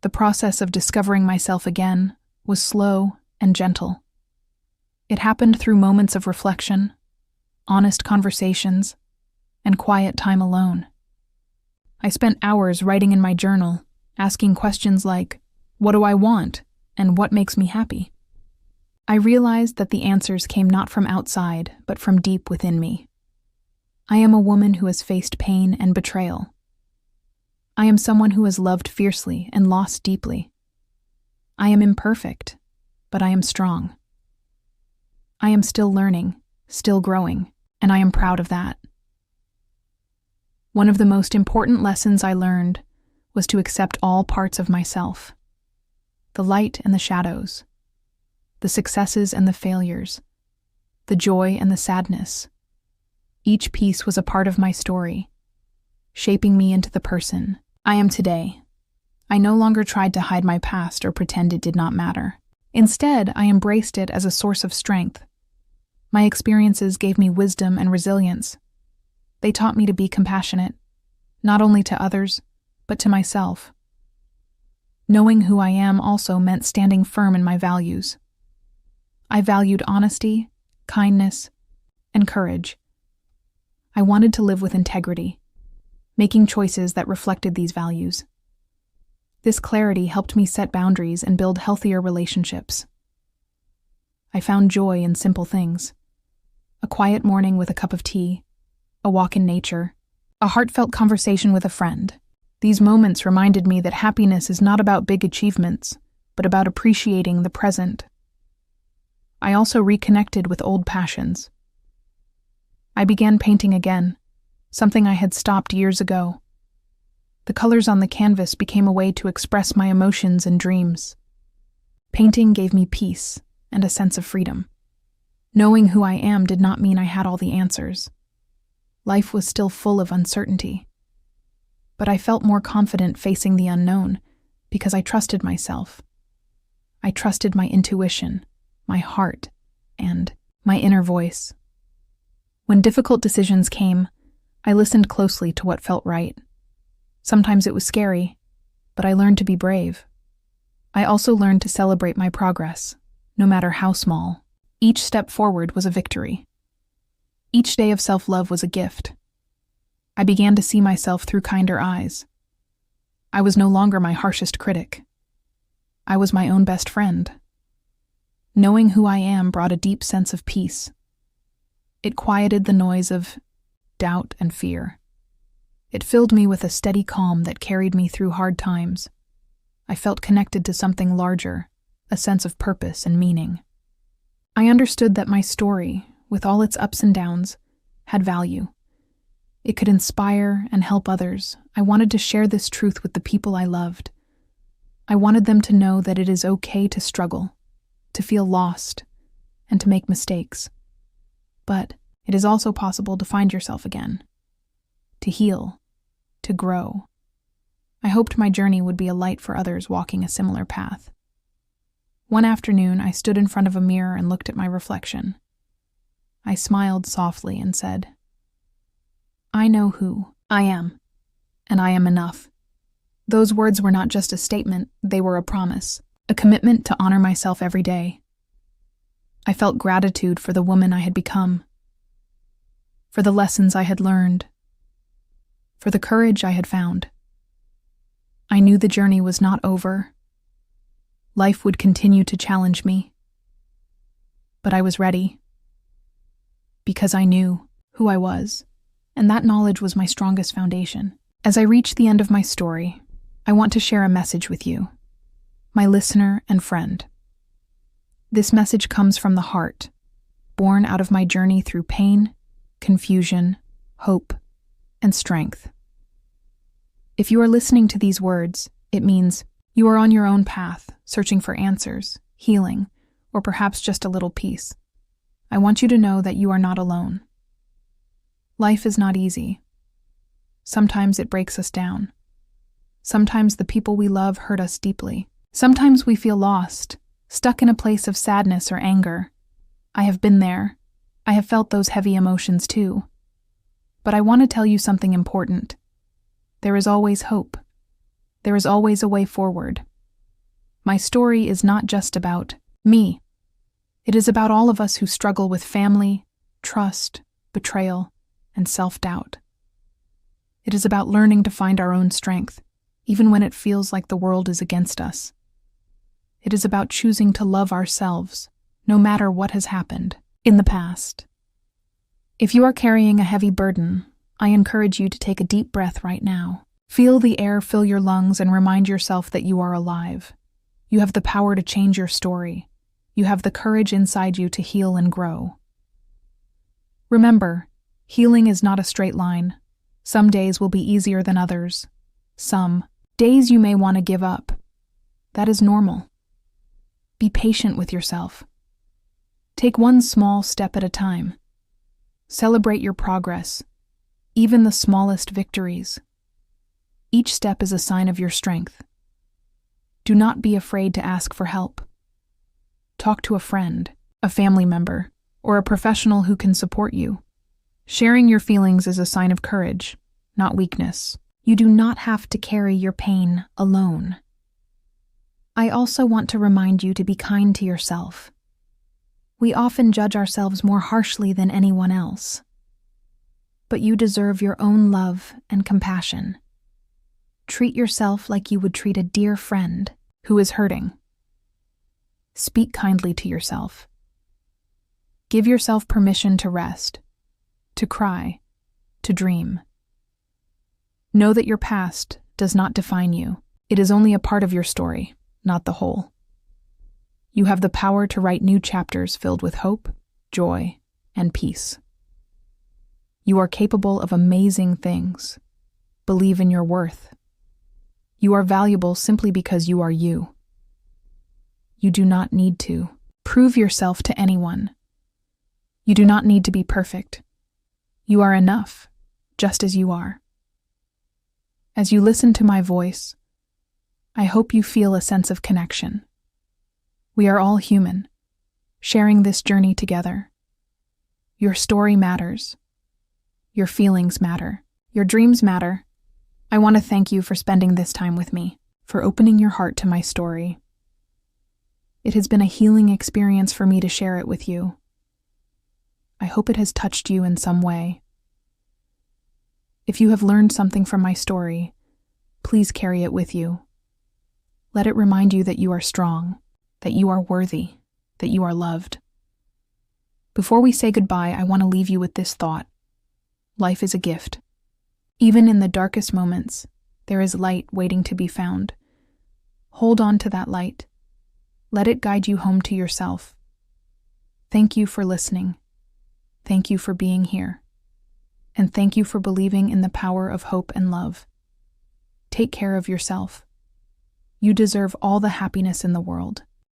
The process of discovering myself again was slow and gentle. It happened through moments of reflection, honest conversations, and quiet time alone. I spent hours writing in my journal asking questions like, "What do I want?" and "What makes me happy?" I realized that the answers came not from outside, but from deep within me. I am a woman who has faced pain and betrayal. I am someone who has loved fiercely and lost deeply. I am imperfect, but I am strong. I am still learning, still growing, and I am proud of that. One of the most important lessons I learned was to accept all parts of myself, the light and the shadows, the successes and the failures, the joy and the sadness. Each piece was a part of my story, shaping me into the person I am today. I no longer tried to hide my past or pretend it did not matter. Instead, I embraced it as a source of strength. My experiences gave me wisdom and resilience. They taught me to be compassionate, not only to others, but to myself. Knowing who I am also meant standing firm in my values. I valued honesty, kindness, and courage. I wanted to live with integrity, making choices that reflected these values. This clarity helped me set boundaries and build healthier relationships. I found joy in simple things: a quiet morning with a cup of tea, a walk in nature, a heartfelt conversation with a friend. These moments reminded me that happiness is not about big achievements, but about appreciating the present. I also reconnected with old passions. I began painting again, something I had stopped years ago. The colors on the canvas became a way to express my emotions and dreams. Painting gave me peace and a sense of freedom. Knowing who I am did not mean I had all the answers. Life was still full of uncertainty. But I felt more confident facing the unknown because I trusted myself. I trusted my intuition, my heart, and my inner voice. When difficult decisions came, I listened closely to what felt right. Sometimes it was scary, but I learned to be brave. I also learned to celebrate my progress, no matter how small. Each step forward was a victory. Each day of self-love was a gift. I began to see myself through kinder eyes. I was no longer my harshest critic. I was my own best friend. Knowing who I am brought a deep sense of peace. It quieted the noise of doubt and fear. It filled me with a steady calm that carried me through hard times. I felt connected to something larger, a sense of purpose and meaning. I understood that my story, with all its ups and downs, had value. It could inspire and help others. I wanted to share this truth with the people I loved. I wanted them to know that it is okay to struggle, to feel lost, and to make mistakes. But it is also possible to find yourself again, to heal, to grow. I hoped my journey would be a light for others walking a similar path. One afternoon, I stood in front of a mirror and looked at my reflection. I smiled softly and said, "I know who I am, and I am enough." Those words were not just a statement, they were a promise, a commitment to honor myself every day. I felt gratitude for the woman I had become, for the lessons I had learned, for the courage I had found. I knew the journey was not over. Life would continue to challenge me. But I was ready, because I knew who I was, and that knowledge was my strongest foundation. As I reach the end of my story, I want to share a message with you, my listener and friend. This message comes from the heart, born out of my journey through pain, confusion, hope, and strength. If you are listening to these words, it means you are on your own path, searching for answers, healing, or perhaps just a little peace. I want you to know that you are not alone. Life is not easy. Sometimes it breaks us down. Sometimes the people we love hurt us deeply. Sometimes we feel lost, stuck in a place of sadness or anger. I have been there. I have felt those heavy emotions too. But I want to tell you something important. There is always hope. There is always a way forward. My story is not just about me. It is about all of us who struggle with family, trust, betrayal, and self-doubt. It is about learning to find our own strength, even when it feels like the world is against us. It is about choosing to love ourselves, no matter what has happened in the past. If you are carrying a heavy burden, I encourage you to take a deep breath right now. Feel the air fill your lungs and remind yourself that you are alive. You have the power to change your story. You have the courage inside you to heal and grow. Remember, healing is not a straight line. Some days will be easier than others. Some days you may want to give up. That is normal. Be patient with yourself. Take one small step at a time. Celebrate your progress, even the smallest victories. Each step is a sign of your strength. Do not be afraid to ask for help. Talk to a friend, a family member, or a professional who can support you. Sharing your feelings is a sign of courage, not weakness. You do not have to carry your pain alone. I also want to remind you to be kind to yourself. We often judge ourselves more harshly than anyone else. But you deserve your own love and compassion. Treat yourself like you would treat a dear friend who is hurting. Speak kindly to yourself. Give yourself permission to rest, to cry, to dream. Know that your past does not define you. It is only a part of your story, not the whole. You have the power to write new chapters filled with hope, joy, and peace. You are capable of amazing things. Believe in your worth. You are valuable simply because you are you. You do not need to prove yourself to anyone. You do not need to be perfect. You are enough, just as you are. As you listen to my voice, I hope you feel a sense of connection. We are all human, sharing this journey together. Your story matters. Your feelings matter. Your dreams matter. I want to thank you for spending this time with me, for opening your heart to my story. It has been a healing experience for me to share it with you. I hope it has touched you in some way. If you have learned something from my story, please carry it with you. Let it remind you that you are strong, that you are worthy, that you are loved. Before we say goodbye, I want to leave you with this thought. Life is a gift. Even in the darkest moments, there is light waiting to be found. Hold on to that light. Let it guide you home to yourself. Thank you for listening. Thank you for being here. And thank you for believing in the power of hope and love. Take care of yourself. You deserve all the happiness in the world.